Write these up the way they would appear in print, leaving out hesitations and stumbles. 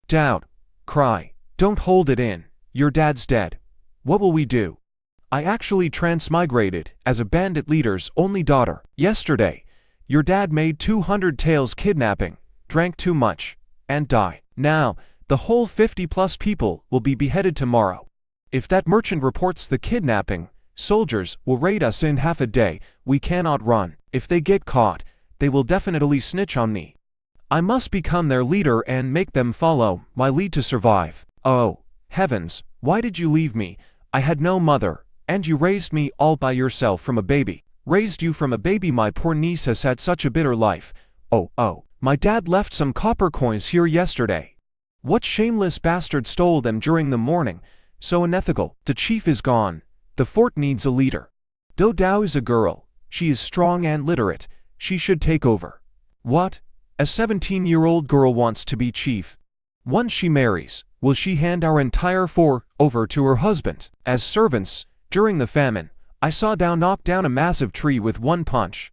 Doubt. Cry. Don't hold it in. Your dad's dead. What will we do? I actually transmigrated as a bandit leader's only daughter. Yesterday, your dad made 200 taels kidnapping, drank too much, and die. Now, the whole 50+ people will be beheaded tomorrow. If that merchant reports the kidnapping, soldiers will raid us in half a day. We cannot run. If they get caught, they will definitely snitch on me. I must become their leader and make them follow my lead to survive. Oh, heavens, why did you leave me? I had no mother, and you raised me all by yourself from a baby. Raised you from a baby. My poor niece has had such a bitter life. Oh, my dad left some copper coins here yesterday. What shameless bastard stole them during the morning? So unethical. The chief is gone. The fort needs a leader. Do Dao is a girl. She is strong and literate. She should take over. What? A 17-year-old girl wants to be chief. Once she marries, will she hand our entire fort over to her husband? As servants, during the famine, I saw Dao knock down a massive tree with one punch.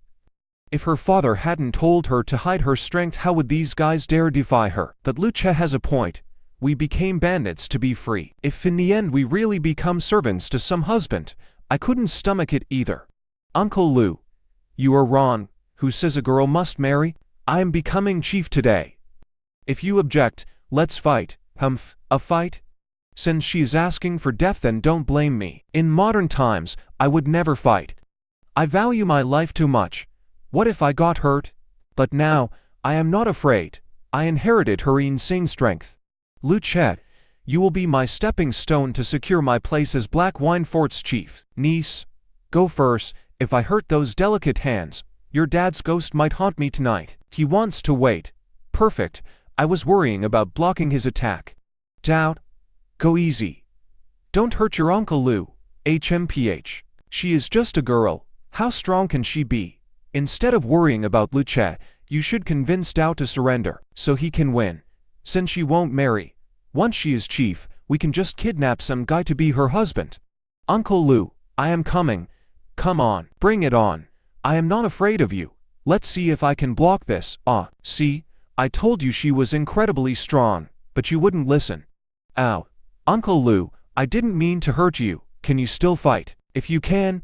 If her father hadn't told her to hide her strength, how would these guys dare defy her? But Lu Che has a point. We became bandits to be free. If in the end we really become servants to some husband, I couldn't stomach it either. Uncle Lu, you are wrong. Who says a girl must marry? I am becoming chief today. If you object, let's fight. Humph, a fight? Since she is asking for death, then don't blame me. In modern times, I would never fight. I value my life too much. What if I got hurt? But now, I am not afraid. I inherited her insane strength. Lu Che, you will be my stepping stone to secure my place as Black Wine Fort's chief. Niece, go first. If I hurt those delicate hands, your dad's ghost might haunt me tonight. He wants to wait. Perfect. I was worrying about blocking his attack. Doubt. Go easy. Don't hurt your Uncle Lu. HMPH. She is just a girl. How strong can she be? Instead of worrying about Lu Che, you should convince Dao to surrender, so he can win. Since she won't marry, once she is chief, we can just kidnap some guy to be her husband. Uncle Lu, I am coming. Come on, bring it on. I am not afraid of you. Let's see if I can block this. See? I told you she was incredibly strong, but you wouldn't listen. Ow. Uncle Lu, I didn't mean to hurt you. Can you still fight? If you can,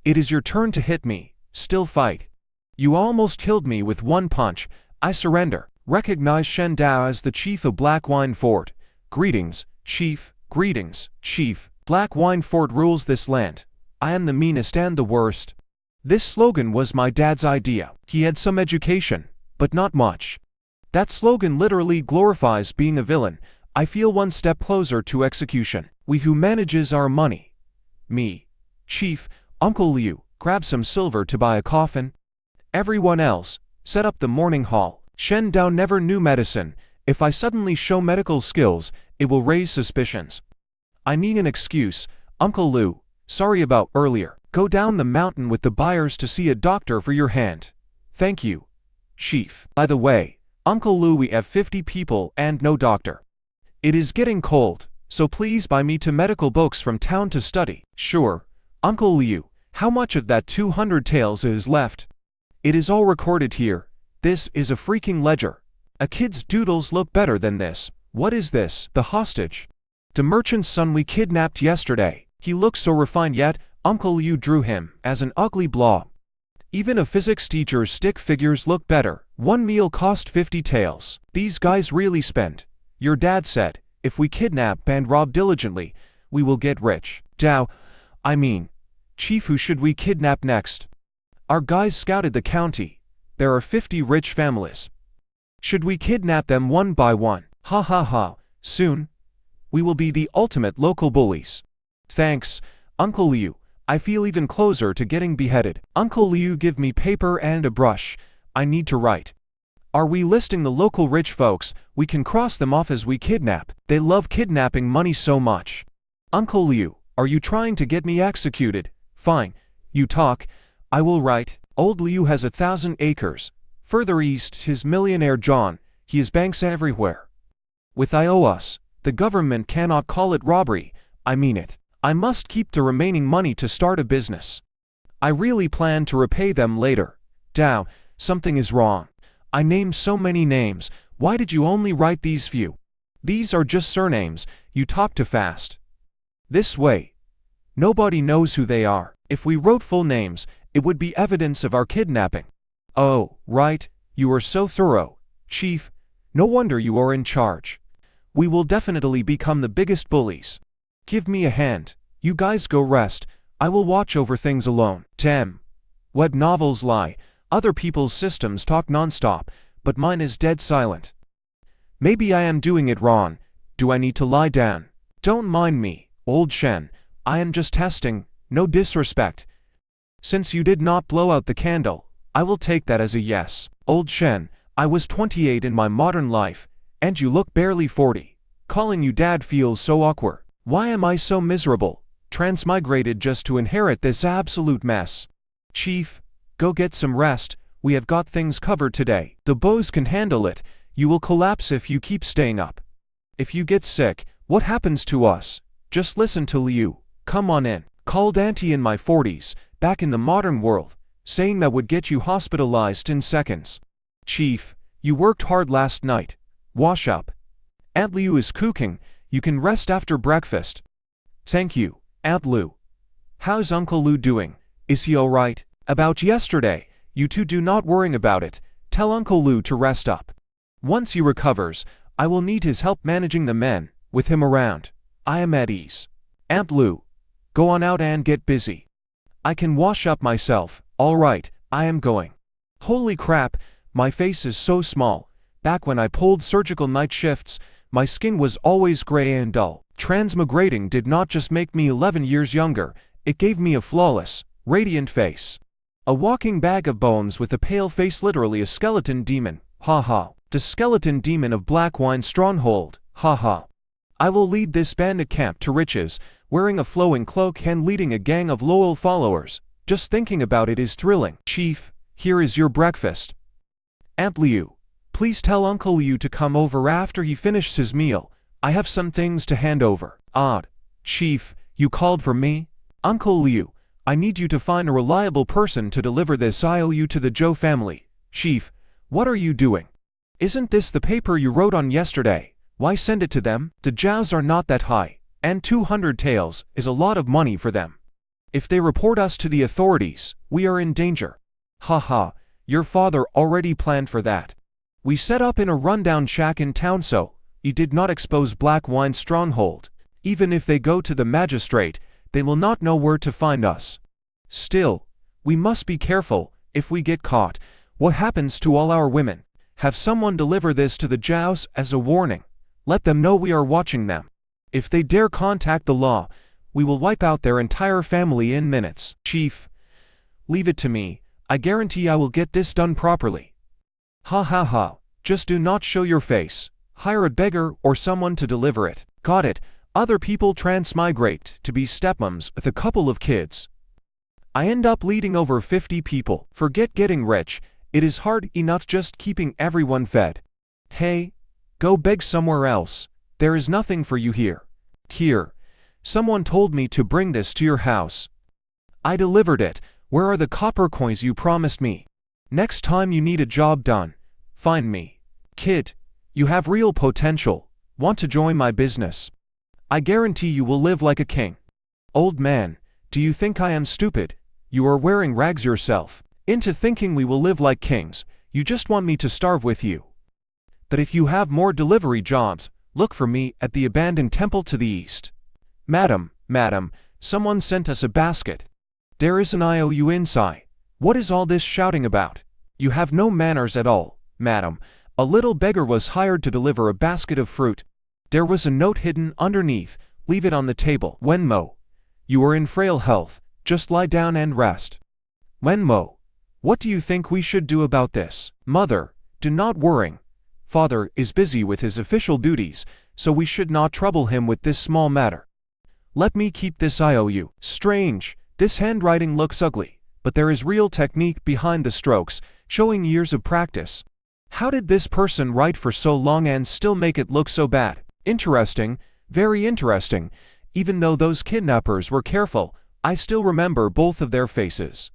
it is your turn to hit me. Still fight. You almost killed me with one punch. I surrender. Recognize Shen Dao as the chief of Black Wine Fort. Greetings, chief. Greetings, chief. Black Wine Fort rules this land. I am the meanest and the worst. This slogan was my dad's idea. He had some education, but not much. That slogan literally glorifies being a villain. I feel one step closer to execution. We who manages our money. Me. Chief, Uncle Liu, grab some silver to buy a coffin. Everyone else, set up the mourning hall. Shen Dao never knew medicine. If I suddenly show medical skills, it will raise suspicions. I need an excuse. Uncle Liu, sorry about earlier. Go down the mountain with the buyers to see a doctor for your hand. Thank you, chief. By the way, Uncle Liu, we have 50 people and no doctor. It is getting cold, so please buy me 2 medical books from town to study. Sure. Uncle Liu, how much of that 200 taels is left? It is all recorded here. This is a freaking ledger. A kid's doodles look better than this. What is this? The hostage. The merchant's son we kidnapped yesterday. He looks so refined, yet Uncle Liu drew him as an ugly blob. Even a physics teacher's stick figures look better. One meal cost 50 taels. These guys really spend. Your dad said, if we kidnap and rob diligently, we will get rich. Dao, Chief, who should we kidnap next? Our guys scouted the county. There are 50 rich families. Should we kidnap them one by one? Ha ha ha. Soon, we will be the ultimate local bullies. Thanks, Uncle Liu. I feel even closer to getting beheaded. Uncle Liu, give me paper and a brush. I need to write. Are we listing the local rich folks? We can cross them off as we kidnap. They love kidnapping money so much. Uncle Liu, are you trying to get me executed? Fine. You talk. I will write. Old Liu has 1,000 acres. Further east, his millionaire John. He has banks everywhere. With IOS, the government cannot call it robbery. I mean it. I must keep the remaining money to start a business. I really plan to repay them later. Dao, something is wrong. I named so many names. Why did you only write these few? These are just surnames, you talk too fast. This way, nobody knows who they are. If we wrote full names, it would be evidence of our kidnapping. Oh, right, you are so thorough, Chief. No wonder you are in charge. We will definitely become the biggest bullies. Give me a hand. You guys go rest. I will watch over things alone. Damn. Web novels lie. Other people's systems talk nonstop, but mine is dead silent. Maybe I am doing it wrong. Do I need to lie down? Don't mind me, old Shen. I am just testing, no disrespect. Since you did not blow out the candle, I will take that as a yes. Old Shen, I was 28 in my modern life, and you look barely 40. Calling you dad feels so awkward. Why am I so miserable? Transmigrated just to inherit this absolute mess. Chief, go get some rest. We have got things covered today. The boys can handle it. You will collapse if you keep staying up. If you get sick, what happens to us? Just listen to Liu. Come on in. Called auntie in my 40s, back in the modern world, saying that would get you hospitalized in seconds. Chief, you worked hard last night. Wash up. Aunt Liu is cooking. You can rest after breakfast. Thank you, Aunt Liu. How's Uncle Liu doing? Is he alright? About yesterday, you two do not worry about it. Tell Uncle Liu to rest up. Once he recovers, I will need his help managing the men. With him around, I am at ease. Aunt Liu, go on out and get busy. I can wash up myself. Alright, I am going. Holy crap, my face is so small. Back when I pulled surgical night shifts, my skin was always gray and dull. Transmigrating did not just make me 11 years younger, it gave me a flawless, radiant face. A walking bag of bones with a pale face, literally a skeleton demon, haha. The skeleton demon of Black Wine Stronghold, haha. I will lead this bandit camp to riches, wearing a flowing cloak and leading a gang of loyal followers. Just thinking about it is thrilling. Chief, here is your breakfast. Aunt Liu, please tell Uncle Liu to come over after he finishes his meal. I have some things to hand over. Odd. Chief, you called for me? Uncle Liu, I need you to find a reliable person to deliver this IOU to the Zhou family. Chief, what are you doing? Isn't this the paper you wrote on yesterday? Why send it to them? The Zhaos are not that high, and 200 taels is a lot of money for them. If they report us to the authorities, we are in danger. Haha, your father already planned for that. We set up in a rundown shack in town so he did not expose Black Wine Stronghold. Even if they go to the magistrate, they will not know where to find us. Still, we must be careful. If we get caught, what happens to all our women? Have someone deliver this to the Zhaos as a warning. Let them know we are watching them. If they dare contact the law, we will wipe out their entire family in minutes. Chief, leave it to me. I guarantee I will get this done properly. Ha ha ha, just do not show your face. Hire a beggar or someone to deliver it. Got it. Other people transmigrate to be stepmoms with a couple of kids. I end up leading over 50 people. Forget getting rich. It is hard enough just keeping everyone fed. Hey, go beg somewhere else. There is nothing for you here. Here, someone told me to bring this to your house. I delivered it. Where are the copper coins you promised me? Next time you need a job done, find me. Kid, you have real potential. Want to join my business? I guarantee you will live like a king. Old man, do you think I am stupid? You are wearing rags yourself. Into thinking we will live like kings. You just want me to starve with you. But if you have more delivery jobs, look for me at the abandoned temple to the east. Madam, someone sent us a basket. There is an IOU inside. What is all this shouting about? You have no manners at all, madam. A little beggar was hired to deliver a basket of fruit. There was a note hidden underneath. Leave it on the table. Wenmo, you are in frail health. Just lie down and rest. Wenmo, what do you think we should do about this? Mother, do not worry. Father is busy with his official duties, so we should not trouble him with this small matter. Let me keep this IOU. Strange, this handwriting looks ugly, but there is real technique behind the strokes, showing years of practice. How did this person write for so long and still make it look so bad? Interesting, very interesting. Even though those kidnappers were careful, I still remember both of their faces.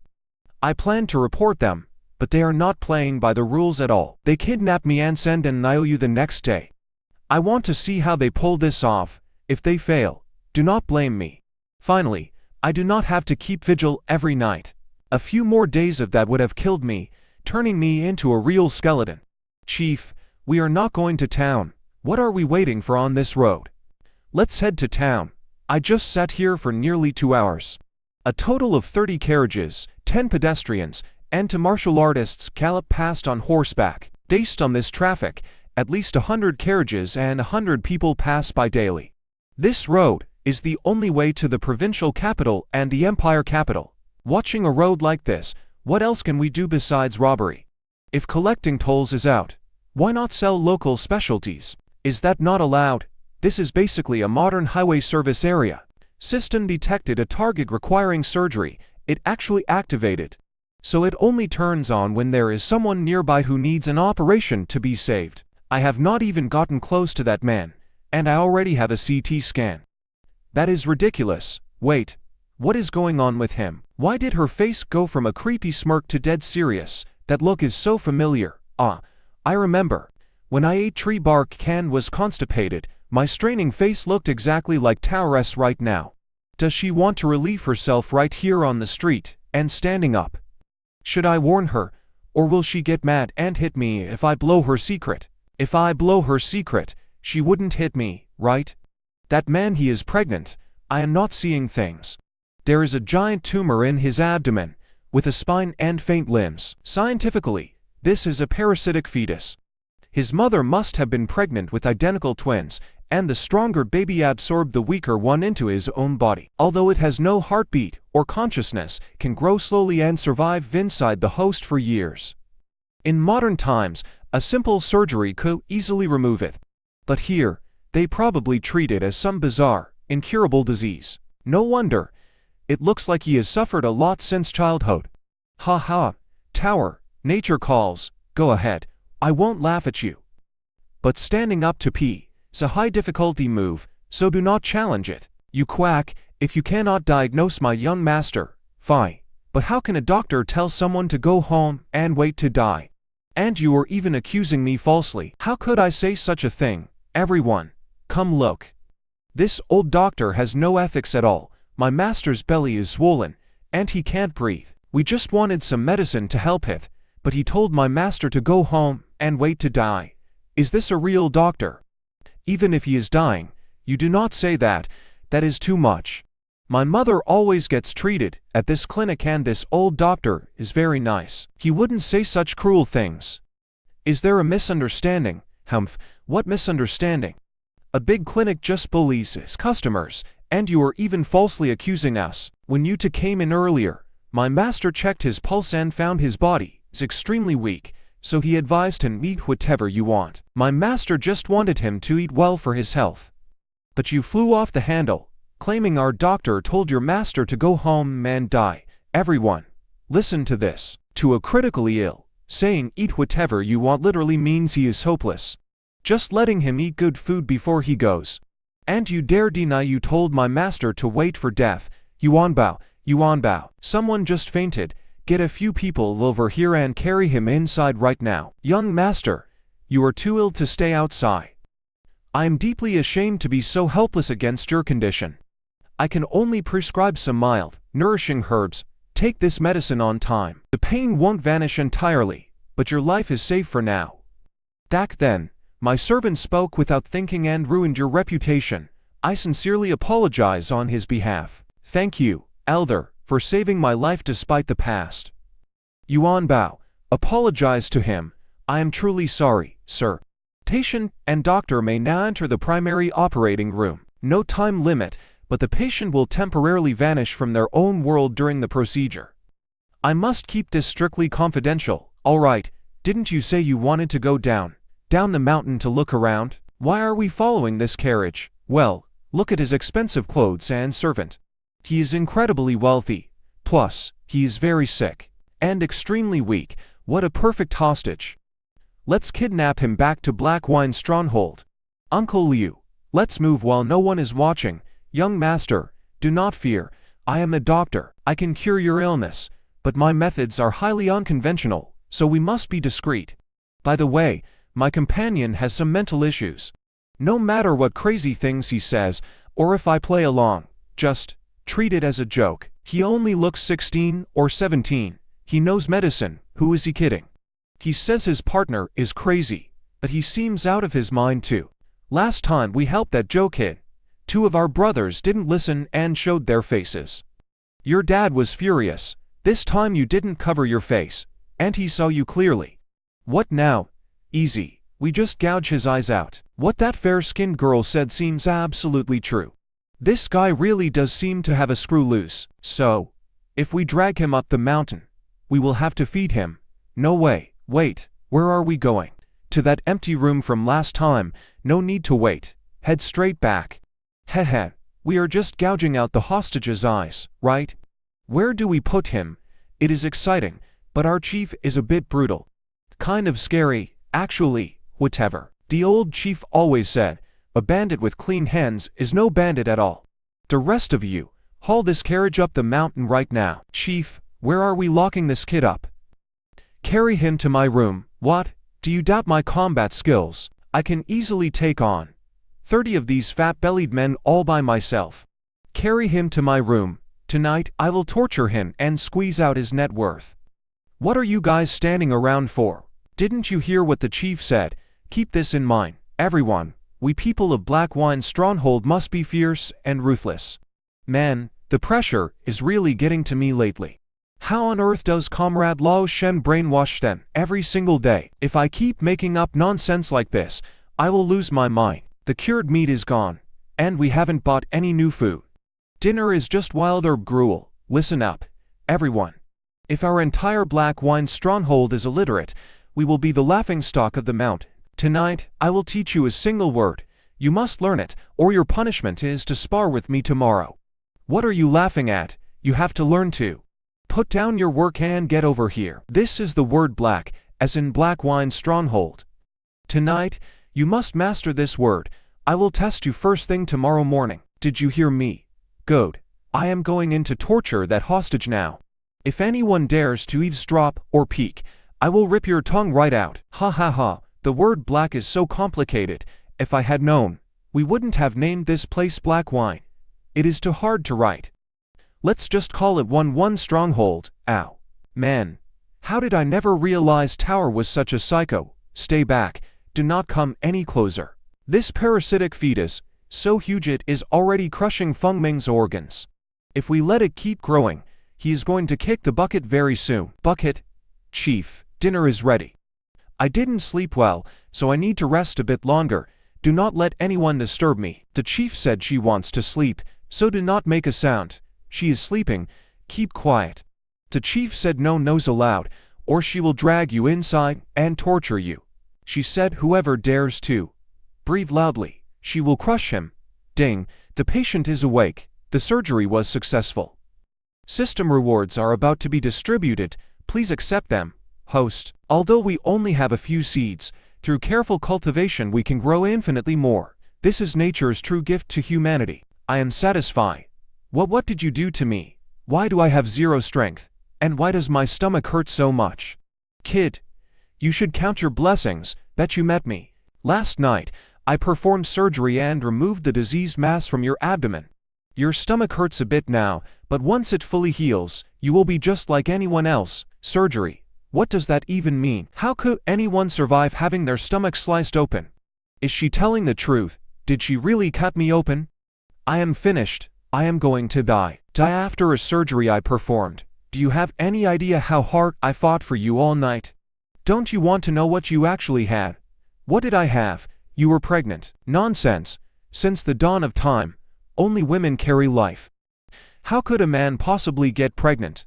I plan to report them, but they are not playing by the rules at all. They kidnap me and send an IOU the next day. I want to see how they pull this off. If they fail, do not blame me. Finally, I do not have to keep vigil every night. A few more days of that would have killed me, turning me into a real skeleton. Chief, we are not going to town. What are we waiting for on this road? Let's head to town. I just sat here for nearly 2 hours. A total of 30 carriages, 10 pedestrians, and 2 martial artists gallop past on horseback. Based on this traffic, at least 100 carriages and 100 people pass by daily. This road is the only way to the provincial capital and the empire capital. Watching a road like this, what else can we do besides robbery? If collecting tolls is out, why not sell local specialties? Is that not allowed? This is basically a modern highway service area. System detected a target requiring surgery. It actually activated. So it only turns on when there is someone nearby who needs an operation to be saved. I have not even gotten close to that man, and I already have a CT scan. That is ridiculous. Wait, what is going on with him? Why did her face go from a creepy smirk to dead serious? That look is so familiar. I remember. When I ate tree bark and was constipated, my straining face looked exactly like Taurus right now. Does she want to relieve herself right here on the street, and standing up? Should I warn her, or will she get mad and hit me if I blow her secret? If I blow her secret, she wouldn't hit me, right? That man, he is pregnant. I am not seeing things. There is a giant tumor in his abdomen, with a spine and faint limbs. Scientifically, this is a parasitic fetus. His mother must have been pregnant with identical twins, and the stronger baby absorbed the weaker one into his own body. Although it has no heartbeat or consciousness, can grow slowly and survive inside the host for years. In modern times, a simple surgery could easily remove it. But here, they probably treat it as some bizarre, incurable disease. No wonder. It looks like he has suffered a lot since childhood. Ha ha, Tower, nature calls, go ahead, I won't laugh at you. But standing up to pee is a high difficulty move, so do not challenge it. You quack, if you cannot diagnose my young master, fine. But how can a doctor tell someone to go home and wait to die? And you are even accusing me falsely. How could I say such a thing? Everyone, come look. This old doctor has no ethics at all. My master's belly is swollen, and he can't breathe. We just wanted some medicine to help it, but he told my master to go home and wait to die. Is this a real doctor? Even if he is dying, you do not say that. That is too much. My mother always gets treated at this clinic, and this old doctor is very nice. He wouldn't say such cruel things. Is there a misunderstanding? Humph, what misunderstanding? A big clinic just bullies its customers, and you are even falsely accusing us. When you two came in earlier, my master checked his pulse and found his body is extremely weak, so he advised him eat whatever you want. My master just wanted him to eat well for his health. But you flew off the handle, claiming our doctor told your master to go home and die. Everyone, listen to this. To a critically ill, saying eat whatever you want literally means he is hopeless. Just letting him eat good food before he goes. And you dare deny you told my master to wait for death. Yuanbao, Yuanbao. Someone just fainted. Get a few people over here and carry him inside right now. Young master, you are too ill to stay outside. I am deeply ashamed to be so helpless against your condition. I can only prescribe some mild, nourishing herbs. Take this medicine on time. The pain won't vanish entirely, but your life is safe for now. Back then, my servant spoke without thinking and ruined your reputation. I sincerely apologize on his behalf. Thank you, Elder, for saving my life despite the past. Yuan Bao, apologize to him. I am truly sorry, sir. Patient and doctor may now enter the primary operating room. No time limit, but the patient will temporarily vanish from their own world during the procedure. I must keep this strictly confidential. All right, didn't you say you wanted to go down the mountain to look around? Why are we following this carriage? Well, look at his expensive clothes and servant. He is incredibly wealthy. Plus, he is very sick and extremely weak. What a perfect hostage. Let's kidnap him back to Black Wine Stronghold. Uncle Liu, let's move while no one is watching. Young master, do not fear. I am a doctor. I can cure your illness, but my methods are highly unconventional, so we must be discreet. By the way, my companion has some mental issues. No matter what crazy things he says, or if I play along, just treat it as a joke. He only looks 16 or 17. He knows medicine. Who is he kidding? He says his partner is crazy, but he seems out of his mind too. Last time we helped that Joe kid, 2 of our brothers didn't listen and showed their faces. Your dad was furious. This time you didn't cover your face, and he saw you clearly. What now? Easy. We just gouge his eyes out. What that fair-skinned girl said seems absolutely true. This guy really does seem to have a screw loose. So, if we drag him up the mountain, we will have to feed him. No way. Wait, where are we going? To that empty room from last time. No need to wait. Head straight back. Heh. We are just gouging out the hostage's eyes, right? Where do we put him? It is exciting, but our chief is a bit brutal. Kind of scary, actually. Whatever. The old chief always said, a bandit with clean hands is no bandit at all. The rest of you, haul this carriage up the mountain right now. Chief, where are we locking this kid up? Carry him to my room. What? Do you doubt my combat skills? I can easily take on 30 of these fat-bellied men all by myself. Carry him to my room. Tonight, I will torture him and squeeze out his net worth. What are you guys standing around for? Didn't you hear what the chief said? Keep this in mind, everyone. We people of Black Wine Stronghold must be fierce and ruthless. Man, the pressure is really getting to me lately. How on earth does Comrade Lao Shen brainwash them every single day? If I keep making up nonsense like this, I will lose my mind. The cured meat is gone, and we haven't bought any new food. Dinner is just wild herb gruel. Listen up, everyone. If our entire Black Wine Stronghold is illiterate, we will be the laughingstock of the mountain. Tonight, I will teach you a single word. You must learn it, or your punishment is to spar with me tomorrow. What are you laughing at? You have to learn to. Put down your work and get over here. This is the word black, as in Black Wine Stronghold. Tonight, you must master this word. I will test you first thing tomorrow morning. Did you hear me? Good. I am going in to torture that hostage now. If anyone dares to eavesdrop or peek, I will rip your tongue right out. Ha ha ha. The word black is so complicated. If I had known, we wouldn't have named this place Black Wine. It is too hard to write. Let's just call it 1-1 Stronghold. Ow. Man. How did I never realize Tower was such a psycho? Stay back. Do not come any closer. This parasitic fetus, so huge it is already crushing Feng Ming's organs. If we let it keep growing, he is going to kick the bucket very soon. Bucket? Chief, dinner is ready. I didn't sleep well, so I need to rest a bit longer. Do not let anyone disturb me. The chief said she wants to sleep, so do not make a sound. She is sleeping. Keep quiet. The chief said no no's allowed, or she will drag you inside and torture you. She said whoever dares to breathe loudly, she will crush him. Ding, the patient is awake. The surgery was successful. System rewards are about to be distributed. Please accept them. Host, although we only have a few seeds, through careful cultivation we can grow infinitely more. This is nature's true gift to humanity. I am satisfied. What did you do to me? Why do I have 0 strength? And why does my stomach hurt so much? Kid, you should count your blessings. Bet you met me. Last night, I performed surgery and removed the diseased mass from your abdomen. Your stomach hurts a bit now, but once it fully heals, you will be just like anyone else. Surgery. What does that even mean? How could anyone survive having their stomach sliced open? Is she telling the truth? Did she really cut me open? I am finished. I am going to die. Die after a surgery I performed. Do you have any idea how hard I fought for you all night? Don't you want to know what you actually had? What did I have? You were pregnant. Nonsense. Since the dawn of time, only women carry life. How could a man possibly get pregnant?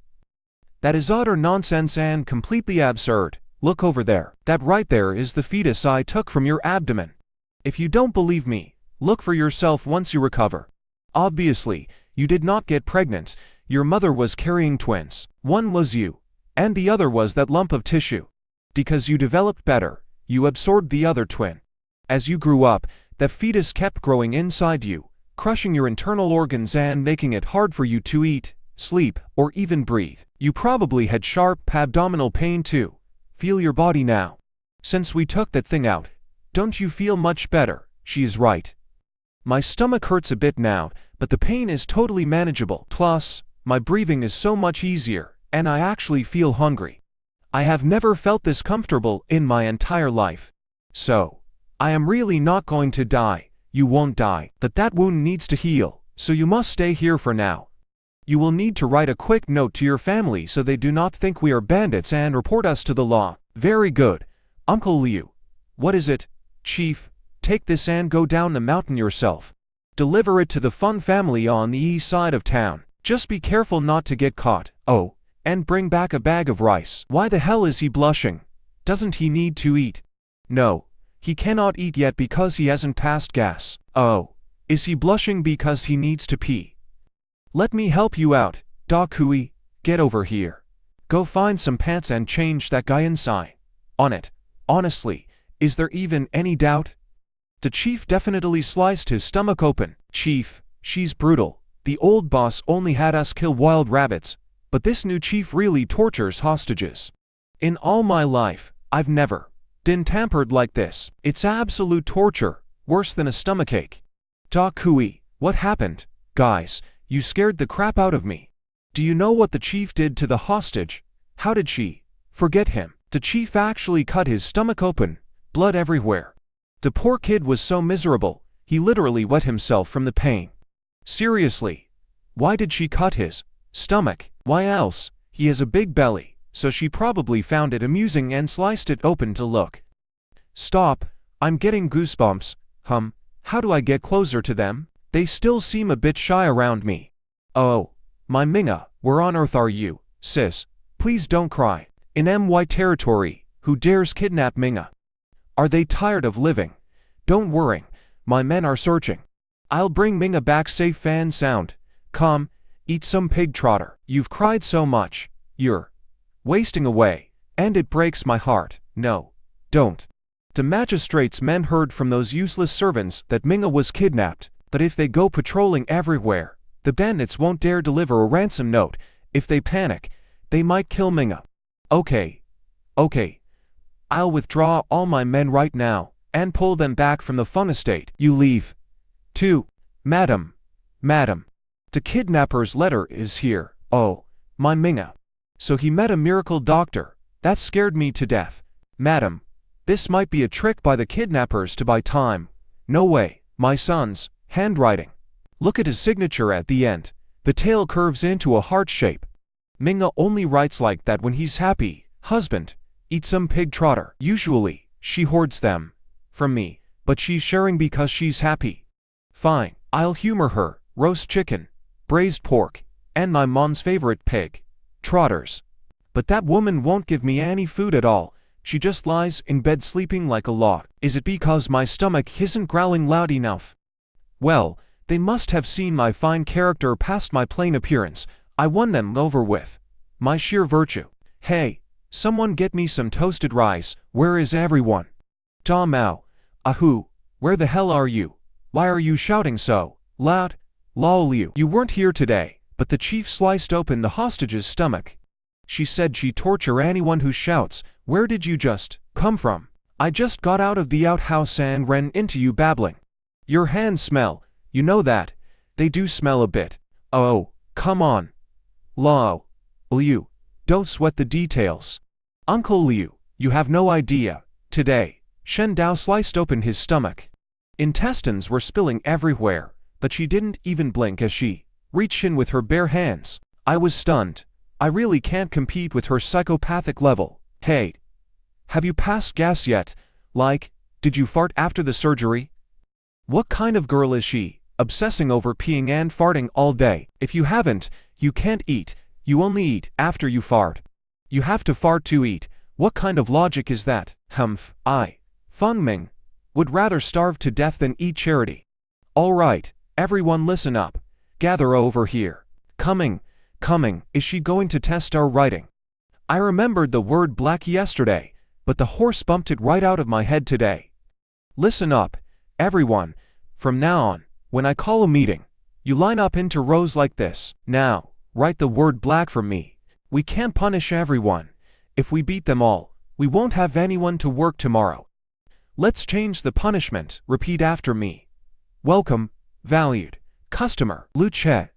That is utter nonsense and completely absurd. Look over there. That right there is the fetus I took from your abdomen. If you don't believe me, look for yourself once you recover. Obviously, you did not get pregnant. Your mother was carrying twins. One was you, and the other was that lump of tissue. Because you developed better, you absorbed the other twin. As you grew up, the fetus kept growing inside you, crushing your internal organs and making it hard for you to eat, sleep, or even breathe. You probably had sharp abdominal pain too. Feel your body now. Since we took that thing out, don't you feel much better? she is right. My stomach hurts a bit now, but the pain is totally manageable. Plus, my breathing is so much easier, and I actually feel hungry. I have never felt this comfortable in my entire life. So, I am really not going to die. You won't die, but that wound needs to heal, so you must stay here for now. You will need to write a quick note to your family so they do not think we are bandits and report us to the law. Very good. Uncle Liu. What is it, Chief? Take this and go down the mountain yourself. Deliver it to the Fun family on the east side of town. Just be careful not to get caught. Oh, and bring back a bag of rice. Why the hell is he blushing? Doesn't he need to eat? No, he cannot eat yet because he hasn't passed gas. Oh, is he blushing because he needs to pee? Let me help you out, Doc Hui. Get over here. Go find some pants and change that guy inside. On it. Honestly, is there even any doubt? The chief definitely sliced his stomach open. Chief, she's brutal. The old boss only had us kill wild rabbits, but this new chief really tortures hostages. In all my life, I've never been tampered like this. It's absolute torture, worse than a stomachache. Doc Hui, what happened? Guys, you scared the crap out of me. Do you know what the chief did to the hostage? How did she forget him? The chief actually cut his stomach open, blood everywhere. The poor kid was so miserable, he literally wet himself from the pain. Seriously, why did she cut his stomach? Why else? He has a big belly, so she probably found it amusing and sliced it open to look. Stop, I'm getting goosebumps. How do I get closer to them? They still seem a bit shy around me. Oh, my Minga, where on earth are you, sis? Please don't cry. In MY territory, who dares kidnap Minga? Are they tired of living? Don't worry, my men are searching. I'll bring Minga back safe and sound. Come, eat some pig trotter. You've cried so much, you're wasting away, and it breaks my heart. No, don't. The magistrate's men heard from those useless servants that Minga was kidnapped, but if they go patrolling everywhere, the bandits won't dare deliver a ransom note. If they panic, they might kill Minga. Okay. I'll withdraw all my men right now, and pull them back from the Fun estate. You leave. 2. Madam. The kidnapper's letter is here. Oh, my Minga. So he met a miracle doctor. That scared me to death. Madam, this might be a trick by the kidnappers to buy time. No way, my son's handwriting. Look at his signature at the end. The tail curves into a heart shape. Minga only writes like that when he's happy. Husband, eat some pig trotter. Usually, she hoards them from me, but she's sharing because she's happy. Fine, I'll humor her. Roast chicken, braised pork, and my mom's favorite pig trotters. But that woman won't give me any food at all. She just lies in bed sleeping like a log. Is it because my stomach isn't growling loud enough? Well, they must have seen my fine character past my plain appearance. I won them over with my sheer virtue. Hey, someone get me some toasted rice. Where is everyone? Da Mao. Ahoo, where the hell are you? Why are you shouting so loud? Lao Liu, you weren't here today, but the chief sliced open the hostage's stomach. She said she'd torture anyone who shouts. Where did you just come from? I just got out of the outhouse and ran into you babbling. Your hands smell, you know that. They do smell a bit. Oh, come on. Lao Liu, don't sweat the details. Uncle Liu, you have no idea. Today, Shen Dao sliced open his stomach. Intestines were spilling everywhere, but she didn't even blink as she reached in with her bare hands. I was stunned. I really can't compete with her psychopathic level. Hey, have you passed gas yet? Like, did you fart after the surgery? What kind of girl is she, obsessing over peeing and farting all day? If you haven't, you can't eat. You only eat after you fart. You have to fart to eat. What kind of logic is that? I, Feng Ming, would rather starve to death than eat charity. All right, everyone listen up. Gather over here. Coming, is she going to test our writing? I remembered the word black yesterday, but the horse bumped it right out of my head today. Listen up, everyone. From now on, when I call a meeting, you line up into rows like this. Now, write the word black for me. We can't punish everyone. If we beat them all, we won't have anyone to work tomorrow. Let's change the punishment. Repeat after me. Welcome, valued customer. Luce.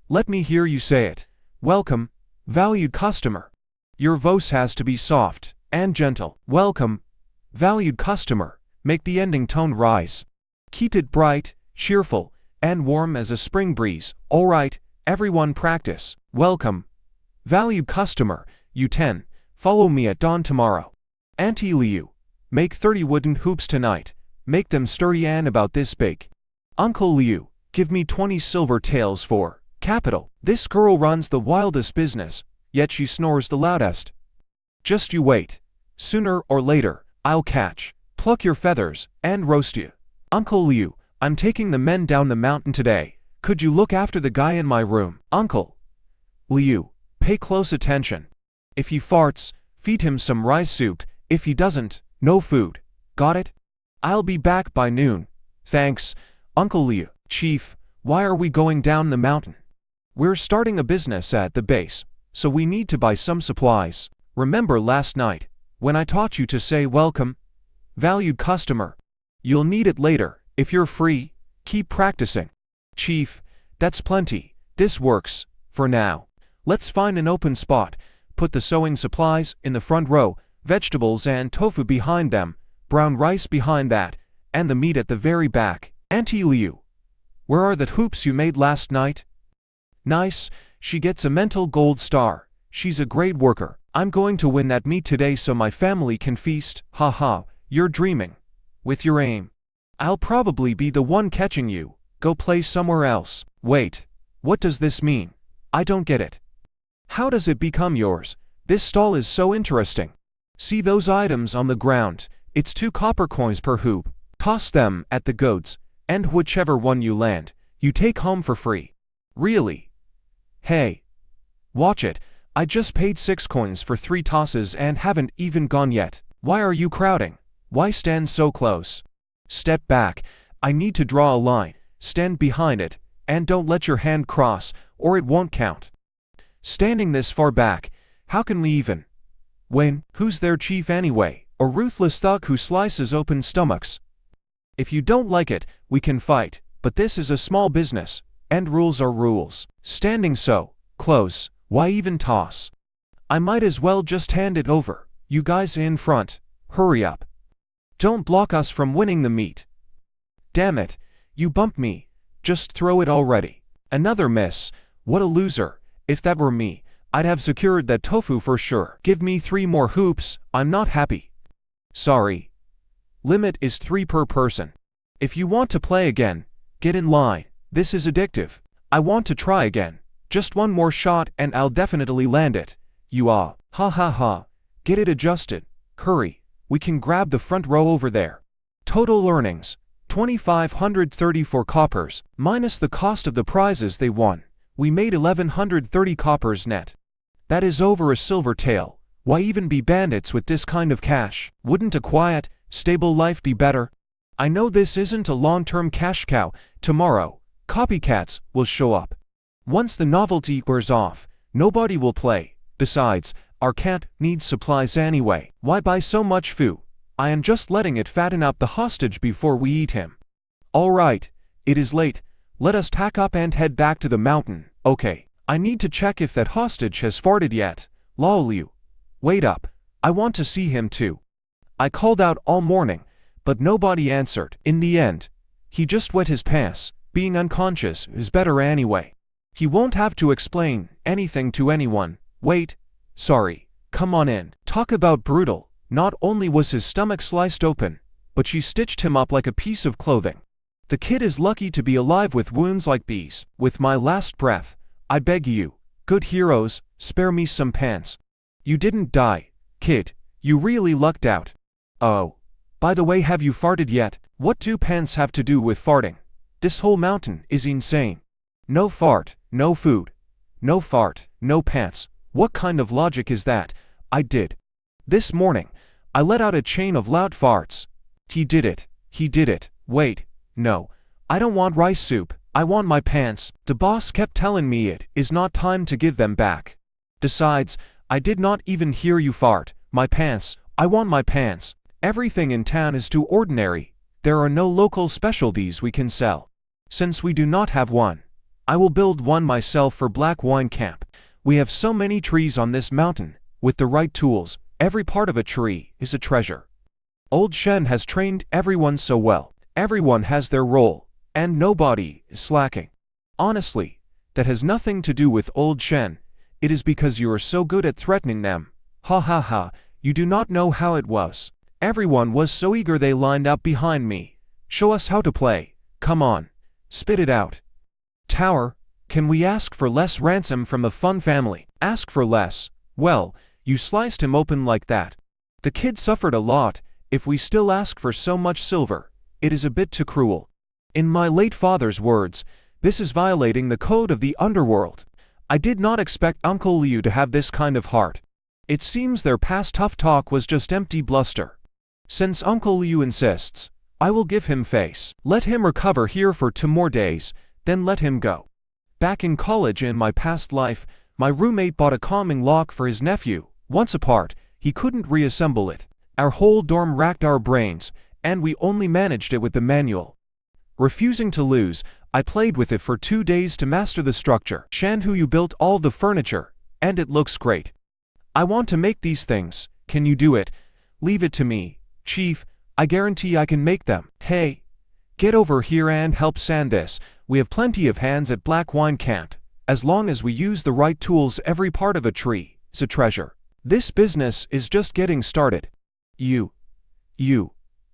Let me hear you say it. Welcome, valued customer. Your voice has to be soft and gentle. Welcome, valued customer. Make the ending tone rise. Keep it bright, cheerful, and warm as a spring breeze. Alright, everyone practice. Welcome, valued customer. You 10. Follow me at dawn tomorrow. Auntie Liu. Make 30 wooden hoops tonight. Make them sturdy and about this big. Uncle Liu. Give me 20 silver taels for capital. This girl runs the wildest business, yet she snores the loudest. Just you wait. Sooner or later, I'll catch, pluck your feathers, and roast you. Uncle Liu, I'm taking the men down the mountain today. Could you look after the guy in my room? Uncle Liu, pay close attention. If he farts, feed him some rice soup. If he doesn't, no food. Got it? I'll be back by noon. Thanks, Uncle Liu. Chief, why are we going down the mountain? We're starting a business at the base, so we need to buy some supplies. Remember last night, when I taught you to say welcome, valued customer? You'll need it later. If you're free, keep practicing. Chief, that's plenty. This works, for now. Let's find an open spot. Put the sewing supplies in the front row, vegetables and tofu behind them, brown rice behind that, and the meat at the very back. Auntie Liu, where are the hoops you made last night? Nice, she gets a mental gold star. She's a great worker. I'm going to win that meat today so my family can feast. Haha, you're dreaming. With your aim. I'll probably be the one catching you. Go play somewhere else. Wait, what does this mean? I don't get it. How does it become yours? This stall is so interesting. See those items on the ground? It's 2 copper coins per hoop. Toss them at the goats, and whichever one you land, you take home for free. Really? Hey. Watch it. I just paid 6 coins for 3 tosses and haven't even gone yet. Why are you crowding? Why stand so close? Step back. I need to draw a line. Stand behind it, and don't let your hand cross, or it won't count. Standing this far back, how can we even win? Who's their chief anyway? A ruthless thug who slices open stomachs. If you don't like it, we can fight, but this is a small business, and rules are rules. Standing so close, why even toss? I might as well just hand it over. You guys in front, hurry up. Don't block us from winning the meat. Damn it, you bumped me. Just throw it already. Another miss. What a loser. If that were me, I'd have secured that tofu for sure. Give me 3 more hoops. I'm not happy. Sorry. Limit is 3 per person. If you want to play again, get in line. This is addictive. I want to try again. Just one more shot and I'll definitely land it. You ha ha. Get it adjusted. Hurry. We can grab the front row over there. Total earnings, 2,534 coppers, minus the cost of the prizes they won. We made 1,130 coppers net. That is over a silver tael. Why even be bandits with this kind of cash? Wouldn't a quiet, stable life be better? I know this isn't a long-term cash cow. Tomorrow, copycats will show up. Once the novelty wears off, nobody will play. Besides, our cat needs supplies anyway. Why buy so much food? I am just letting it fatten up the hostage before we eat him. Alright, it is late. Let us pack up and head back to the mountain. Okay, I need to check if that hostage has farted yet. Lao Liu. Wait up. I want to see him too. I called out all morning, but nobody answered. In the end, he just wet his pants. Being unconscious is better anyway. He won't have to explain anything to anyone. Wait. Sorry. Come on in. Talk about brutal. Not only was his stomach sliced open, but she stitched him up like a piece of clothing. The kid is lucky to be alive with wounds like these. With my last breath, I beg you, good heroes, spare me some pants. You didn't die, kid. You really lucked out. Oh. By the way, have you farted yet? What do pants have to do with farting? This whole mountain is insane. No fart, no food. No fart, no pants. What kind of logic is that? I did. This morning, I let out a chain of loud farts. He did it. He did it. Wait. No. I don't want rice soup. I want my pants. The boss kept telling me it is not time to give them back. Besides, I did not even hear you fart. My pants. I want my pants. Everything in town is too ordinary. There are no local specialties we can sell. Since we do not have one, I will build one myself for Black Wine Camp. We have so many trees on this mountain. With the right tools, every part of a tree is a treasure. Old Shen has trained everyone so well. Everyone has their role, and nobody is slacking. Honestly, that has nothing to do with Old Shen. It is because you are so good at threatening them. Ha ha ha, you do not know how it was. Everyone was so eager they lined up behind me. Show us how to play. Come on. Spit it out. Tower, can we ask for less ransom from the Fun family? Ask for less? Well, you sliced him open like that. The kid suffered a lot. If we still ask for so much silver, it is a bit too cruel. In my late father's words, this is violating the code of the underworld. I did not expect Uncle Liu to have this kind of heart. It seems their past tough talk was just empty bluster. Since Uncle Liu insists, I will give him face. Let him recover here for 2 more days, then let him go. Back in college in my past life, my roommate bought a calming lock for his nephew. Once apart, he couldn't reassemble it. Our whole dorm racked our brains, and we only managed it with the manual. Refusing to lose, I played with it for 2 days to master the structure. Shanhu, you built all the furniture, and it looks great. I want to make these things. Can you do it? Leave it to me, Chief. I guarantee I can make them. Hey, get over here and help sand this. We have plenty of hands at Black Wine Camp. As long as we use the right tools, every part of a tree is a treasure. This business is just getting started. You,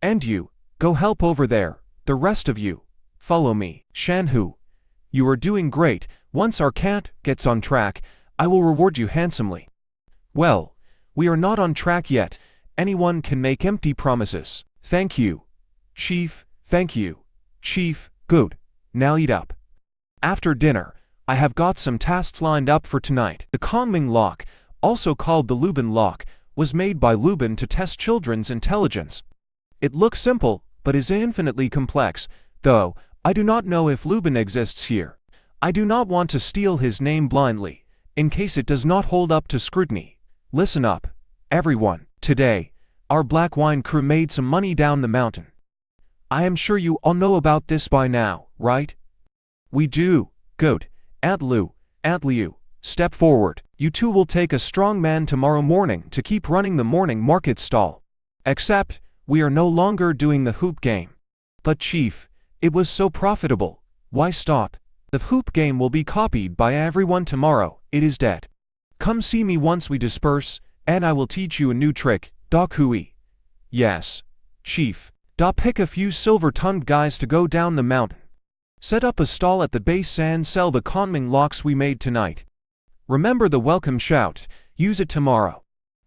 and you, go help over there. The rest of you, follow me. Shanhu, you are doing great. Once our camp gets on track, I will reward you handsomely. Well, we are not on track yet. Anyone can make empty promises. Thank you, Chief. Thank you, Chief. Good. Now eat up. After dinner, I have got some tasks lined up for tonight. The Conming lock, also called the Lubin lock, was made by Lubin to test children's intelligence. It looks simple, but is infinitely complex, though I do not know if Lubin exists here. I do not want to steal his name blindly, in case it does not hold up to scrutiny. Listen up, everyone. Today, our Black Wine crew made some money down the mountain. I am sure you all know about this by now, right? We do. Good. Aunt Liu, step forward. You two will take a strong man tomorrow morning to keep running the morning market stall. Except, we are no longer doing the hoop game. But Chief, it was so profitable. Why stop? The hoop game will be copied by everyone tomorrow. It is dead. Come see me once we disperse, and I will teach you a new trick. Doc Hui. Yes, Chief. Pick a few silver-tongued guys to go down the mountain. Set up a stall at the base and sell the Conming locks we made tonight. Remember the welcome shout. Use it tomorrow.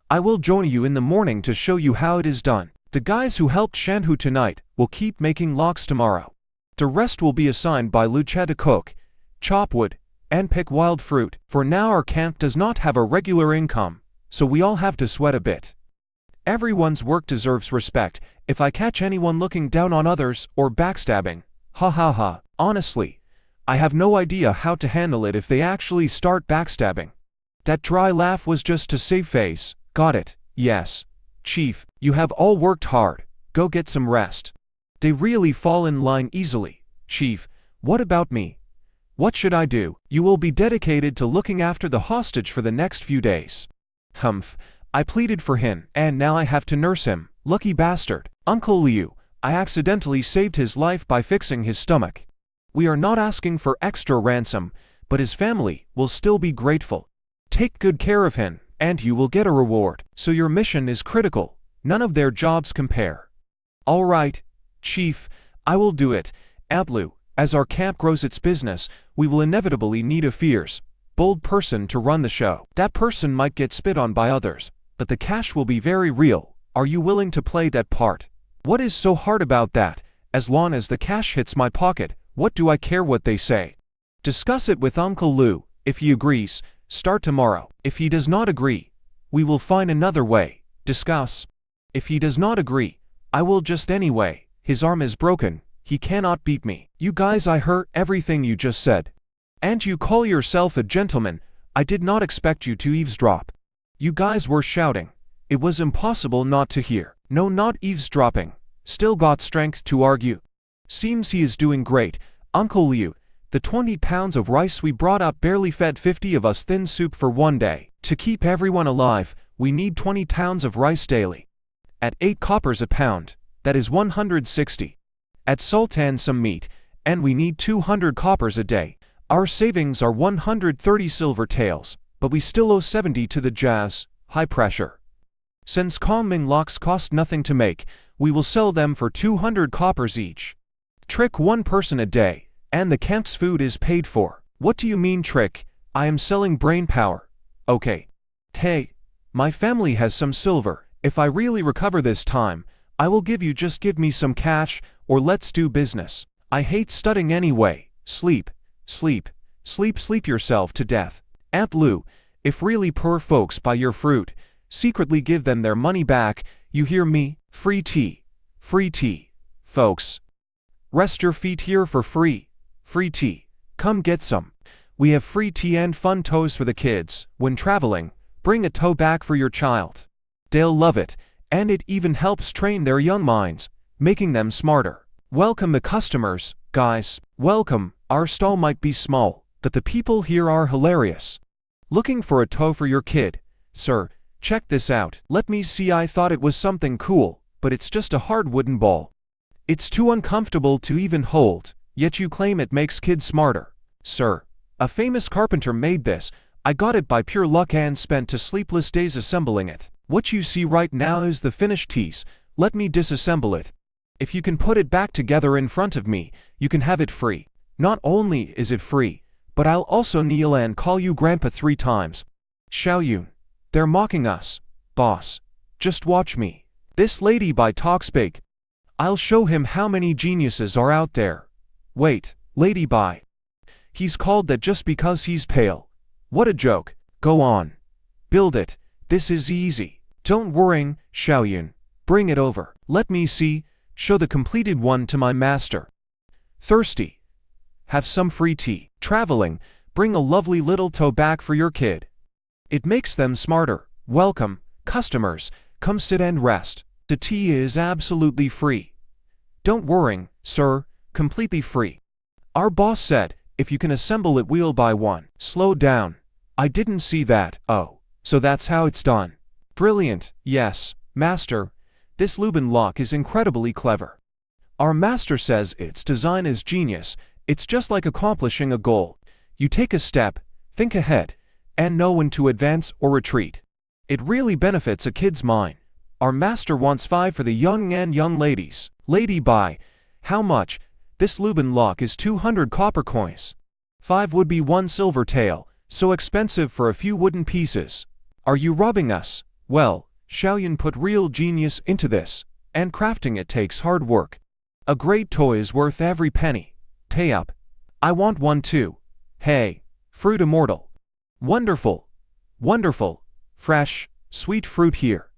I will join you in the morning to show you how it is done. The guys who helped Shanhu tonight will keep making locks tomorrow. The rest will be assigned by Lucha to cook, chop wood, and pick wild fruit. For now our camp does not have a regular income, so we all have to sweat a bit. Everyone's work deserves respect. If I catch anyone looking down on others or backstabbing, ha ha ha, honestly, I have no idea how to handle it if they actually start backstabbing. That dry laugh was just to save face. Got it. Yes. Chief, you have all worked hard. Go get some rest. They really fall in line easily. Chief, what about me? What should I do? You will be dedicated to looking after the hostage for the next few days. Humph. I pleaded for him, and now I have to nurse him. Lucky bastard. Uncle Liu, I accidentally saved his life by fixing his stomach. We are not asking for extra ransom, but his family will still be grateful. Take good care of him, and you will get a reward. So your mission is critical. None of their jobs compare. All right, Chief, I will do it. Aunt Liu, as our camp grows its business, we will inevitably need a fierce, bold person to run the show. That person might get spit on by others, but the cash will be very real. Are you willing to play that part? What is so hard about that? As long as the cash hits my pocket, what do I care what they say? Discuss it with Uncle Liu. If he agrees, start tomorrow. If he does not agree, we will find another way. Discuss. If he does not agree, I will just anyway. His arm is broken. He cannot beat me. You guys, I heard everything you just said. And you call yourself a gentleman. I did not expect you to eavesdrop. You guys were shouting. It was impossible not to hear. No, not eavesdropping. Still got strength to argue. Seems he is doing great, Uncle Liu. The 20 pounds of rice we brought up barely fed 50 of us thin soup for one day. To keep everyone alive, we need 20 pounds of rice daily. At 8 coppers a pound, that is 160. Add salt and some meat, and we need 200 coppers a day. Our savings are 130 silver taels, but we still owe 70 to the jazz, high pressure. Since calming locks cost nothing to make, we will sell them for 200 coppers each. Trick one person a day, and the camp's food is paid for. What do you mean trick? I am selling brain power. Okay. Hey, my family has some silver. If I really recover this time, I will give you, just give me some cash, or let's do business. I hate studying anyway. Sleep, sleep, sleep, sleep yourself to death. Aunt Lou, if really poor folks buy your fruit, secretly give them their money back, you hear me? Free tea, folks. Rest your feet here for free. Free tea, come get some. We have free tea and fun toys for the kids. When traveling, bring a tow bag for your child. They'll love it, and it even helps train their young minds, making them smarter. Welcome the customers, guys. Welcome. Our stall might be small, but the people here are hilarious. Looking for a tow for your kid? Sir, check this out. Let me see. I thought it was something cool, but it's just a hard wooden ball. It's too uncomfortable to even hold, yet you claim it makes kids smarter. Sir, a famous carpenter made this. I got it by pure luck and spent 2 sleepless days assembling it. What you see right now is the finished piece. Let me disassemble it. If you can put it back together in front of me, you can have it free. Not only is it free, but I'll also kneel and call you Grandpa 3 times. Xiaoyun, they're mocking us. Boss, just watch me. This lady by talks big. I'll show him how many geniuses are out there. Wait, lady by. He's called that just because he's pale. What a joke. Go on. Build it. This is easy. Don't worry, Xiaoyun. Bring it over. Let me see. Show the completed one to my master. Thirsty? Have some free tea. Traveling? Bring a lovely little tow bag for your kid. It makes them smarter. Welcome, customers. Come sit and rest. The tea is absolutely free. Don't worry, sir. Completely free. Our boss said, if you can assemble it, we'll buy one. Slow down. I didn't see that. Oh, so that's how it's done. Brilliant. Yes, master. This Lubin lock is incredibly clever. Our master says its design is genius. It's just like accomplishing a goal. You take a step, think ahead, and know when to advance or retreat. It really benefits a kid's mind. Our master wants 5 for the young and young ladies. Lady buy. How much? This Lubin lock is 200 copper coins. 5 would be 1 silver tael, so expensive for a few wooden pieces. Are you robbing us? Well, Xiaoyun put real genius into this, and crafting it takes hard work. A great toy is worth every penny. Pay up. I want one too. Hey, fruit immortal. Wonderful. Wonderful. Fresh, sweet fruit here.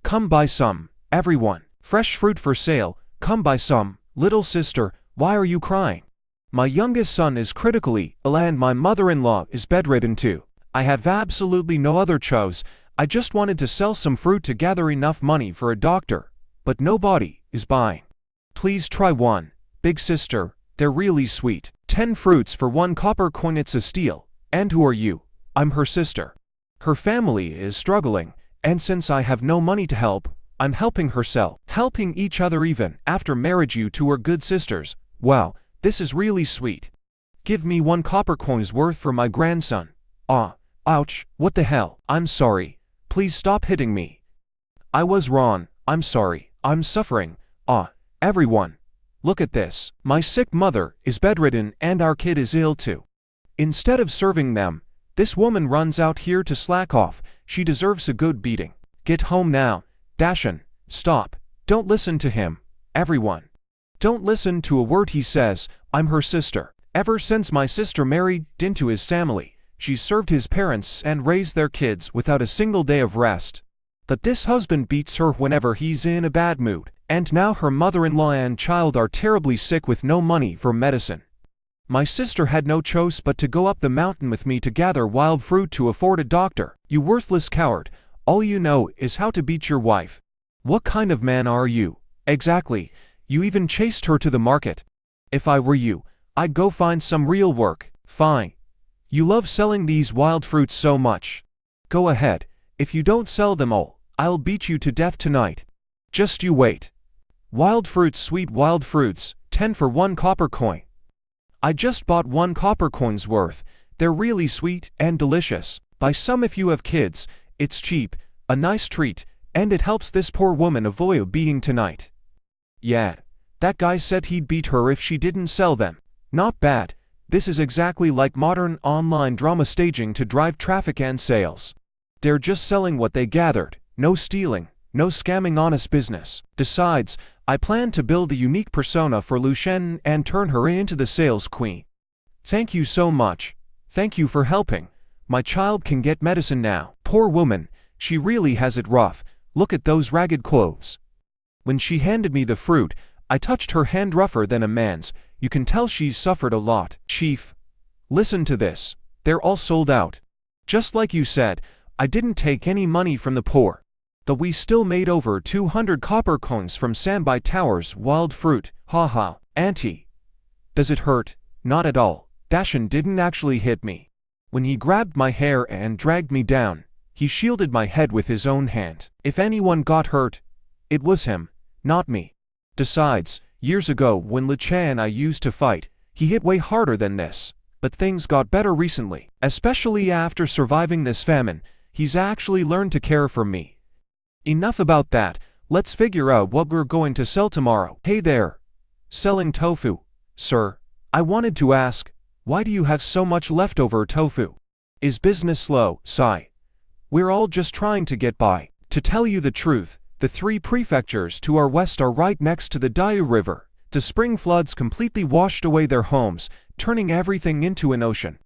Come buy some, everyone. Fresh fruit for sale, come buy some. Little sister, why are you crying? My youngest son is critically ill and my mother-in-law is bedridden too. I have absolutely no other choice. I just wanted to sell some fruit to gather enough money for a doctor, but nobody is buying. Please try one, big sister, they're really sweet. 10 fruits for 1 copper coin, it's a steal. And who are you? I'm her sister. Her family is struggling, and since I have no money to help, I'm helping herself. Helping each other even after marriage. You two are good sisters. Wow, this is really sweet. Give me 1 copper coin's worth for my grandson. Ah, ouch, what the hell? I'm sorry. Please stop hitting me. I was wrong. I'm sorry. I'm suffering. Ah, everyone. Look at this. My sick mother is bedridden and our kid is ill too. Instead of serving them, this woman runs out here to slack off. She deserves a good beating. Get home now. Dashan, stop. Don't listen to him. Everyone. Don't listen to a word he says. I'm her sister. Ever since my sister married into his family, she served his parents and raised their kids without a single day of rest. But this husband beats her whenever he's in a bad mood, and now her mother-in-law and child are terribly sick with no money for medicine. My sister had no choice but to go up the mountain with me to gather wild fruit to afford a doctor. You worthless coward, all you know is how to beat your wife. What kind of man are you? Exactly, you even chased her to the market. If I were you, I'd go find some real work. Fine. You love selling these wild fruits so much. Go ahead. If you don't sell them all, I'll beat you to death tonight. Just you wait. Wild fruits, sweet wild fruits, 10 for 1 copper coin. I just bought 1 copper coin's worth. They're really sweet and delicious. Buy some if you have kids. It's cheap, a nice treat, and it helps this poor woman avoid a beating tonight. Yeah, that guy said he'd beat her if she didn't sell them. Not bad. This is exactly like modern online drama staging to drive traffic and sales. They're just selling what they gathered. No stealing, no scamming, honest business. Besides, I plan to build a unique persona for Lu Shen and turn her into the sales queen. Thank you so much. Thank you for helping. My child can get medicine now. Poor woman, she really has it rough. Look at those ragged clothes. When she handed me the fruit, I touched her hand rougher than a man's. You can tell she's suffered a lot. Chief, listen to this. They're all sold out. Just like you said, I didn't take any money from the poor. But we still made over 200 copper coins from Sanbai Tower's wild fruit. Haha, auntie. Does it hurt? Not at all. Dashan didn't actually hit me. When he grabbed my hair and dragged me down, he shielded my head with his own hand. If anyone got hurt, it was him, not me. Besides, years ago when Li Chen and I used to fight, he hit way harder than this. But things got better recently. Especially after surviving this famine, he's actually learned to care for me. Enough about that, let's figure out what we're going to sell tomorrow. Hey there. Selling tofu. Sir, I wanted to ask, why do you have so much leftover tofu? Is business slow? Sigh. We're all just trying to get by. To tell you the truth, the 3 prefectures to our west are right next to the Dayu River. The spring floods completely washed away their homes, turning everything into an ocean.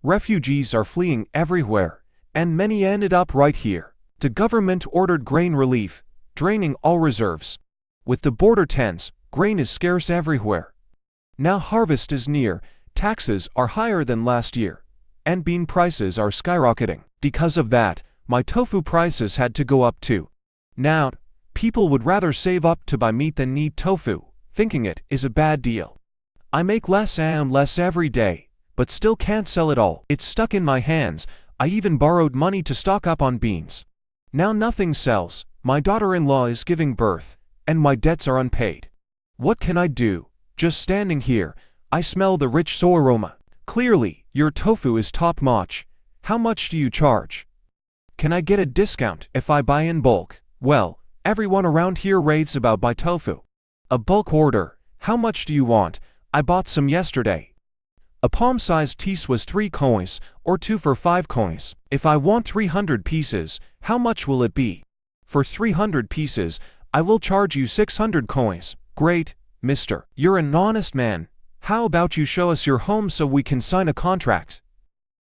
Refugees are fleeing everywhere, and many ended up right here. The government ordered grain relief, draining all reserves. With the border tense, grain is scarce everywhere. Now harvest is near, taxes are higher than last year, and bean prices are skyrocketing. Because of that, my tofu prices had to go up too. Now, people would rather save up to buy meat than need tofu, thinking it is a bad deal. I make less and less every day, but still can't sell it all. It's stuck in my hands. I even borrowed money to stock up on beans. Now nothing sells. My daughter-in-law is giving birth, and my debts are unpaid. What can I do? Just standing here, I smell the rich soy aroma. Clearly, your tofu is top-notch. How much do you charge? Can I get a discount if I buy in bulk? Well, everyone around here raves about my tofu. A bulk order. How much do you want? I bought some yesterday. A palm-sized piece was 3 coins, or 2 for 5 coins. If I want 300 pieces, how much will it be? For 300 pieces, I will charge you 600 coins. Great, mister. You're an honest man. How about you show us your home so we can sign a contract?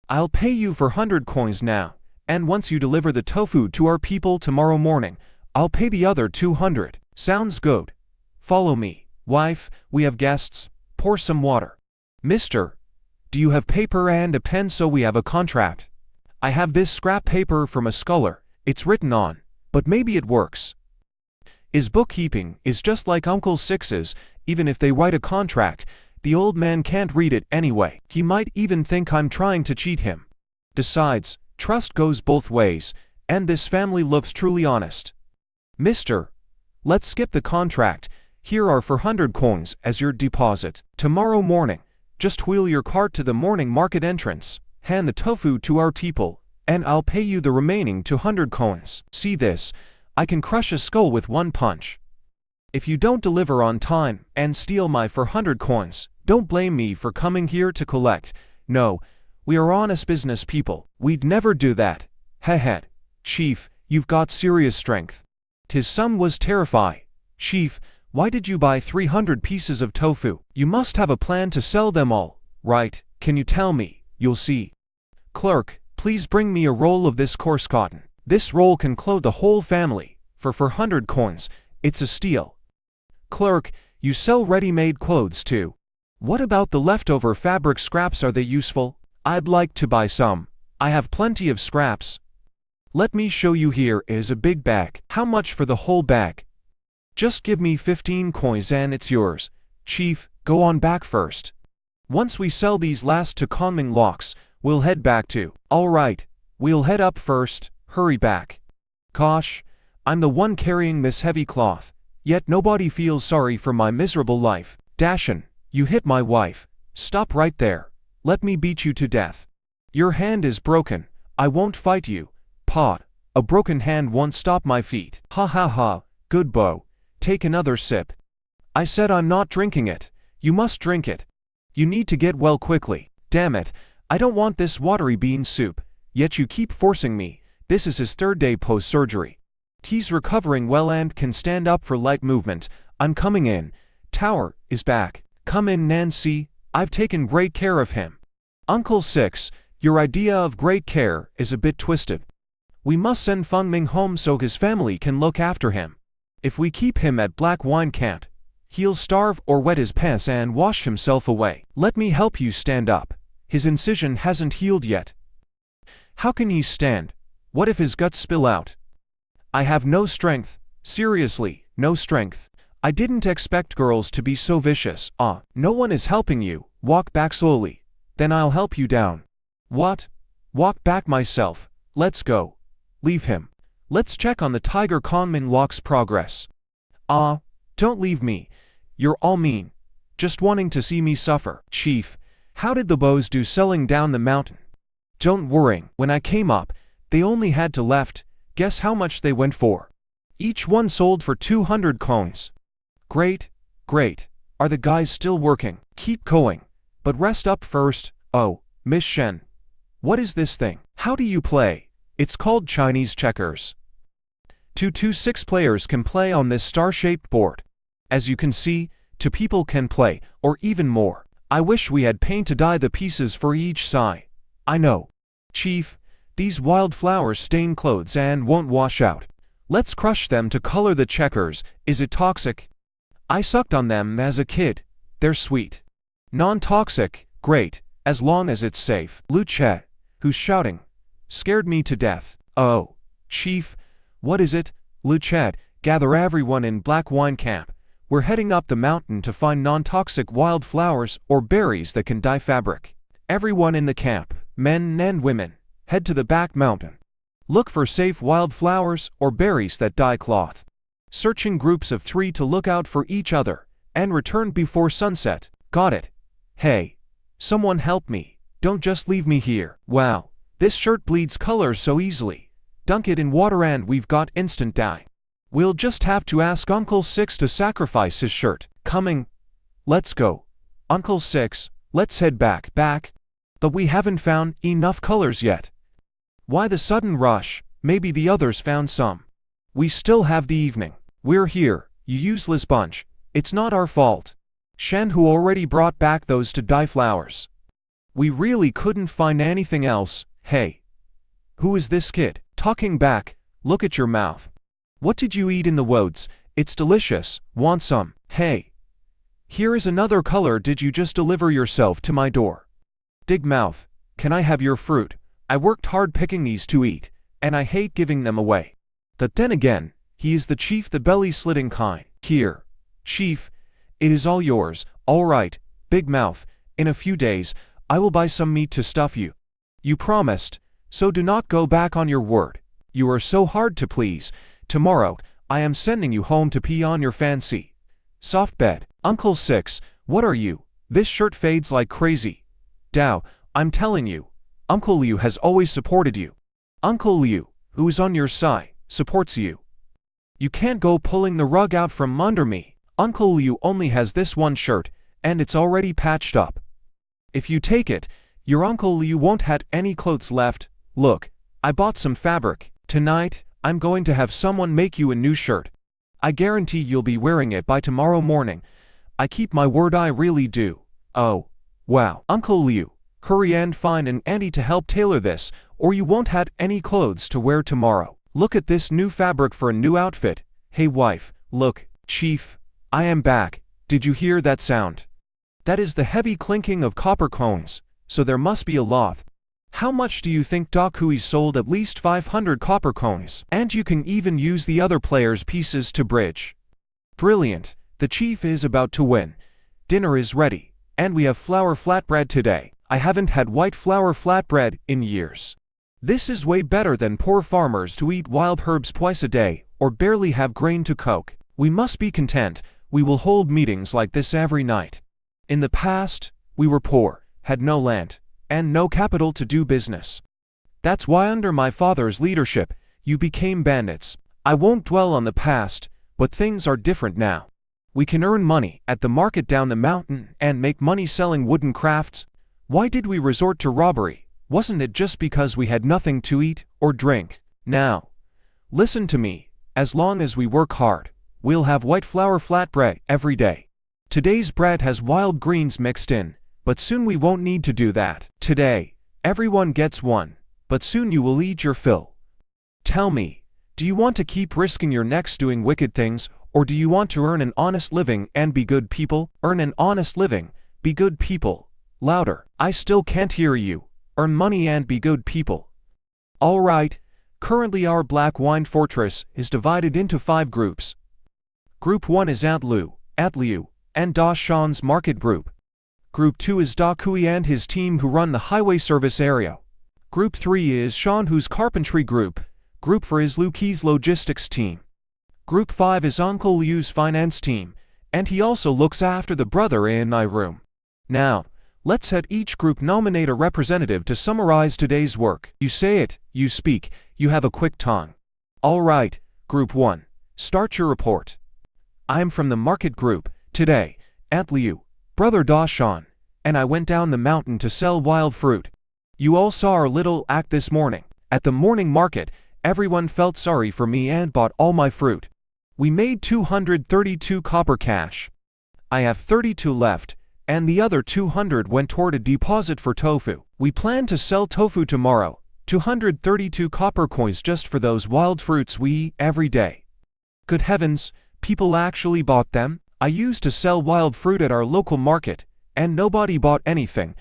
I'll pay you for 100 coins now, and once you deliver the tofu to our people tomorrow morning, I'll pay the other 200. Sounds good. Follow me. Wife, we have guests. Pour some water. Mister, do you have paper and a pen so we have a contract? I have this scrap paper from a scholar. It's written on, but maybe it works. His bookkeeping is just like Uncle Six's. Even if they write a contract, the old man can't read it anyway. He might even think I'm trying to cheat him. Besides, trust goes both ways, and this family looks truly honest. Mister, let's skip the contract. Here are 400 coins as your deposit. Tomorrow morning, just wheel your cart to the morning market entrance, hand the tofu to our people, and I'll pay you the remaining 200 coins. See this? I can crush a skull with one punch. If you don't deliver on time and steal my 400 coins, don't blame me for coming here to collect. No, we are honest business people. We'd never do that. Hehe. Chief, you've got serious strength. His son was terrified. Chief, why did you buy 300 pieces of tofu? You must have a plan to sell them all, right? Can you tell me? You'll see. Clerk, please bring me a roll of this coarse cotton. This roll can clothe the whole family. For 400 coins, it's a steal. Clerk, you sell ready-made clothes too. What about the leftover fabric scraps? Are they useful? I'd like to buy some. I have plenty of scraps. Let me show you. Here is a big bag. How much for the whole bag? Just give me 15 coins and it's yours. Chief, go on back first. Once we sell these last 2 conming locks, we'll head back to. Alright, we'll head up first, hurry back. Gosh, I'm the one carrying this heavy cloth, yet nobody feels sorry for my miserable life. Dashin, you hit my wife. Stop right there. Let me beat you to death. Your hand is broken. I won't fight you. Pod, a broken hand won't stop my feet. Ha ha ha, good bow. Take another sip. I said I'm not drinking it. You must drink it. You need to get well quickly. Damn it, I don't want this watery bean soup, yet you keep forcing me. This is his 3rd day post-surgery. He's recovering well and can stand up for light movement. I'm coming in. Tower is back. Come in, Nancy. I've taken great care of him. Uncle Six, your idea of great care is a bit twisted. We must send Feng Ming home so his family can look after him. If we keep him at Black Wine Camp, he'll starve or wet his pants and wash himself away. Let me help you stand up. His incision hasn't healed yet. How can he stand? What if his guts spill out? I have no strength. Seriously, no strength. I didn't expect girls to be so vicious. No one is helping you. Walk back slowly. Then I'll help you down. What? Walk back myself. Let's go. Leave him. Let's check on the Tiger Conman Lock's progress. Don't leave me. You're all mean. Just wanting to see me suffer. Chief, how did the bows do selling down the mountain? Don't worry. When I came up, they only had to left. Guess how much they went for? Each one sold for 200 coins. Great, great. Are the guys still working? Keep going. But rest up first. Oh, Miss Shen. What is this thing? How do you play? It's called Chinese checkers. 2 to 6 players can play on this star-shaped board. As you can see, 2 people can play, or even more. I wish we had paint to dye the pieces for each side. I know. Chief, these wildflowers stain clothes and won't wash out. Let's crush them to color the checkers. Is it toxic? I sucked on them as a kid. They're sweet. Non-toxic, great, as long as it's safe. Lu Che, who's shouting, scared me to death. Oh, Chief, what is it? Lu Che, gather everyone in Black Wine Camp. We're heading up the mountain to find non-toxic wildflowers or berries that can dye fabric. Everyone in the camp, men and women, head to the back mountain. Look for safe wildflowers or berries that dye cloth. Search in groups of 3 to look out for each other, and return before sunset. Got it? Hey, someone help me. Don't just leave me here. Wow, this shirt bleeds color so easily. Dunk it in water and we've got instant dye. We'll just have to ask Uncle Six to sacrifice his shirt. Coming. Let's go. Uncle Six, let's head back. But we haven't found enough colors yet. Why the sudden rush? Maybe the others found some. We still have the evening. We're here, you useless bunch. It's not our fault. Shen who already brought back those to dye flowers. We really couldn't find anything else. Hey. Who is this kid? Talking back, look at your mouth. What did you eat in the woods? It's delicious. Want some? Hey. Here is another color. Did you just deliver yourself to my door? Dig mouth. Can I have your fruit? I worked hard picking these to eat, and I hate giving them away. But then again, he is the chief, the belly-slitting kind. Here. Chief, it is all yours. All right, big mouth. In a few days, I will buy some meat to stuff you. You promised, so do not go back on your word. You are so hard to please. Tomorrow, I am sending you home to pee on your fancy soft bed. Uncle Six, what are you? This shirt fades like crazy. Dao, I'm telling you, Uncle Liu has always supported you. Uncle Liu, who is on your side, supports you. You can't go pulling the rug out from under me. Uncle Liu only has this one shirt, and it's already patched up. If you take it, your Uncle Liu won't have any clothes left. Look, I bought some fabric. Tonight, I'm going to have someone make you a new shirt. I guarantee you'll be wearing it by tomorrow morning. I keep my word, I really do. Oh, wow. Uncle Liu, hurry and find an auntie to help tailor this, or you won't have any clothes to wear tomorrow. Look at this new fabric for a new outfit. Hey wife, look. Chief, I am back. Did you hear that sound? That is the heavy clinking of copper cones, so there must be a lot. How much do you think Dakui sold? At least 500 copper coins. And you can even use the other player's pieces to bridge. Brilliant. The chief is about to win. Dinner is ready. And we have flour flatbread today. I haven't had white flour flatbread in years. This is way better than poor farmers to eat wild herbs twice a day, or barely have grain to cook. We must be content. We will hold meetings like this every night. In the past, we were poor, had no land, and no capital to do business. That's why under my father's leadership, you became bandits. I won't dwell on the past, but things are different now. We can earn money at the market down the mountain and make money selling wooden crafts. Why did we resort to robbery? Wasn't it just because we had nothing to eat or drink? Now, listen to me. As long as we work hard, we'll have white flour flatbread every day. Today's bread has wild greens mixed in, but soon we won't need to do that. Today, everyone gets one, but soon you will eat your fill. Tell me, do you want to keep risking your necks doing wicked things, or do you want to earn an honest living and be good people? Earn an honest living, be good people. Louder. I still can't hear you. Earn money and be good people. All right. Currently our Black Wine Fortress is divided into 5 groups. Group 1 is Antliu, and Da Shan's market group. Group 2 is Dakui and his team who run the highway service area. Group 3 is Shan whose carpentry group. Group 4 is Luki's logistics team. Group 5 is Uncle Liu's finance team, and he also looks after the brother in my room. Now, let's have each group nominate a representative to summarize today's work. You say it, you speak, you have a quick tongue. All right, Group 1, start your report. I'm from the market group. Today, Aunt Liu, brother Da Shan, and I went down the mountain to sell wild fruit. You all saw our little act this morning. At the morning market, everyone felt sorry for me and bought all my fruit. We made 232 copper cash. I have 32 left, and the other 200 went toward a deposit for tofu. We plan to sell tofu tomorrow, 232 copper coins just for those wild fruits we eat every day. Good heavens, people actually bought them? I used to sell wild fruit at our local market, and nobody bought anything.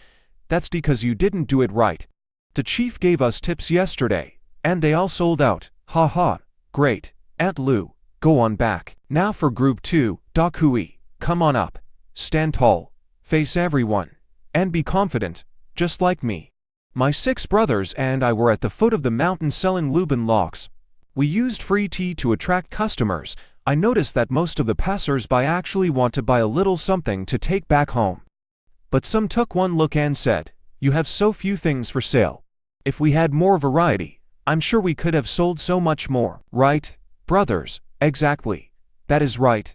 That's because you didn't do it right. The chief gave us tips yesterday, and they all sold out. Ha ha, great, Aunt Lu, go on back. Now for Group 2, Dakui, come on up, stand tall, face everyone, and be confident, just like me. My 6 brothers and I were at the foot of the mountain selling Lubin locks. We used free tea to attract customers. I noticed that most of the passers-by actually want to buy a little something to take back home. But some took one look and said, "You have so few things for sale. If we had more variety, I'm sure we could have sold so much more." Right, brothers, exactly. That is right.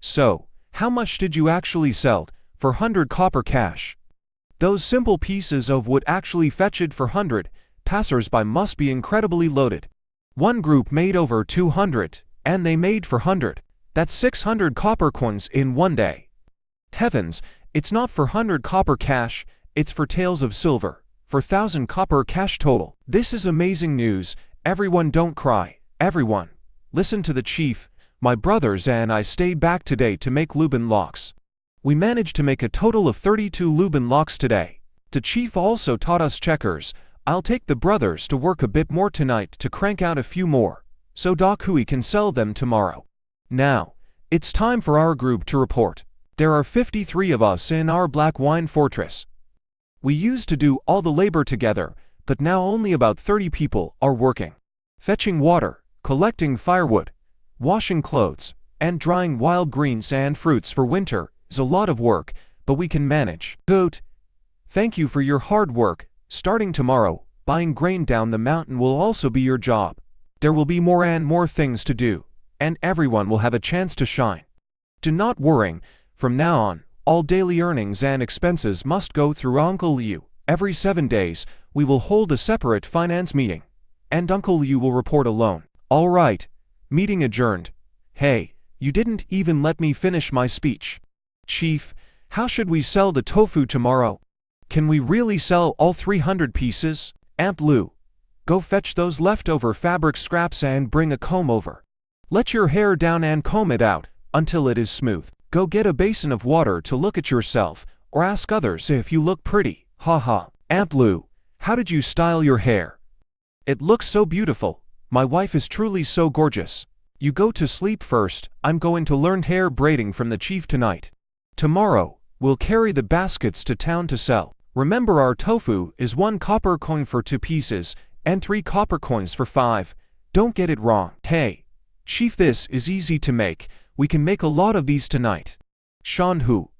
So, how much did you actually sell? For 100 copper cash. Those simple pieces of wood actually fetch it for 100. Passers-by must be incredibly loaded. One group made over 200, and they made for 100. That's 600 copper coins in one day. Heavens, it's not for 100 copper cash, it's for taels of silver, for 1,000 copper cash total. This is amazing news. Everyone don't cry. Everyone, listen to the chief. My brothers and I stayed back today to make Lubin locks. We managed to make a total of 32 Lubin locks today. The chief also taught us checkers. I'll take the brothers to work a bit more tonight to crank out a few more, so Dakui can sell them tomorrow. Now, it's time for our group to report. There are 53 of us in our Black Wine Fortress. We used to do all the labor together, but now only about 30 people are working. Fetching water, collecting firewood, washing clothes, and drying wild greens and fruits for winter is a lot of work, but we can manage. Good. Thank you for your hard work. Starting tomorrow, buying grain down the mountain will also be your job. There will be more and more things to do, and everyone will have a chance to shine. Do not worry, from now on, all daily earnings and expenses must go through Uncle Liu. Every 7 days, we will hold a separate finance meeting, and Uncle Liu will report alone. All right, meeting adjourned. Hey, you didn't even let me finish my speech. Chief, how should we sell the tofu tomorrow? Can we really sell all 300 pieces? Aunt Lu, go fetch those leftover fabric scraps and bring a comb over. Let your hair down and comb it out until it is smooth. Go get a basin of water to look at yourself, or ask others if you look pretty. Ha ha. Aunt Lu, How did you style your hair? It looks so beautiful. My wife is truly so gorgeous. You go to sleep first. I'm going to learn hair braiding from the chief tonight. Tomorrow, we'll carry the baskets to town to sell. Remember, our tofu is 1 copper coin for 2 pieces, and 3 copper coins for 5. Don't get it wrong. Hey, chief, this is easy to make. We can make a lot of these tonight. Sean Hu.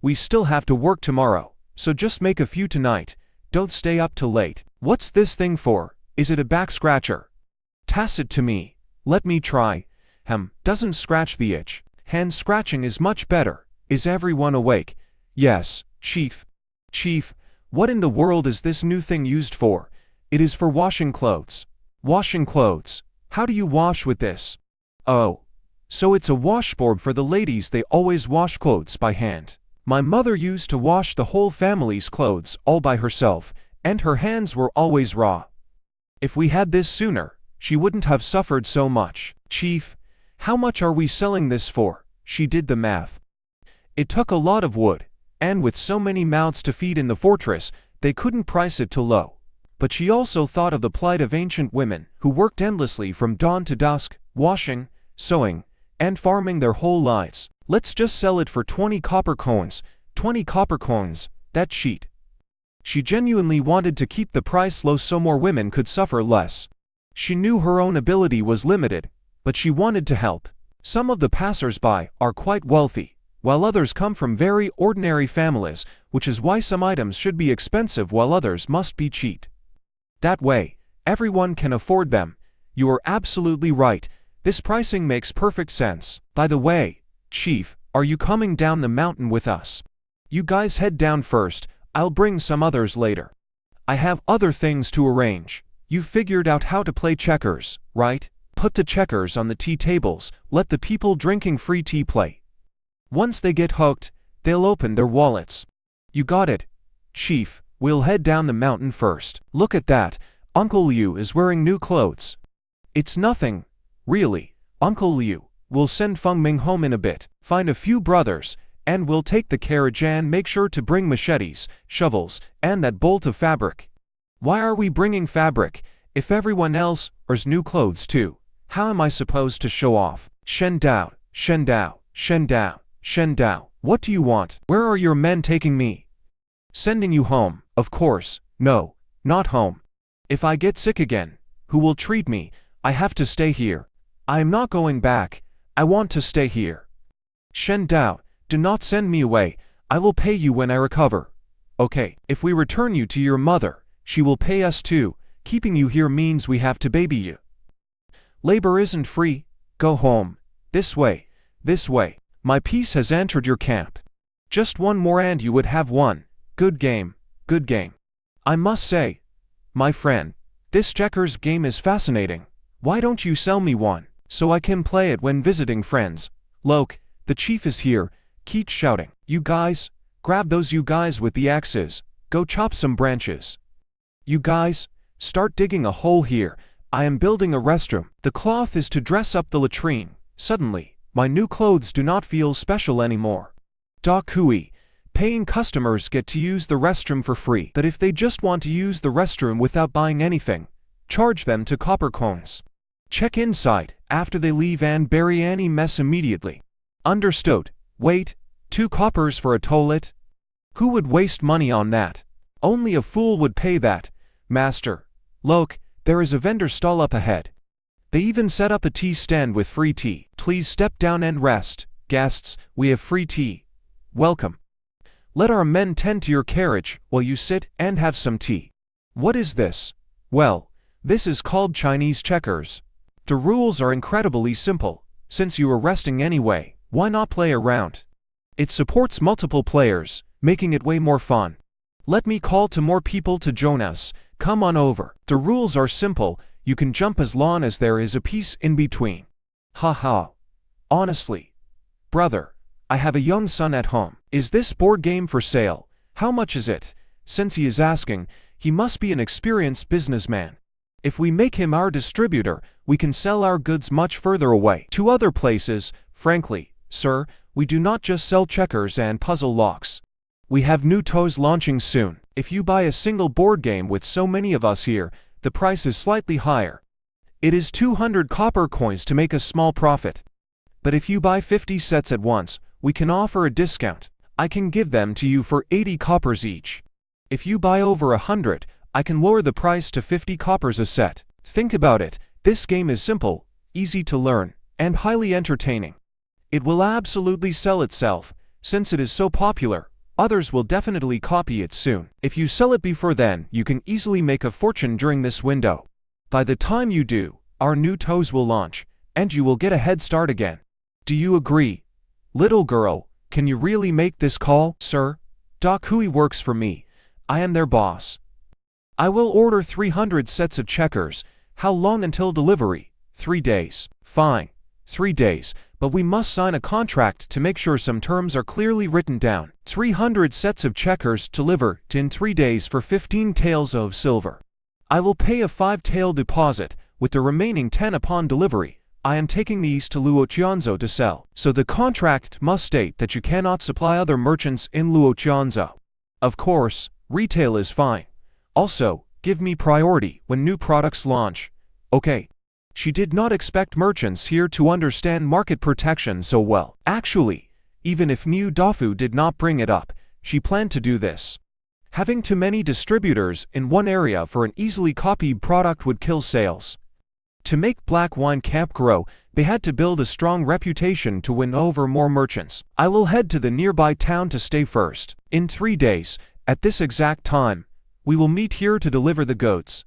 We still have to work tomorrow, so just make a few tonight. Don't stay up till late. What's this thing for? Is it a back scratcher? Pass it to me. Let me try. Doesn't scratch the itch. Hand scratching is much better. Is everyone awake? Yes, Chief. Chief, what in the world is this new thing used for? It is for washing clothes. Washing clothes? How do you wash with this? Oh. So it's a washboard for the ladies. They always wash clothes by hand. My mother used to wash the whole family's clothes all by herself, and her hands were always raw. If we had this sooner, she wouldn't have suffered so much. Chief, how much are we selling this for? She did the math. It took a lot of wood, and with so many mouths to feed in the fortress, they couldn't price it too low. But she also thought of the plight of ancient women who worked endlessly from dawn to dusk, washing, sewing, and farming their whole lives. Let's just sell it for 20 copper coins. 20 copper coins, that's cheap. She genuinely wanted to keep the price low so more women could suffer less. She knew her own ability was limited, but she wanted to help. Some of the passers-by are quite wealthy, while others come from very ordinary families, which is why some items should be expensive while others must be cheap. That way, everyone can afford them. You are absolutely right. This pricing makes perfect sense. By the way, Chief, are you coming down the mountain with us? You guys head down first. I'll bring some others later. I have other things to arrange. You figured out how to play checkers, right? Put the checkers on the tea tables. Let the people drinking free tea play. Once they get hooked, they'll open their wallets. You got it. Chief, we'll head down the mountain first. Look at that. Uncle Liu is wearing new clothes. It's nothing, really. Uncle Liu. We'll send Feng Ming home in a bit, find a few brothers, and we'll take the carriage and make sure to bring machetes, shovels, and that bolt of fabric. Why are we bringing fabric, if everyone else wears new clothes too? How am I supposed to show off? Shen Dao, Shen Dao, Shen Dao, Shen Dao. What do you want? Where are your men taking me? Sending you home, of course. No, not home. If I get sick again, who will treat me? I have to stay here. I am not going back. I want to stay here. Shen Dao, do not send me away. I will pay you when I recover. Okay, if we return you to your mother, she will pay us too. Keeping you here means we have to baby you. Labor isn't free. Go home. This way. This way. My piece has entered your camp. Just one more and you would have won. Good game. Good game. I must say, my friend, this checkers game is fascinating. Why don't you sell me one, so I can play it when visiting friends? Look, the chief is here. Keep shouting. You guys, grab those you guys with the axes. Go chop some branches. You guys, start digging a hole here. I am building a restroom. The cloth is to dress up the latrine. Suddenly, my new clothes do not feel special anymore. Da Kui. Paying customers get to use the restroom for free. But if they just want to use the restroom without buying anything, charge them 2 copper coins. Check inside after they leave and bury any mess immediately. Understood. Wait, 2 coppers for a toilet? Who would waste money on that? Only a fool would pay that. Master, look, there is a vendor stall up ahead. They even set up a tea stand with free tea. Please step down and rest. Guests, we have free tea. Welcome. Let our men tend to your carriage while you sit and have some tea. What is this? Well, this is called Chinese checkers. The rules are incredibly simple. Since you are resting anyway, why not play around? It supports multiple players, making it way more fun. Let me call to more people to join us. Come on over. The rules are simple. You can jump as long as there is a piece in between. Haha. Honestly, brother, I have a young son at home. Is this board game for sale? How much is it? Since he is asking, he must be an experienced businessman. If we make him our distributor, we can sell our goods much further away, to other places. Frankly, sir, we do not just sell checkers and puzzle locks. We have new toys launching soon. If you buy a single board game with so many of us here, the price is slightly higher. It is 200 copper coins to make a small profit. But if you buy 50 sets at once, we can offer a discount. I can give them to you for 80 coppers each. If you buy over 100, I can lower the price to 50 coppers a set. Think about it, this game is simple, easy to learn, and highly entertaining. It will absolutely sell itself. Since it is so popular, others will definitely copy it soon. If you sell it before then, you can easily make a fortune during this window. By the time you do, our new toys will launch, and you will get a head start again. Do you agree? Little girl, can you really make this call? Sir, Doc Hui works for me. I am their boss. I will order 300 sets of checkers. How long until delivery? 3 days. Fine. 3 days, but we must sign a contract to make sure some terms are clearly written down. 300 sets of checkers delivered in 3 days for 15 taels of silver. I will pay a 5-tael deposit, with the remaining 10 upon delivery. I am taking these to Luotianzhou to sell. So the contract must state that you cannot supply other merchants in Luotianzhou. Of course, retail is fine. Also, give me priority when new products launch. Okay. She did not expect merchants here to understand market protection so well. Actually, even if Mu Dafu did not bring it up, she planned to do this. Having too many distributors in one area for an easily copied product would kill sales. To make Black Wine Camp grow, they had to build a strong reputation to win over more merchants. I will head to the nearby town to stay first. In 3 days, at this exact time, we will meet here to deliver the goods.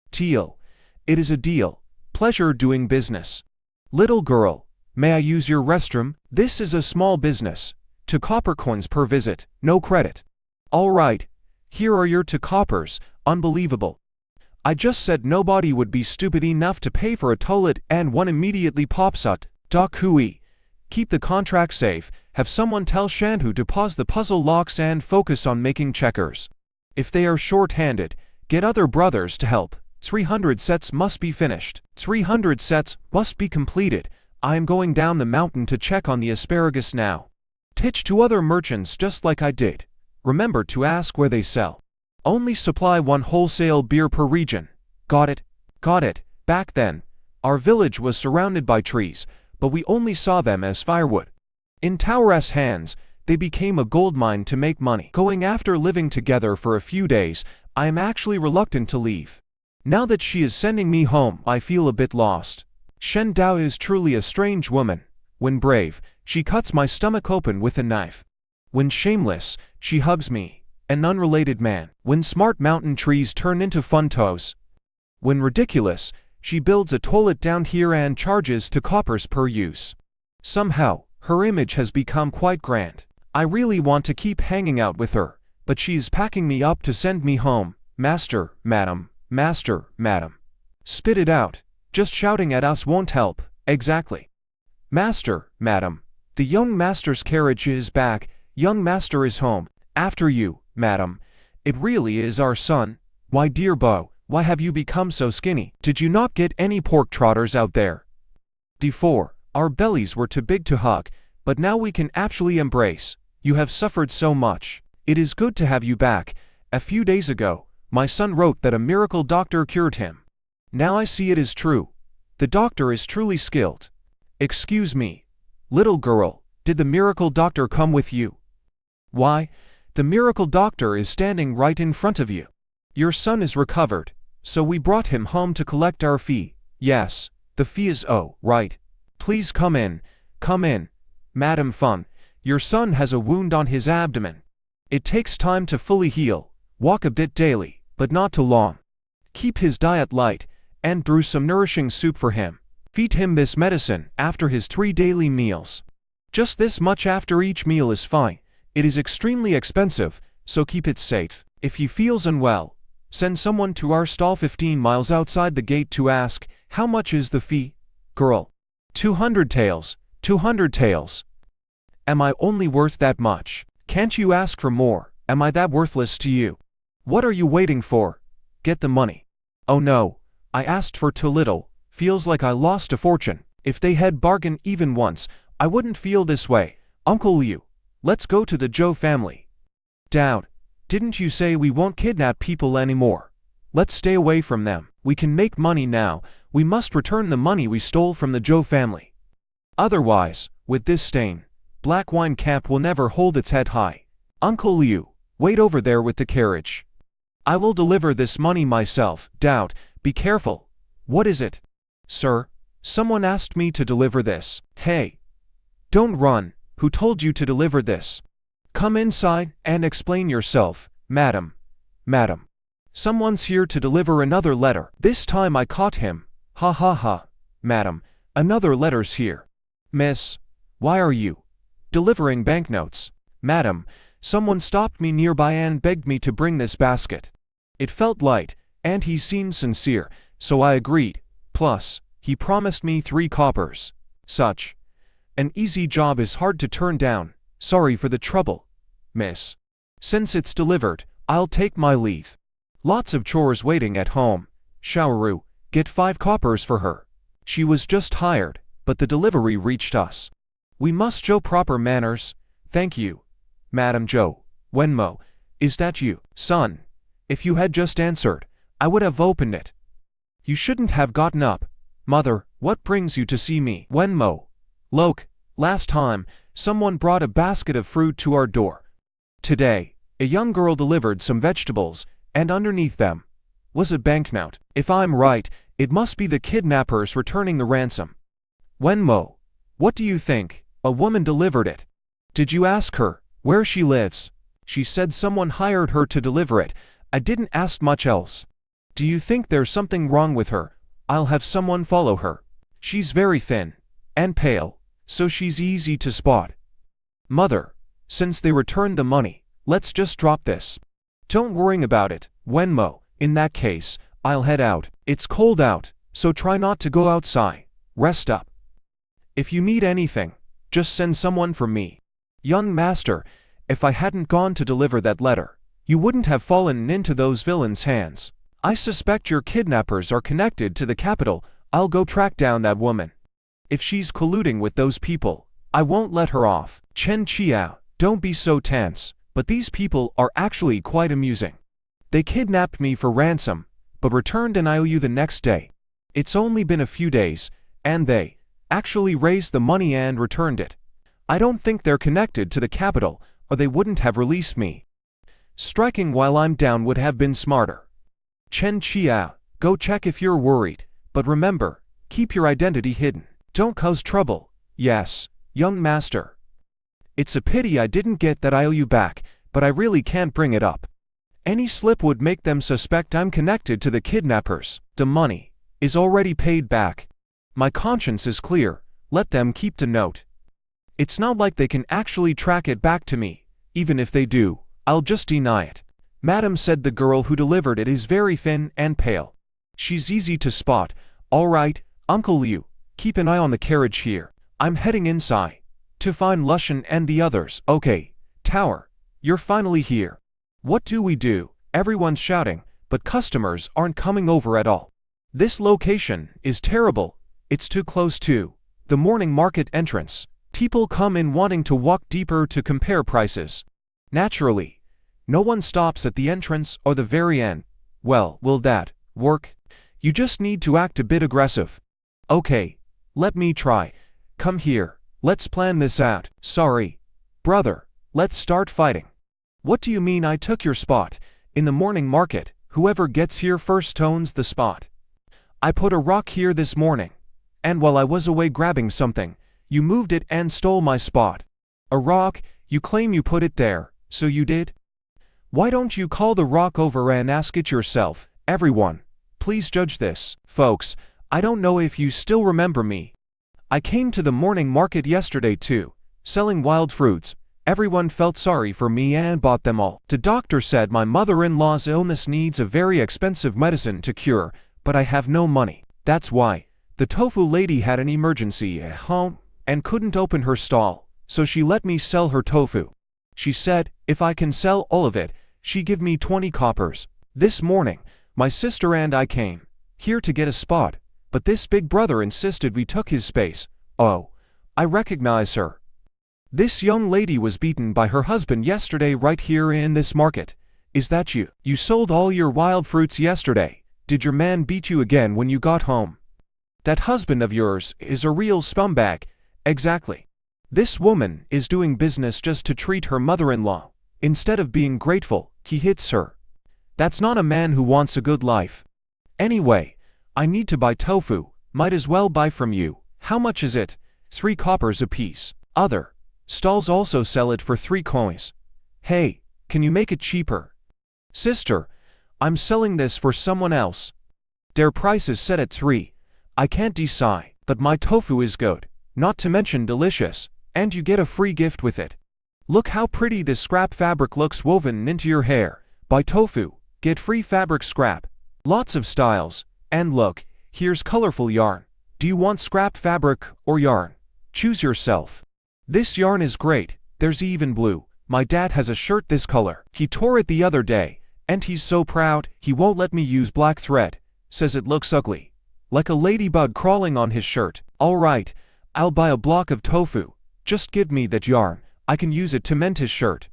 Teal. It is a deal. Pleasure doing business. Little girl, may I use your restroom? This is a small business. 2 copper coins per visit, no credit. All right. Here are your 2 coppers, unbelievable. I just said nobody would be stupid enough to pay for a toilet and one immediately pops out. Doc Hui. Keep the contract safe, have someone tell Shanhu to pause the puzzle locks and focus on making checkers. If they are short-handed, get other brothers to help. 300 sets must be finished. 300 sets must be completed. I am going down the mountain to check on the asparagus now. Pitch to other merchants just like I did. Remember to ask where they sell. Only supply 1 wholesale beer per region. Got it? Got it. Back then, our village was surrounded by trees, but we only saw them as firewood. In Taurus' hands, they became a gold mine to make money. Going after living together for a few days, I am actually reluctant to leave. Now that she is sending me home, I feel a bit lost. Shen Dao is truly a strange woman. When brave, she cuts my stomach open with a knife. When shameless, she hugs me. An unrelated man. When smart mountain trees turn into fun toes. When ridiculous, she builds a toilet down here and charges 2 coppers per use. Somehow, her image has become quite grand. I really want to keep hanging out with her, but she is packing me up to send me home. Master, madam, master, madam. Spit it out. Just shouting at us won't help. Exactly. Master, madam. The young master's carriage is back. Young master is home. After you, madam. It really is our son. Why, dear Beau, why have you become so skinny? Did you not get any pork trotters out there? D4. Our bellies were too big to hug, but now we can actually embrace. You have suffered so much. It is good to have you back. A few days ago, my son wrote that a miracle doctor cured him. Now I see it is true. The doctor is truly skilled. Excuse me. Little girl, did the miracle doctor come with you? Why? The miracle doctor is standing right in front of you. Your son is recovered, so we brought him home to collect our fee. Yes, the fee is right. Please come in, come in. Madam Fun, your son has a wound on his abdomen. It takes time to fully heal. Walk a bit daily, but not too long. Keep his diet light, and brew some nourishing soup for him. Feed him this medicine after his 3 daily meals. Just this much after each meal is fine. It is extremely expensive, so keep it safe. If he feels unwell, send someone to our stall 15 miles outside the gate to ask, how much is the fee? Girl. 200 taels, 200 taels. Am I only worth that much? Can't you ask for more? Am I that worthless to you? What are you waiting for? Get the money. Oh no, I asked for too little. Feels like I lost a fortune. If they had bargained even once, I wouldn't feel this way. Uncle Liu. Let's go to the Zhou family. Doubt. Didn't you say we won't kidnap people anymore? Let's stay away from them. We can make money now. We must return the money we stole from the Zhou family. Otherwise, with this stain, Black Wine Camp will never hold its head high. Uncle Liu, wait over there with the carriage. I will deliver this money myself. Doubt, be careful. What is it? Sir, someone asked me to deliver this. Hey! Don't run. Who told you to deliver this? Come inside and explain yourself, madam. Madam. Someone's here to deliver another letter. This time I caught him. Ha ha ha. Madam, another letter's here. Miss, why are you delivering banknotes? Madam, someone stopped me nearby and begged me to bring this basket. It felt light, and he seemed sincere, so I agreed. Plus, he promised me 3 coppers. Such an easy job is hard to turn down. Sorry for the trouble, miss. Since it's delivered, I'll take my leave. Lots of chores waiting at home. Shaoru, get 5 coppers for her. She was just hired, but the delivery reached us. We must show proper manners. Thank you, Madam Zhou. Wenmo, is that you? Son, if you had just answered, I would have opened it. You shouldn't have gotten up. Mother, what brings you to see me? Wenmo. Look, last time, someone brought a basket of fruit to our door. Today, a young girl delivered some vegetables, and underneath them was a banknote. If I'm right, it must be the kidnappers returning the ransom. Wenmo, what do you think? A woman delivered it. Did you ask her where she lives? She said someone hired her to deliver it. I didn't ask much else. Do you think there's something wrong with her? I'll have someone follow her. She's very thin and pale, so she's easy to spot. Mother, since they returned the money, let's just drop this. Don't worry about it, Wenmo. In that case, I'll head out. It's cold out, so try not to go outside. Rest up. If you need anything, just send someone for me. Young master, if I hadn't gone to deliver that letter, you wouldn't have fallen into those villains' hands. I suspect your kidnappers are connected to the capital. I'll go track down that woman. If she's colluding with those people, I won't let her off. Chen Chiao, don't be so tense. But these people are actually quite amusing. They kidnapped me for ransom, but returned an IOU the next day. It's only been a few days, and they actually raised the money and returned it. I don't think they're connected to the capital, or they wouldn't have released me. Striking while I'm down would have been smarter. Chen Chiao, go check if you're worried, but remember, keep your identity hidden. Don't cause trouble. Yes, young master. It's a pity I didn't get that IOU back, but I really can't bring it up. Any slip would make them suspect I'm connected to the kidnappers. The money is already paid back. My conscience is clear. Let them keep the note. It's not like they can actually track it back to me. Even if they do, I'll just deny it. Madam said the girl who delivered it is very thin and pale. She's easy to spot. All right, Uncle Liu, keep an eye on the carriage here. I'm heading inside to find Lushan and the others. Okay, Tower, you're finally here. What do we do? Everyone's shouting, but customers aren't coming over at all. This location is terrible. It's too close to the morning market entrance. People come in wanting to walk deeper to compare prices. Naturally, no one stops at the entrance or the very end. Well, will that work? You just need to act a bit aggressive. Okay, let me try. Come here. Let's plan this out. Sorry, brother, let's start fighting. What do you mean I took your spot? In the morning market, whoever gets here first owns the spot. I put a rock here this morning, and while I was away grabbing something, you moved it and stole my spot. A rock? You claim you put it there, so you did? Why don't you call the rock over and ask it yourself? Everyone, please judge this. Folks, I don't know if you still remember me. I came to the morning market yesterday too, selling wild fruits. Everyone felt sorry for me and bought them all. The doctor said my mother-in-law's illness needs a very expensive medicine to cure, but I have no money. That's why. The tofu lady had an emergency at home and couldn't open her stall, so she let me sell her tofu. She said, if I can sell all of it, she give me 20 coppers. This morning, my sister and I came here to get a spot, but this big brother insisted we took his space. Oh, I recognize her. This young lady was beaten by her husband yesterday right here in this market, is that you? You sold all your wild fruits yesterday. Did your man beat you again when you got home? That husband of yours is a real scumbag. Exactly. This woman is doing business just to treat her mother-in-law. Instead of being grateful, he hits her. That's not a man who wants a good life. Anyway, I need to buy tofu. Might as well buy from you. How much is it? 3 coppers apiece. Other stalls also sell it for 3 coins. Hey, can you make it cheaper? Sister, I'm selling this for someone else. Their price is set at 3. I can't decide, but my tofu is good, not to mention delicious, and you get a free gift with it. Look how pretty this scrap fabric looks woven into your hair. Buy tofu, get free fabric scrap. Lots of styles, and look, here's colorful yarn. Do you want scrap fabric or yarn? Choose yourself. This yarn is great, there's even blue. My dad has a shirt this color. He tore it the other day, and he's so proud, he won't let me use black thread. Says it looks ugly. Like a ladybug crawling on his shirt. Alright, I'll buy a block of tofu. Just give me that yarn, I can use it to mend his shirt.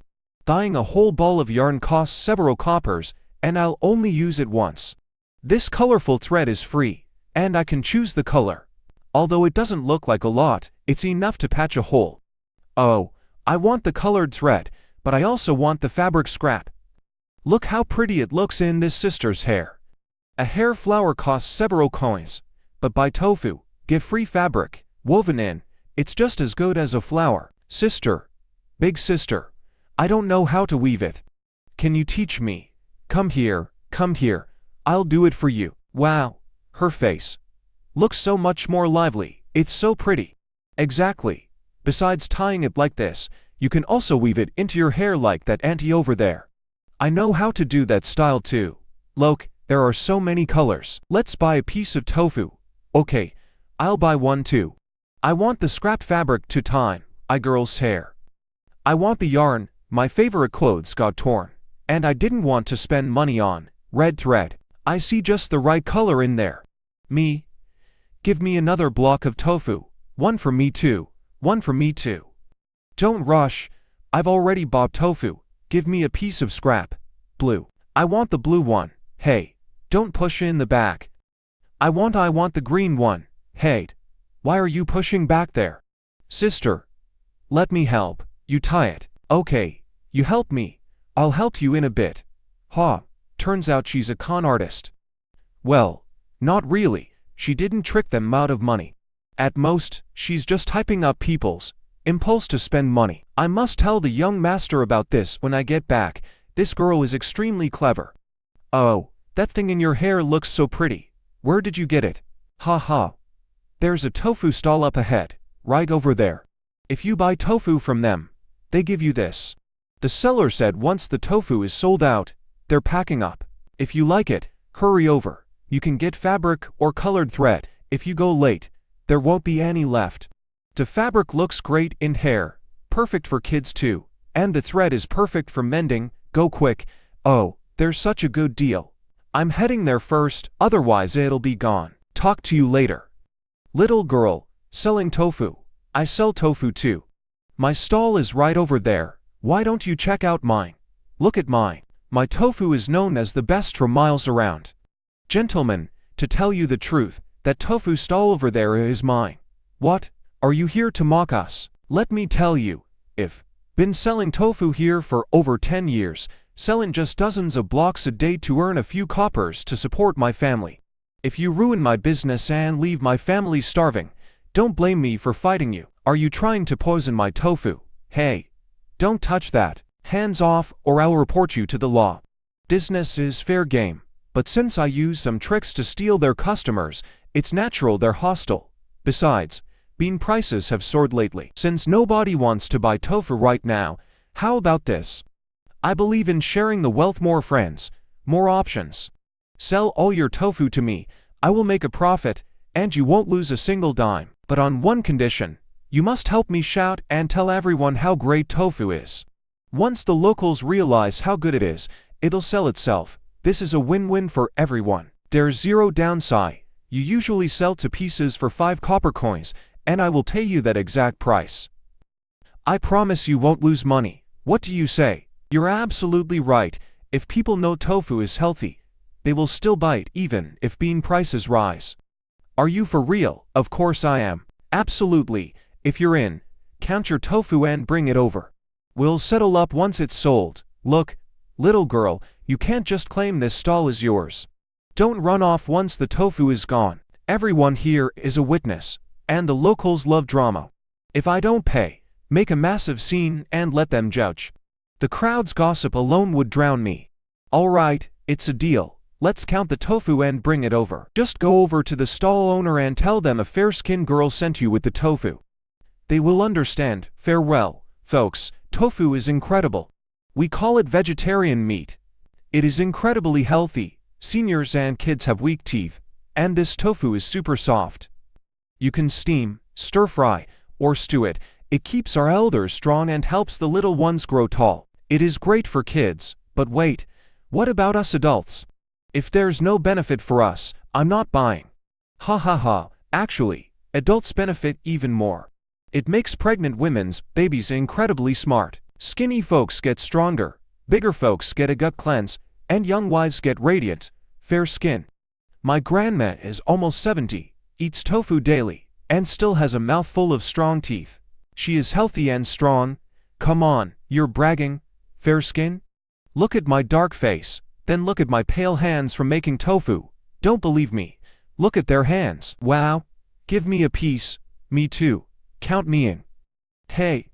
Buying a whole ball of yarn costs several coppers, and I'll only use it once. This colorful thread is free, and I can choose the color. Although it doesn't look like a lot, it's enough to patch a hole. Oh, I want the colored thread, but I also want the fabric scrap. Look how pretty it looks in this sister's hair. A hair flower costs several coins, but buy tofu, get free fabric, woven in, it's just as good as a flower. Sister, big sister, I don't know how to weave it. Can you teach me? Come here, I'll do it for you. Wow, her face looks so much more lively, it's so pretty. Exactly. Besides tying it like this, you can also weave it into your hair like that auntie over there. I know how to do that style too. Look, there are so many colors. Let's buy a piece of tofu. Okay, I'll buy one too. I want the scrap fabric to tie my girl's hair. I want the yarn, my favorite clothes got torn, and I didn't want to spend money on red thread. I see just the right color in there. Me? Give me another block of tofu. One for me too. One for me too. Don't rush. I've already bought tofu. Give me a piece of scrap. Blue. I want the blue one. Hey, don't push in the back. I want the green one. Hey, why are you pushing back there? Sister, let me help. You tie it. Okay, you help me. I'll help you in a bit. Ha, turns out she's a con artist. Well, not really. She didn't trick them out of money. At most, she's just hyping up people's impulse to spend money. I must tell the young master about this when I get back. This girl is extremely clever. Oh, that thing in your hair looks so pretty. Where did you get it? Ha ha. There's a tofu stall up ahead, right over there. If you buy tofu from them, they give you this. The seller said once the tofu is sold out, they're packing up. If you like it, hurry over. You can get fabric or colored thread. If you go late, there won't be any left. The fabric looks great in hair, perfect for kids too, and the thread is perfect for mending. Go quick. Oh, there's such a good deal. I'm heading there first, otherwise it'll be gone. Talk to you later. Little girl, selling tofu. I sell tofu too. My stall is right over there. Why don't you check out mine? Look at mine. My tofu is known as the best for miles around. Gentlemen, to tell you the truth, that tofu stall over there is mine. What? Are you here to mock us? Let me tell you, I've been selling tofu here for over 10 years, selling just dozens of blocks a day to earn a few coppers to support my family. If you ruin my business and leave my family starving, don't blame me for fighting you. Are you trying to poison my tofu? Hey, don't touch that. Hands off or I'll report you to the law. Business is fair game, but since I use some tricks to steal their customers, it's natural they're hostile. Besides, bean prices have soared lately. Since nobody wants to buy tofu right now, how about this? I believe in sharing the wealth. More friends, more options. Sell all your tofu to me, I will make a profit, and you won't lose a single dime. But on one condition, you must help me shout and tell everyone how great tofu is. Once the locals realize how good it is, it'll sell itself. This is a win-win for everyone. There's zero downside. You usually sell to pieces for 5 copper coins, and I will pay you that exact price. I promise you won't lose money. What do you say? You're absolutely right, If people know tofu is healthy, they will still buy it even if bean prices rise. Are you for real? Of course I am. Absolutely. If you're in, count your tofu and bring it over. We'll settle up once it's sold. Look, little girl, you can't just claim this stall is yours. Don't run off once the tofu is gone. Everyone here is a witness, and the locals love drama. If I don't pay, make a massive scene and let them judge. The crowd's gossip alone would drown me. All right, it's a deal. Let's count the tofu and bring it over. Just go over to the stall owner and tell them a fair-skinned girl sent you with the tofu. They will understand. Farewell, folks. Tofu is incredible. We call it vegetarian meat. It is incredibly healthy. Seniors and kids have weak teeth, and this tofu is super soft. You can steam, stir-fry, or stew it. It keeps our elders strong and helps the little ones grow tall. It is great for kids, but wait, what about us adults? If there's no benefit for us, I'm not buying. Ha ha ha, actually, adults benefit even more. It makes pregnant women's babies incredibly smart. Skinny folks get stronger, bigger folks get a gut cleanse, and young wives get radiant, fair skin. My grandma is almost 70, eats tofu daily, and still has a mouthful of strong teeth. She is healthy and strong. Come on, you're bragging, fair skin? Look at my dark face. Then look at my pale hands from making tofu. Don't believe me. Look at their hands. Wow. Give me a piece. Me too. Count me in. Hey.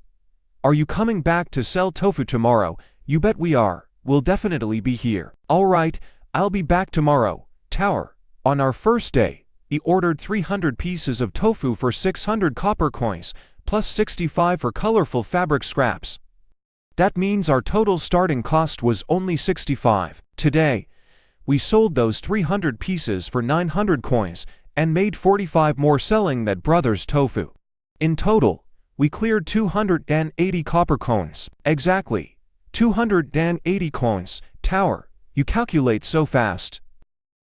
Are you coming back to sell tofu tomorrow? You bet we are. We'll definitely be here. All right, I'll be back tomorrow. Tower. On our first day, he ordered 300 pieces of tofu for 600 copper coins, plus 65 for colorful fabric scraps. That means our total starting cost was only 65. Today, we sold those 300 pieces for 900 coins and made 45 more selling that brother's tofu. In total, we cleared 280 copper coins. Exactly. 280 coins. Tower, you calculate so fast.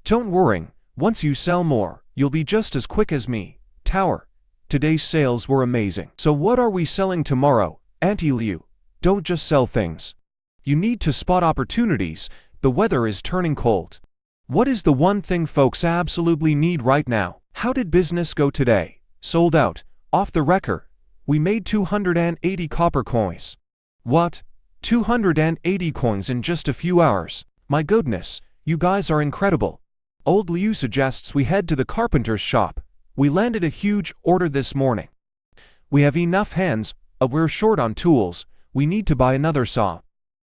Don't worry, once you sell more, you'll be just as quick as me. Tower, today's sales were amazing. So what are we selling tomorrow, Auntie Liu? Don't just sell things. You need to spot opportunities. The weather is turning cold. What is the one thing folks absolutely need right now? How did business go today? Sold out. Off the record. We made 280 copper coins. What? 280 coins in just a few hours. My goodness, you guys are incredible. Old Liu suggests we head to the carpenter's shop. We landed a huge order this morning. We have enough hands, we're short on tools. We need to buy another saw.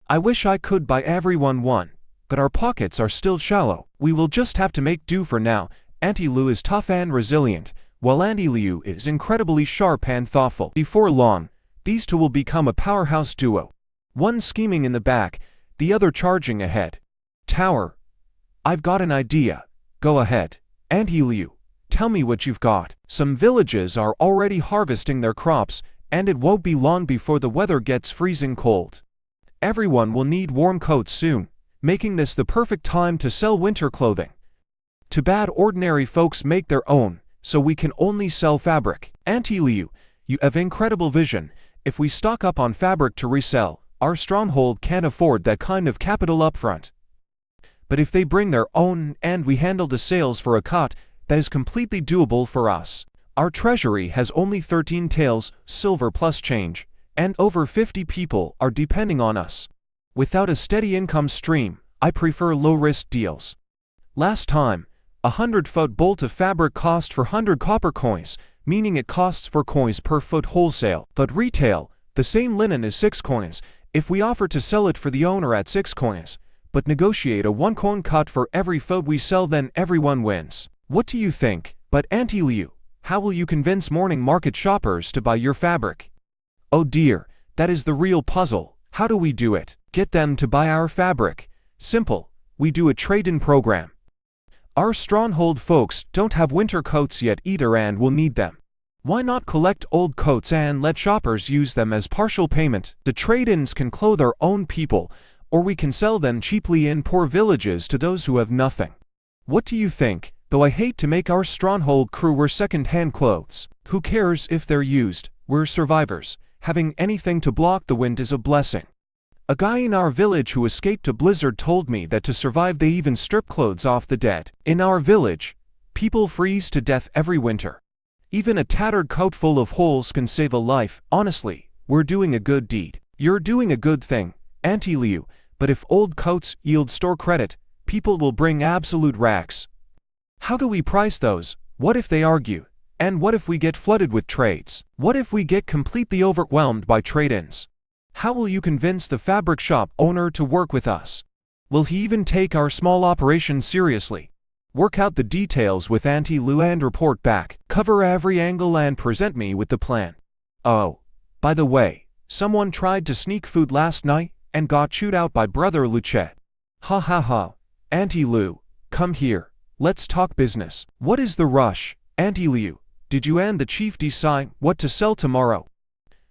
I wish I could buy everyone one, but our pockets are still shallow. We will just have to make do for now. Auntie Liu is tough and resilient, while Auntie Liu is incredibly sharp and thoughtful. Before long, these two will become a powerhouse duo. One scheming in the back, the other charging ahead. Tower, I've got an idea. Go ahead. Auntie Liu, tell me what you've got. Some villages are already harvesting their crops, and it won't be long before the weather gets freezing cold. Everyone will need warm coats soon, making this the perfect time to sell winter clothing. Too bad ordinary folks make their own, so we can only sell fabric. Auntie Liu, you have incredible vision. If we stock up on fabric to resell, our stronghold can't afford that kind of capital upfront. But if they bring their own and we handle the sales for a cut, that is completely doable for us. Our treasury has only 13 taels, silver plus change, and over 50 people are depending on us. Without a steady income stream, I prefer low-risk deals. Last time, 100-foot bolt of fabric cost for 100 copper coins, meaning it costs 4 coins per foot wholesale. But retail, the same linen is 6 coins, if we offer to sell it for the owner at 6 coins, but negotiate a 1 coin cut for every foot we sell, then everyone wins. What do you think? But Auntie Liu, how will you convince morning market shoppers to buy your fabric? Oh dear, that is the real puzzle. How do we do it? Get them to buy our fabric. Simple. We do a trade-in program. Our stronghold folks don't have winter coats yet either and will need them. Why not collect old coats and let shoppers use them as partial payment? The trade-ins can clothe our own people, or we can sell them cheaply in poor villages to those who have nothing. What do you think? Though I hate to make our stronghold crew wear second-hand clothes. Who cares if they're used? We're survivors. Having anything to block the wind is a blessing. A guy in our village who escaped a blizzard told me that to survive they even strip clothes off the dead. In our village, people freeze to death every winter. Even a tattered coat full of holes can save a life. Honestly, we're doing a good deed. You're doing a good thing, Auntie Liu, but if old coats yield store credit, people will bring absolute rags. How do we price those? What if they argue? And what if we get flooded with trades? What if we get completely overwhelmed by trade-ins? How will you convince the fabric shop owner to work with us? Will he even take our small operation seriously? Work out the details with Auntie Liu and report back. Cover every angle and present me with the plan. Oh, by the way, someone tried to sneak food last night and got chewed out by Brother Luchet. Ha ha ha. Auntie Liu, come here. Let's talk business. What is the rush? Auntie Liu, did you and the chief decide what to sell tomorrow?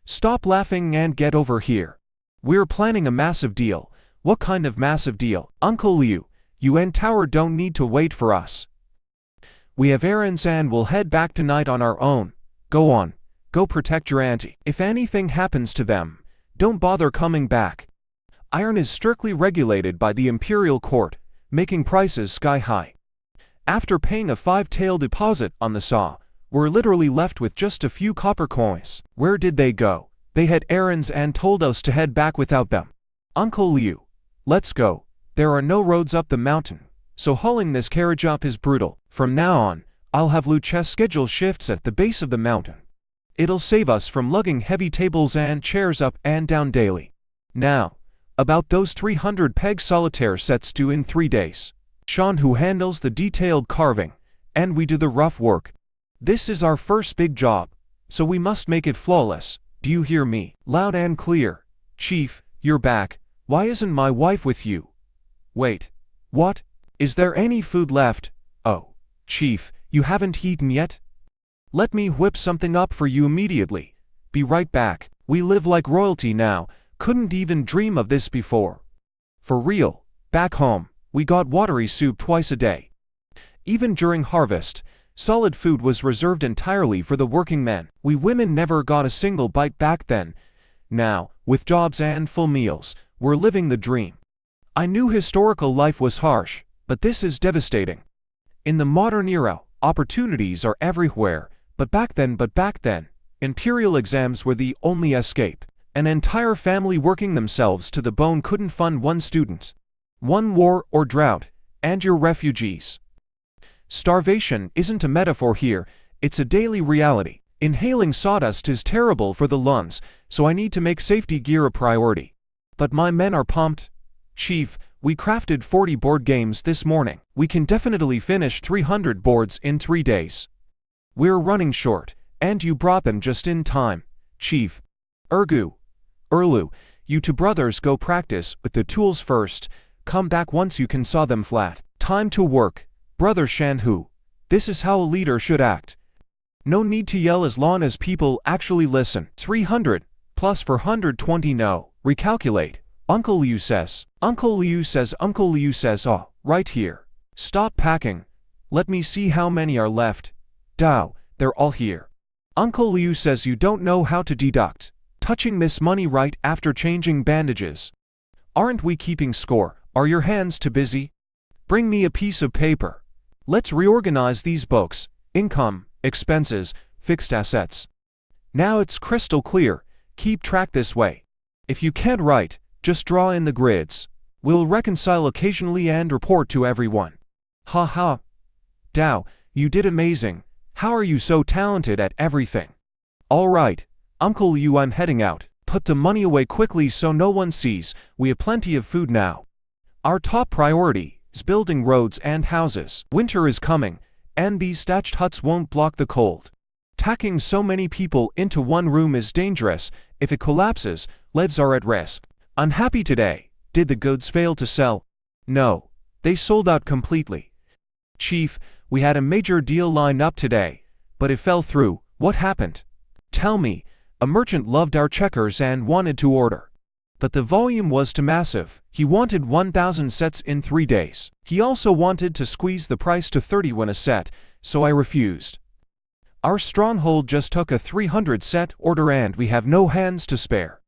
Stop laughing and get over here. We're planning a massive deal. What kind of massive deal? Uncle Liu, you and Tower don't need to wait for us. We have errands and we'll head back tonight on our own. Go on. Go protect your auntie. If anything happens to them, don't bother coming back. Iron is strictly regulated by the imperial court, making prices sky high. After paying a 5-tael deposit on the saw, we're literally left with just a few copper coins. Where did they go? They had errands and told us to head back without them. Uncle Liu, let's go. There are no roads up the mountain, so hauling this carriage up is brutal. From now on, I'll have Luchet's schedule shifts at the base of the mountain. It'll save us from lugging heavy tables and chairs up and down daily. Now, about those 300 peg solitaire sets due in 3 days. Sean who handles the detailed carving, and we do the rough work. This is our first big job, so we must make it flawless. Do you hear me? Loud and clear. Chief, you're back. Why isn't my wife with you? Wait. What? Is there any food left? Oh, Chief, you haven't eaten yet? Let me whip something up for you immediately. Be right back. We live like royalty now. Couldn't even dream of this before. For real, back home, we got watery soup twice a day. Even during harvest, solid food was reserved entirely for the working men. We women never got a single bite back then. Now, with jobs and full meals, we're living the dream. I knew historical life was harsh, but this is devastating. In the modern era, opportunities are everywhere, but back then, imperial exams were the only escape. An entire family working themselves to the bone couldn't fund one student. One war or drought, and you're refugees. Starvation isn't a metaphor here, it's a daily reality. Inhaling sawdust is terrible for the lungs, so I need to make safety gear a priority. But my men are pumped. Chief, we crafted 40 board games this morning. We can definitely finish 300 boards in 3 days. We're running short, and you brought them just in time. Chief. Erlu, you two brothers go practice with the tools first. Come back once you can saw them flat. Time to work. Brother Shanhu, this is how a leader should act. No need to yell as long as people actually listen. 300 plus 420 no. Recalculate. Uncle Liu says. Uncle Liu says. Oh, right here. Stop packing. Let me see how many are left. Dao, they're all here. Uncle Liu says you don't know how to deduct. Touching this money right after changing bandages. Aren't we keeping score? Are your hands too busy? Bring me a piece of paper. Let's reorganize these books. Income, expenses, fixed assets. Now it's crystal clear. Keep track this way. If you can't write, just draw in the grids. We'll reconcile occasionally and report to everyone. Ha ha. Dao, you did amazing. How are you so talented at everything? All right, Uncle Liu, I'm heading out. Put the money away quickly so no one sees. We have plenty of food now. Our top priority is building roads and houses. Winter is coming, and these thatched huts won't block the cold. Tacking so many people into one room is dangerous. If it collapses, lives are at risk. Unhappy today. Did the goods fail to sell? No, they sold out completely. Chief, we had a major deal lined up today, but it fell through. What happened? Tell me. A merchant loved our checkers and wanted to order. But the volume was too massive. He wanted 1,000 sets in 3 days. He also wanted to squeeze the price to 30 when a set, so I refused. Our stronghold just took a 300 set order and we have no hands to spare.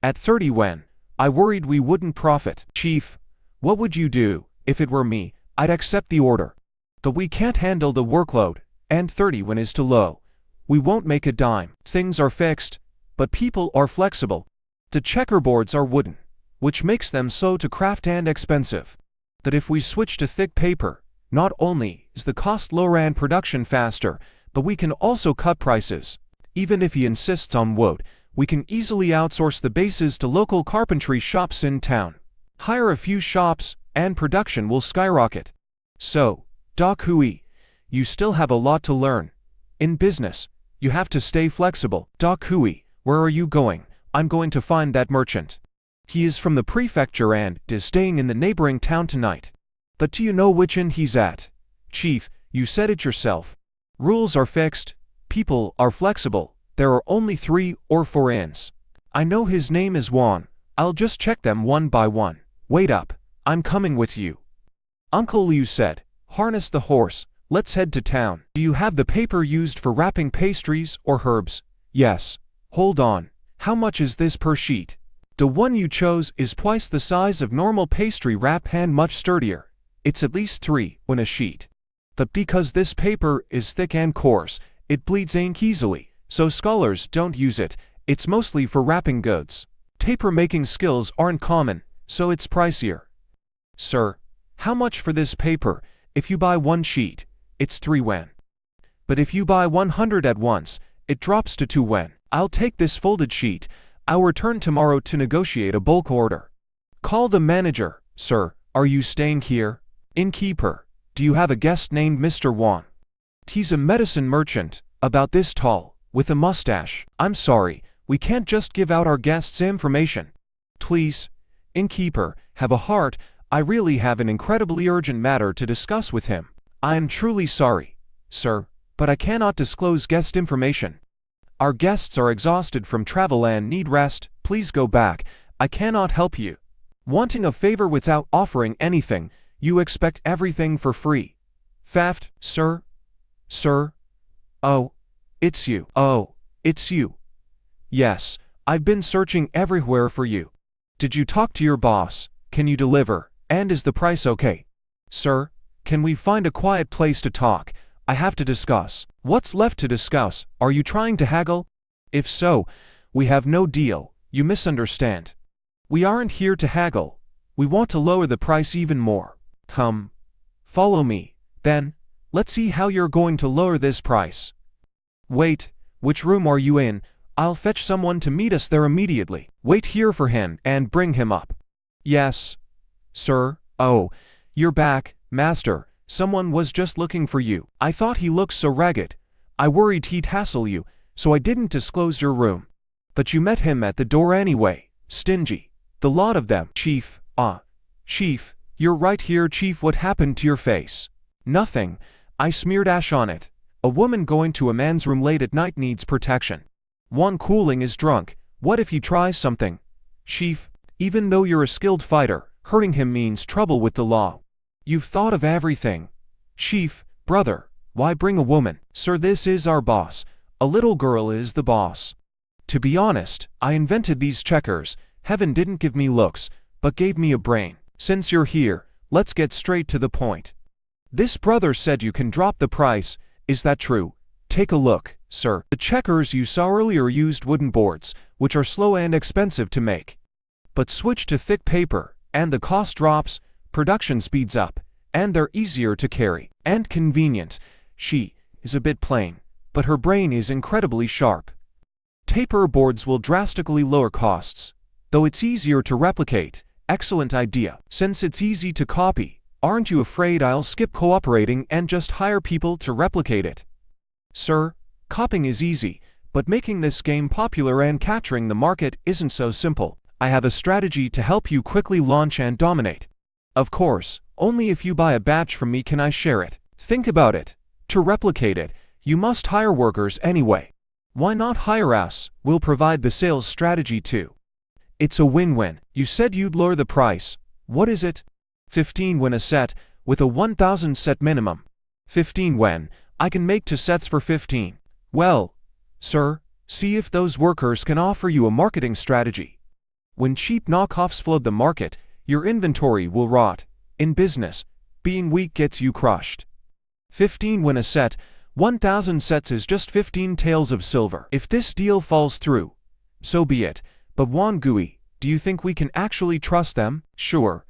At 30 when, I worried we wouldn't profit. Chief, what would you do? If it were me, I'd accept the order. But we can't handle the workload, and 30 when is too low. We won't make a dime. Things are fixed, but people are flexible. The checkerboards are wooden, which makes them slow to craft and expensive. But if we switch to thick paper, not only is the cost lower and production faster, but we can also cut prices. Even if he insists on wood, we can easily outsource the bases to local carpentry shops in town. Hire a few shops, and production will skyrocket. So, Doc Hui, you still have a lot to learn. In business, you have to stay flexible. Doc Hui, where are you going? I'm going to find that merchant. He is from the prefecture and is staying in the neighboring town tonight. But do you know which inn he's at? Chief, you said it yourself. Rules are fixed, people are flexible. There are only 3 or 4 inns. I know his name is Juan. I'll just check them one by one. Wait up, I'm coming with you. Uncle Liu said, harness the horse, let's head to town. Do you have the paper used for wrapping pastries or herbs? Yes. Hold on, how much is this per sheet? The one you chose is twice the size of normal pastry wrap and much sturdier. It's at least 3 when a sheet. But because this paper is thick and coarse, it bleeds ink easily, so scholars don't use it. It's mostly for wrapping goods. Paper making skills aren't common, so it's pricier. Sir, how much for this paper? If you buy 1 sheet, it's 3 yuan. But if you buy 100 at once, it drops to 2 yuan. I'll take this folded sheet. I'll return tomorrow to negotiate a bulk order. Call the manager. Sir, are you staying here? Innkeeper, do you have a guest named Mr. Wang? He's a medicine merchant, about this tall, with a mustache. I'm sorry, we can't just give out our guests' information. Please, innkeeper, have a heart. I really have an incredibly urgent matter to discuss with him. I am truly sorry, sir, but I cannot disclose guest information. Our guests are exhausted from travel and need rest. Please go back. I cannot help you. Wanting a favor without offering anything, you expect everything for free. Theft, sir? Sir? Oh, it's you. Oh, it's you. Yes, I've been searching everywhere for you. Did you talk to your boss? Can you deliver? And is the price okay? Sir, can we find a quiet place to talk? I have to discuss. What's left to discuss? Are you trying to haggle? If so, we have no deal. You misunderstand. We aren't here to haggle. We want to lower the price even more. Follow me, then. Let's see how you're going to lower this price. Wait, which room are you in? I'll fetch someone to meet us there immediately. Wait here for him and bring him up. Yes, sir. Oh, you're back, master. Someone was just looking for you. I thought he looked so ragged. I worried he'd hassle you, so I didn't disclose your room. But you met him at the door anyway. Stingy. The lot of them. Chief, Chief, you're right here, Chief. What happened to your face? Nothing. I smeared ash on it. A woman going to a man's room late at night needs protection. One cooling is drunk. What if he tries something? Chief, even though you're a skilled fighter, hurting him means trouble with the law. You've thought of everything. Chief, brother, why bring a woman? Sir, this is our boss. A little girl is the boss. To be honest, I invented these checkers. Heaven didn't give me looks, but gave me a brain. Since you're here, let's get straight to the point. This brother said you can drop the price. Is that true? Take a look, sir. The checkers you saw earlier used wooden boards, which are slow and expensive to make. But switch to thick paper, and the cost drops. Production speeds up, and they're easier to carry, and convenient. She is a bit plain, but her brain is incredibly sharp. Paper boards will drastically lower costs, though it's easier to replicate. Excellent idea. Since it's easy to copy, aren't you afraid I'll skip cooperating and just hire people to replicate it? Sir, copying is easy, but making this game popular and capturing the market isn't so simple. I have a strategy to help you quickly launch and dominate. Of course, only if you buy a batch from me can I share it. Think about it. To replicate it, you must hire workers anyway. Why not hire us? We'll provide the sales strategy too. It's a win-win. You said you'd lower the price. What is it? 15 yuan a set, with a 1,000 set minimum. 15 yuan, I can make 2 sets for 15. Well, sir, see if those workers can offer you a marketing strategy. When cheap knockoffs flood the market, your inventory will rot. In business, being weak gets you crushed. 15 win a set, 1,000 sets is just 15 taels of silver. If this deal falls through, so be it. But Wan Gui, do you think we can actually trust them? Sure,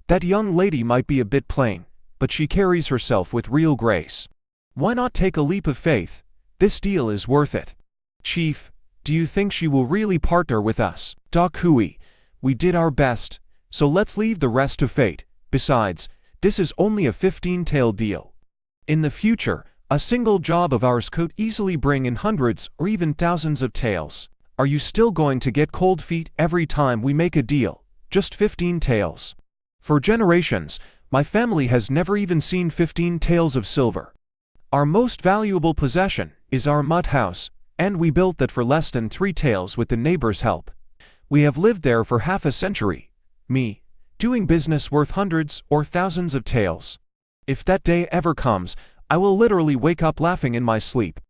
that young lady might be a bit plain, but she carries herself with real grace. Why not take a leap of faith? This deal is worth it. Chief, do you think she will really partner with us? Da Kui, we did our best, so let's leave the rest to fate. Besides, this is only a 15-tael deal. In the future, a single job of ours could easily bring in hundreds or even thousands of taels. Are you still going to get cold feet every time we make a deal? Just 15 taels. For generations, my family has never even seen 15 taels of silver. Our most valuable possession is our mud house, and we built that for less than 3 taels with the neighbor's help. We have lived there for half a century. Me, doing business worth hundreds or thousands of taels. If that day ever comes, I will literally wake up laughing in my sleep.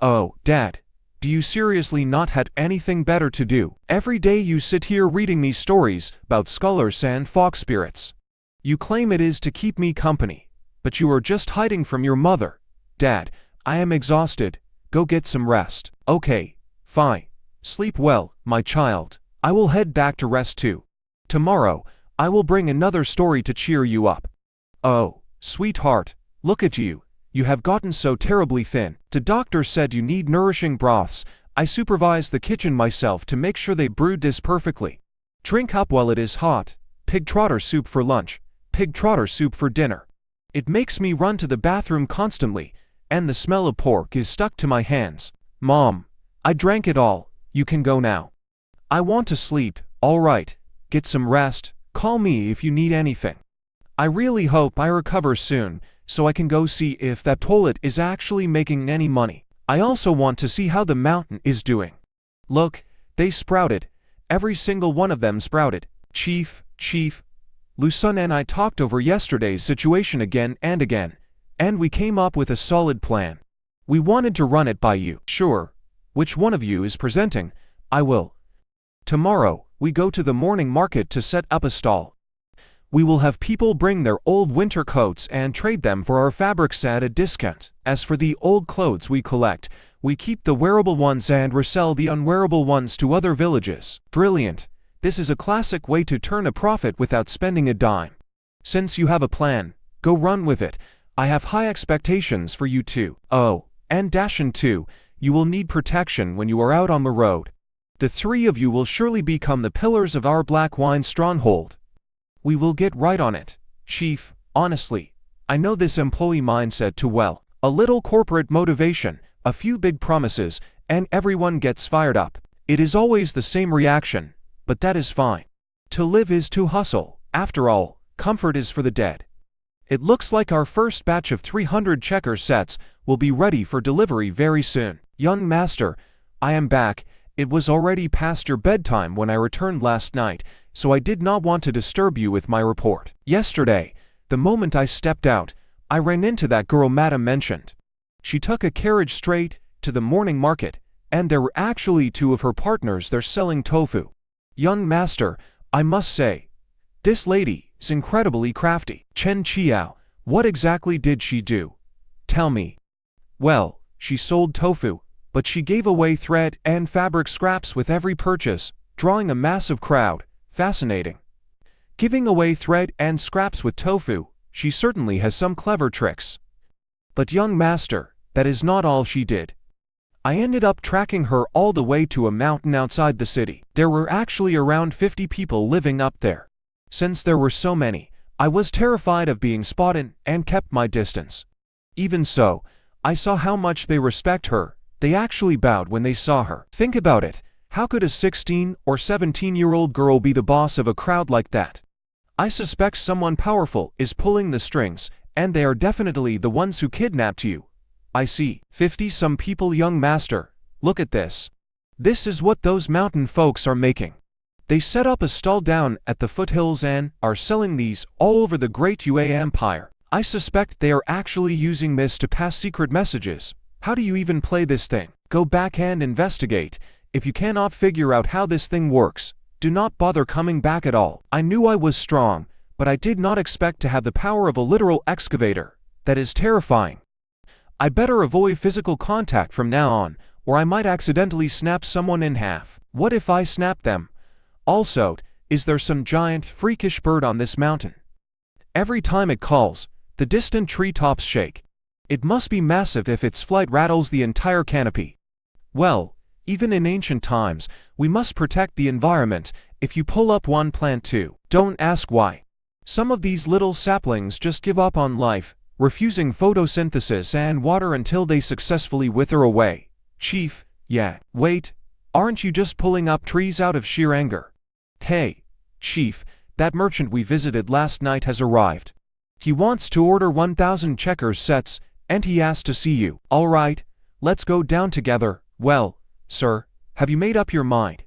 Oh, Dad, do you seriously not have anything better to do? Every day you sit here reading me stories about scholars and fox spirits. You claim it is to keep me company, but you are just hiding from your mother. Dad, I am exhausted. Go get some rest. Okay, fine. Sleep well, my child. I will head back to rest too. Tomorrow, I will bring another story to cheer you up. Oh, sweetheart, look at you. You have gotten so terribly thin. The doctor said you need nourishing broths. I supervise the kitchen myself to make sure they brewed this perfectly. Drink up while it is hot. Pig trotter soup for lunch. Pig trotter soup for dinner. It makes me run to the bathroom constantly, and the smell of pork is stuck to my hands. Mom, I drank it all. You can go now. I want to sleep. All right. Get some rest. Call me if you need anything. I really hope I recover soon, so I can go see if that toilet is actually making any money. I also want to see how the mountain is doing. Look, they sprouted. Every single one of them sprouted. Chief, Lusun and I talked over yesterday's situation again, and we came up with a solid plan. We wanted to run it by you. Sure. Which one of you is presenting? I will. Tomorrow, we go to the morning market to set up a stall. We will have people bring their old winter coats and trade them for our fabrics at a discount. As for the old clothes we collect, we keep the wearable ones and resell the unwearable ones to other villages. Brilliant. This is a classic way to turn a profit without spending a dime. Since you have a plan, go run with it. I have high expectations for you too. Oh, and Dashin too, you will need protection when you are out on the road. The 3 of you will surely become the pillars of our black wine stronghold. We will get right on it. Chief, honestly, I know this employee mindset too well. A little corporate motivation, a few big promises, and everyone gets fired up. It is always the same reaction, but that is fine. To live is to hustle. After all, comfort is for the dead. It looks like our first batch of 300 checker sets will be ready for delivery very soon. Young master, I am back. It was already past your bedtime when I returned last night, so I did not want to disturb you with my report. Yesterday, the moment I stepped out, I ran into that girl Madam mentioned. She took a carriage straight to the morning market, and there were actually 2 of her partners there selling tofu. Young master, I must say, this lady is incredibly crafty. Chen Chiao, what exactly did she do? Tell me. Well, she sold tofu, but she gave away thread and fabric scraps with every purchase, drawing a massive crowd. Fascinating. Giving away thread and scraps with tofu, she certainly has some clever tricks. But young master, that is not all she did. I ended up tracking her all the way to a mountain outside the city. There were actually around 50 people living up there. Since there were so many, I was terrified of being spotted and kept my distance. Even so, I saw how much they respect her. They actually bowed when they saw her. Think about it. How could a 16 or 17-year-old girl be the boss of a crowd like that? I suspect someone powerful is pulling the strings, and they are definitely the ones who kidnapped you. I see. 50-some people. Young master, look at this. This is what those mountain folks are making. They set up a stall down at the foothills and are selling these all over the great UA Empire. I suspect they are actually using this to pass secret messages. How do you even play this thing? Go back and investigate. If you cannot figure out how this thing works, Do not bother coming back at all. I knew I was strong, but I did not expect to have the power of a literal excavator. That is terrifying. I better avoid physical contact from now on, or I might accidentally snap someone in half. What if I snap them? Also, is there some giant, freakish bird on this mountain? Every time it calls, the distant treetops shake. It must be massive if its flight rattles the entire canopy. Well, even in ancient times, we must protect the environment. If you pull up one plant too, don't ask why. Some of these little saplings just give up on life, refusing photosynthesis and water until they successfully wither away. Chief, yeah, wait, aren't you just pulling up trees out of sheer anger? Hey, Chief, that merchant we visited last night has arrived. He wants to order 1,000 checkers sets, and he asked to see you. All right, let's go down together. Well, sir, have you made up your mind?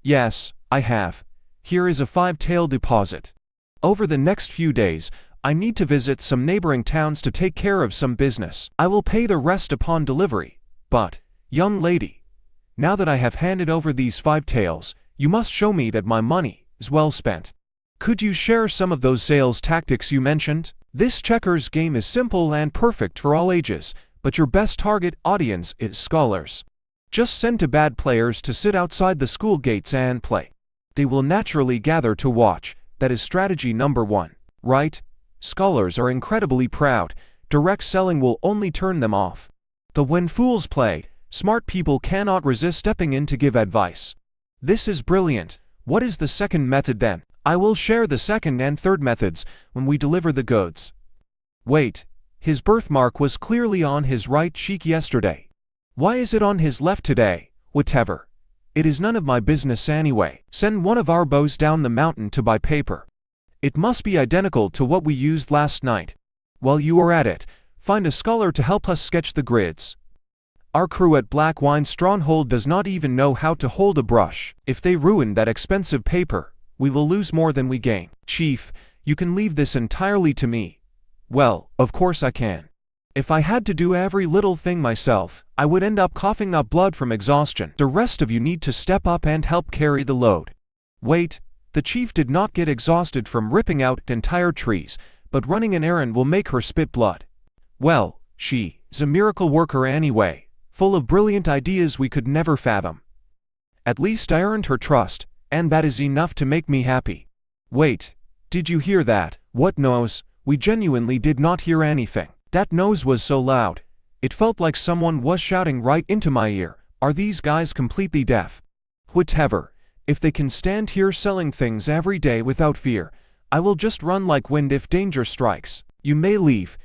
Yes, I have. Here is a 5-tail deposit. Over the next few days, I need to visit some neighboring towns to take care of some business. I will pay the rest upon delivery. But, young lady, now that I have handed over these 5 tails, you must show me that my money is well spent. Could you share some of those sales tactics you mentioned? This checkers game is simple and perfect for all ages, but your best target audience is scholars. Just send to bad players to sit outside the school gates and play. They will naturally gather to watch. That is strategy number 1, right? Scholars are incredibly proud. Direct selling will only turn them off. But when fools play, smart people cannot resist stepping in to give advice. This is brilliant. What is the second method then? I will share the second and third methods when we deliver the goods. Wait, his birthmark was clearly on his right cheek yesterday. Why is it on his left today? Whatever. It is none of my business anyway. Send one of our boys down the mountain to buy paper. It must be identical to what we used last night. While you are at it, find a scholar to help us sketch the grids. Our crew at Black Wine Stronghold does not even know how to hold a brush. If they ruin that expensive paper, we will lose more than we gain. Chief, you can leave this entirely to me. Well, of course I can. If I had to do every little thing myself, I would end up coughing up blood from exhaustion. The rest of you need to step up and help carry the load. Wait, the chief did not get exhausted from ripping out entire trees, but running an errand will make her spit blood. Well, she is a miracle worker anyway, full of brilliant ideas we could never fathom. At least I earned her trust, and that is enough to make me happy. Wait, did you hear that? What noise? We genuinely did not hear anything. That noise was so loud, it felt like someone was shouting right into my ear. Are these guys completely deaf? Whatever, if they can stand here selling things every day without fear, I will just run like wind if danger strikes. You may leave.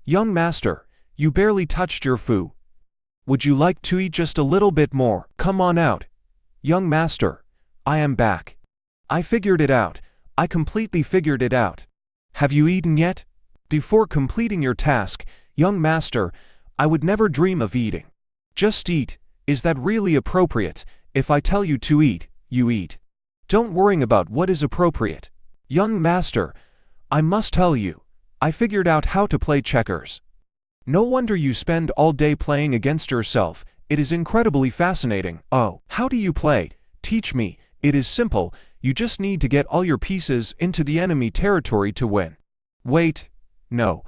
Young master, you barely touched your food. Would you like to eat just a little bit more? Come on out. Young master, I am back. I figured it out. I completely figured it out. Have you eaten yet? Before completing your task, young master, I would never dream of eating. Just eat. Is that really appropriate? If I tell you to eat, you eat. Don't worry about what is appropriate. Young master, I must tell you, I figured out how to play checkers. No wonder you spend all day playing against yourself. It is incredibly fascinating. Oh, how do you play? Teach me. It is simple. You just need to get all your pieces into the enemy territory to win. Wait. No,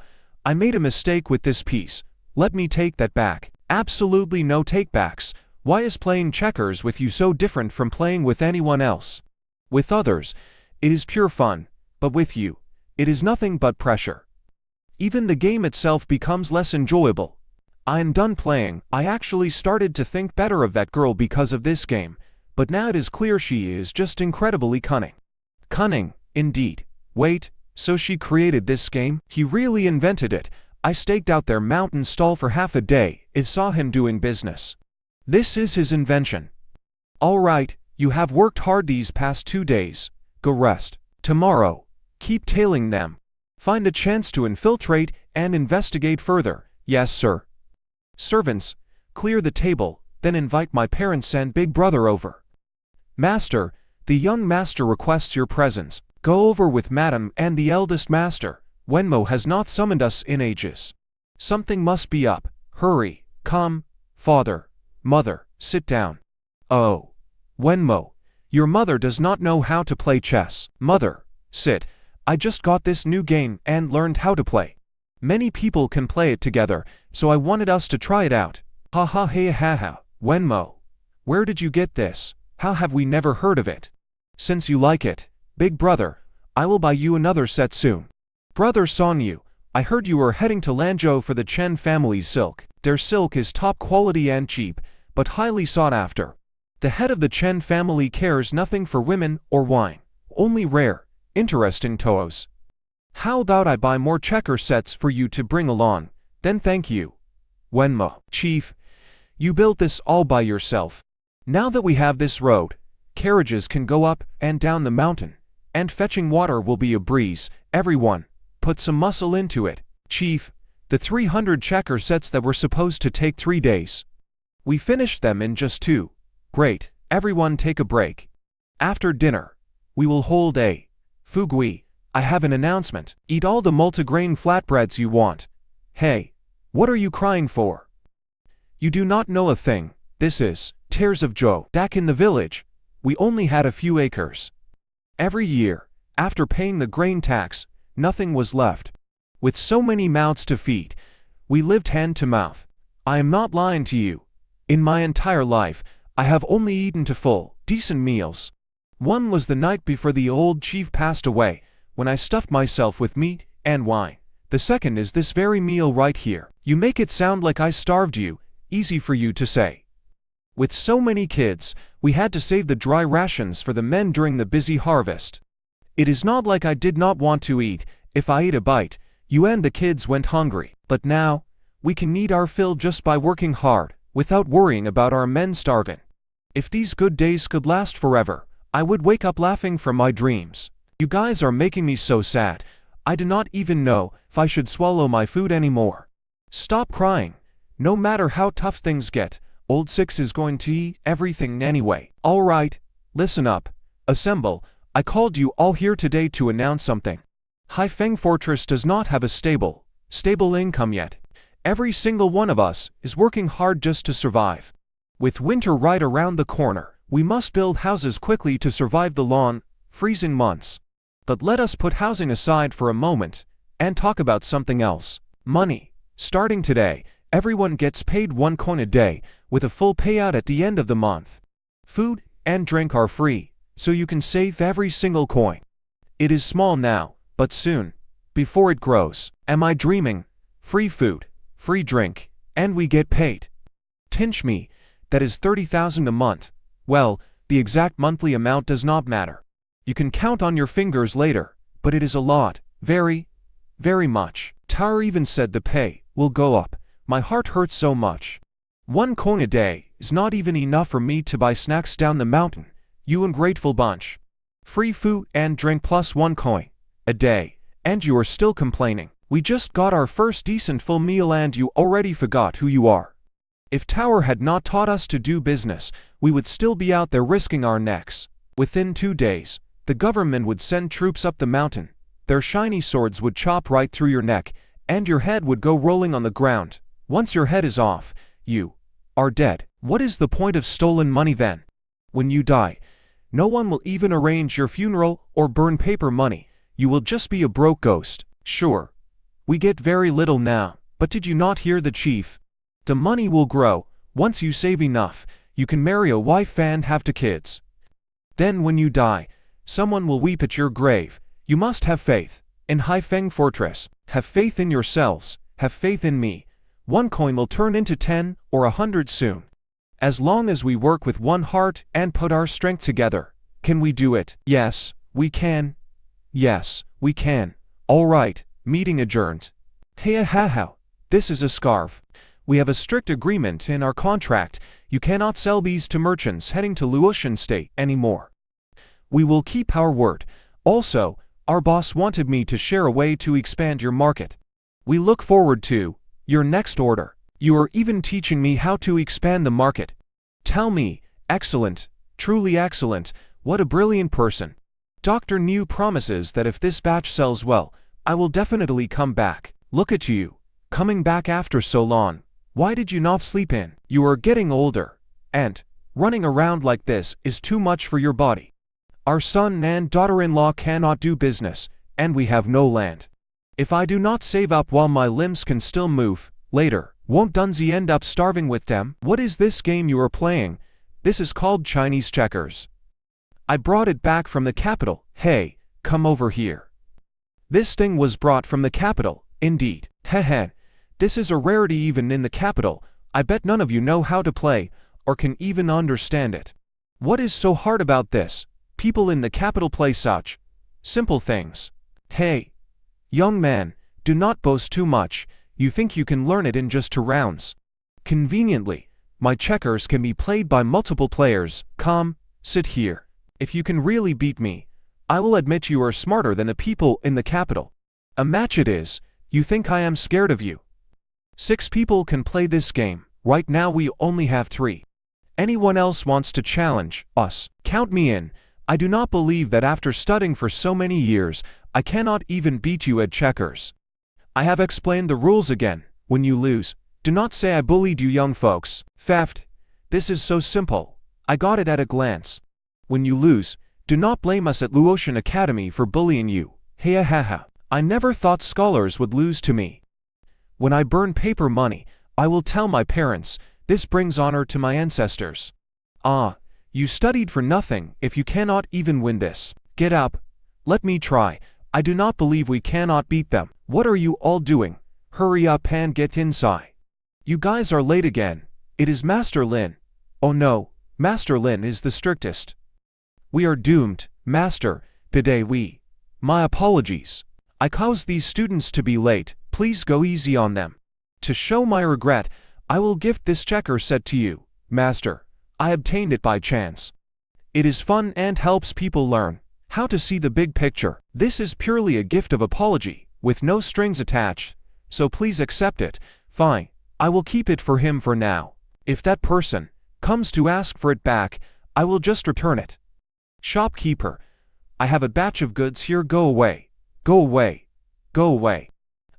I made a mistake with this piece. Let me take that back. Absolutely no takebacks. Why is playing checkers with you so different from playing with anyone else? With others, it is pure fun, but with you, it is nothing but pressure. Even the game itself becomes less enjoyable. I am done playing. I actually started to think better of that girl because of this game, but now it is clear she is just incredibly cunning. Cunning, indeed. Wait. So she created this game? He really invented it. I staked out their mountain stall for half a day. I saw him doing business. This is his invention. All right, you have worked hard these past 2 days. Go rest. Tomorrow, keep tailing them. Find a chance to infiltrate and investigate further. Yes, sir. Servants, clear the table, then invite my parents and big brother over. Master, the young master requests your presence. Go over with Madam and the eldest master. Wenmo has not summoned us in ages. Something must be up. Hurry. Come. Father. Mother, sit down. Oh. Wenmo, Your mother does not know how to play chess. Mother, sit. I just got this new game and learned how to play. Many people can play it together, so I wanted us to try it out. Ha ha ha ha ha. Wenmo. Where did you get this? How have we never heard of it? Since you like it, big brother, I will buy you another set soon. Brother Sonyu, I heard you were heading to Lanzhou for the Chen family's silk. Their silk is top quality and cheap, but highly sought after. The head of the Chen family cares nothing for women or wine, only rare, interesting toes. How about I buy more checker sets for you to bring along, then thank you. Wenmo. Chief, you built this all by yourself. Now that we have this road, carriages can go up and down the mountain, and fetching water will be a breeze. Everyone, put some muscle into it. Chief, the 300 checker sets that were supposed to take 3 days. We finished them in just 2. Great, everyone take a break. After dinner, we will hold a fugui. I have an announcement. Eat all the multigrain flatbreads you want. Hey, what are you crying for? You do not know a thing. This is Tears of Joe. Back in the village, we only had a few acres. Every year, after paying the grain tax, nothing was left. With so many mouths to feed, we lived hand to mouth. I am not lying to you. In my entire life, I have only eaten 2 full, decent meals. One was the night before the old chief passed away, when I stuffed myself with meat and wine. The second is this very meal right here. You make it sound like I starved you, easy for you to say. With so many kids, we had to save the dry rations for the men during the busy harvest. It is not like I did not want to eat. If I ate a bite, you and the kids went hungry. But now, we can eat our fill just by working hard, without worrying about our men starving. If these good days could last forever, I would wake up laughing from my dreams. You guys are making me so sad. I do not even know if I should swallow my food anymore. Stop crying. No matter how tough things get, Old Six is going to eat everything anyway. Alright, listen up. Assemble. I called you all here today to announce something. Haifeng Fortress does not have a stable income yet. Every single one of us is working hard just to survive. With winter right around the corner, we must build houses quickly to survive the long, freezing months. But let us put housing aside for a moment and talk about something else. Money. Starting today, everyone gets paid 1 coin a day, with a full payout at the end of the month. Food and drink are free, so you can save every single coin. It is small now, but soon, before it grows. Am I dreaming? Free food, free drink, and we get paid. Tinch me, that is 30,000 a month. Well, the exact monthly amount does not matter. You can count on your fingers later, but it is a lot, very, very much. Tower even said the pay will go up. My heart hurts so much. 1 coin a day is not even enough for me to buy snacks down the mountain, you ungrateful bunch. Free food and drink plus 1 coin a day, and you are still complaining. We just got our first decent full meal and you already forgot who you are. If Tower had not taught us to do business, we would still be out there risking our necks. Within 2 days, the government would send troops up the mountain. Their shiny swords would chop right through your neck, and your head would go rolling on the ground. Once your head is off, you are dead. What is the point of stolen money then? When you die, no one will even arrange your funeral or burn paper money. You will just be a broke ghost. Sure, we get very little now, but did you not hear the chief? The money will grow. Once you save enough, you can marry a wife and have 2 kids. Then when you die, someone will weep at your grave. You must have faith in Haifeng Fortress. Have faith in yourselves. Have faith in me. 1 coin will turn into 10 or 100 soon. As long as we work with one heart and put our strength together. Can we do it? Yes, we can. Yes, we can. All right, meeting adjourned. Hey ha. This is a scarf. We have a strict agreement in our contract. You cannot sell these to merchants heading to Luotian State anymore. We will keep our word. Also, our boss wanted me to share a way to expand your market. We look forward to your next order. You are even teaching me how to expand the market. Tell me, excellent, truly excellent, what a brilliant person. Dr. New promises that if this batch sells well, I will definitely come back. Look at you, coming back after so long. Why did you not sleep in? You are getting older. And, Running around like this is too much for your body. Our son and daughter-in-law cannot do business, and we have no land. If I do not save up while my limbs can still move, later, won't Dunzi end up starving with them? What is this game you are playing? This is called Chinese checkers. I brought it back from the capital. Hey, come over here. This thing was brought from the capital, indeed. Heh. This is a rarity even in the capital. I bet none of you know how to play, or can even understand it. What is so hard about this? People in the capital play such simple things. Hey, young man, do not boast too much. You think you can learn it in just 2 rounds. Conveniently, my checkers can be played by multiple players. Come, sit here. If you can really beat me, I will admit you are smarter than the people in the capital. A match it is. You think I am scared of you? 6 people can play this game. Right now we only have 3. Anyone else wants to challenge us? Count me in. I do not believe that after studying for so many years, I cannot even beat you at checkers. I have explained the rules again. When you lose, do not say I bullied you young folks. Theft. This is so simple. I got it at a glance. When you lose, do not blame us at Luotian Academy for bullying you. Ha. I never thought scholars would lose to me. When I burn paper money, I will tell my parents. This brings honor to my ancestors. Ah, you studied for nothing if you cannot even win this. Get up. Let me try. I do not believe we cannot beat them. What are you all doing? Hurry up and get inside. You guys are late again. It is Master Lin. Oh no, Master Lin is the strictest. We are doomed, Master. Bidet we. My apologies. I caused these students to be late. Please go easy on them. To show my regret, I will gift this checker set to you, Master. I obtained it by chance. It is fun and helps people learn how to see the big picture. This is purely a gift of apology, with no strings attached, so please accept it. Fine, I will keep it for him for now. If that person comes to ask for it back, I will just return it. Shopkeeper, I have a batch of goods here. Go away. Go away. Go away.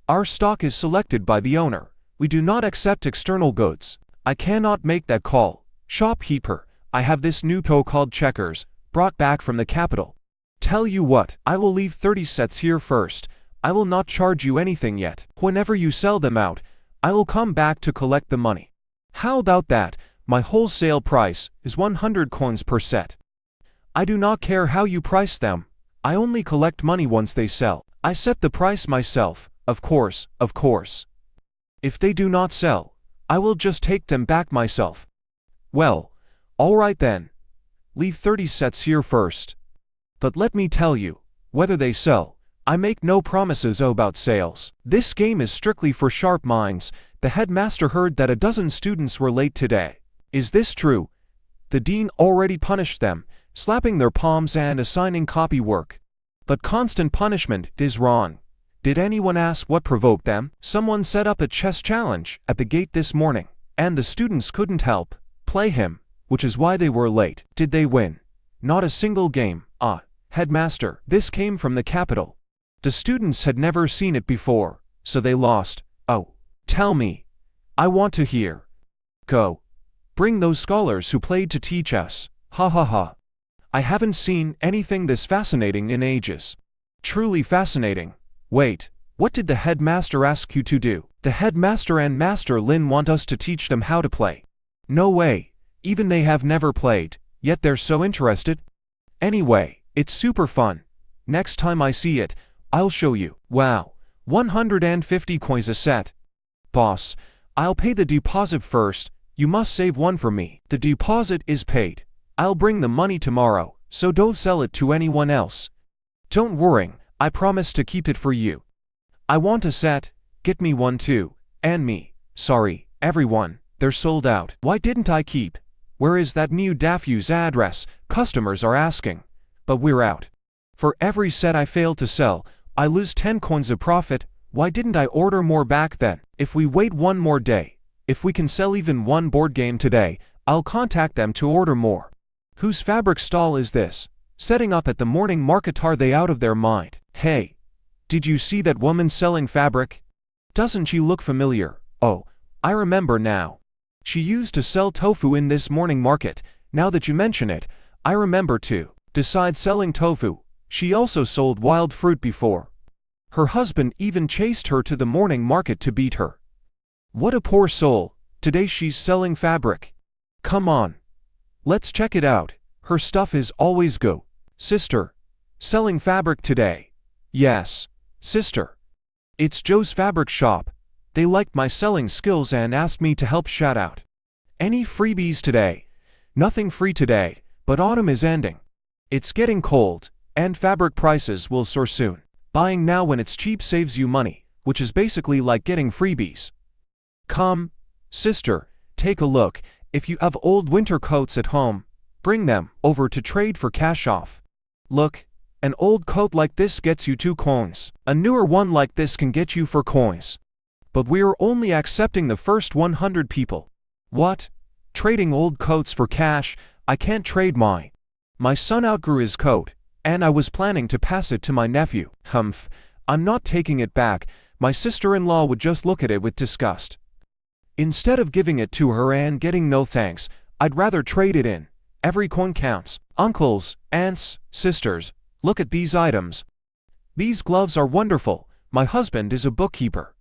Our stock is selected by the owner. We do not accept external goods. I cannot make that call. Shopkeeper, I have this new toy called checkers, brought back from the capital. Tell you what, I will leave 30 sets here first. I will not charge you anything yet. Whenever you sell them out, I will come back to collect the money. How about that? My wholesale price is 100 coins per set. I do not care how you price them. I only collect money once they sell. I set the price myself, of course. If they do not sell, I will just take them back myself. Well, alright then. Leave 30 sets here first. But let me tell you, whether they sell, I make no promises about sales. This game is strictly for sharp minds. The headmaster heard that a dozen students were late today. Is this true? The dean already punished them, slapping their palms and assigning copy work. But constant punishment is wrong. Did anyone ask what provoked them? Someone set up a chess challenge at the gate this morning, and the students couldn't help play him, which is why they were late. Did they win? Not a single game. Ah, headmaster, this came from the capital. The students had never seen it before, so they lost. Oh, tell me. I want to hear. Go. Bring those scholars who played to teach us. Ha. I haven't seen anything this fascinating in ages. Truly fascinating. Wait, what did the headmaster ask you to do? The headmaster and Master Lin want us to teach them how to play. No way, even they have never played, yet they're so interested. Anyway, it's super fun. Next time I see it, I'll show you. Wow, 150 coins a set. Boss, I'll pay the deposit first. You must save one for me. The deposit is paid. I'll bring the money tomorrow, so don't sell it to anyone else. Don't worry. I promise to keep it for you. I want a set, get me one too, and me. Sorry, everyone, they're sold out. Why didn't I keep? Where is that new Dafu's address? Customers are asking. But we're out. For every set I fail to sell, I lose 10 coins of profit. Why didn't I order more back then? If we wait one more day, if we can sell even one board game today, I'll contact them to order more. Whose fabric stall is this? Setting up at the morning market, are they out of their mind? Hey, did you see that woman selling fabric? Doesn't she look familiar? Oh, I remember now. She used to sell tofu in this morning market. Now that you mention it, I remember too. Besides selling tofu, she also sold wild fruit before. Her husband even chased her to the morning market to beat her. What a poor soul. Today she's selling fabric. Come on. Let's check it out. Her stuff is always go. Sister. Selling fabric today. Yes, sister. It's Joe's fabric shop. They liked my selling skills and asked me to help shout out. Any freebies today? Nothing free today, but autumn is ending. It's getting cold, and fabric prices will soar soon. Buying now when it's cheap saves you money, which is basically like getting freebies. Come, sister, take a look. If you have old winter coats at home, bring them over to trade for cash off. Look, an old coat like this gets you 2 coins. A newer one like this can get you 4 coins. But we're only accepting the first 100 people. What? Trading old coats for cash? I can't trade mine. My son outgrew his coat, and I was planning to pass it to my nephew. Humph, I'm not taking it back. My sister-in-law would just look at it with disgust. Instead of giving it to her and getting no thanks, I'd rather trade it in. Every coin counts. Uncles, aunts, sisters, look at these items. These gloves are wonderful. My husband is a bookkeeper.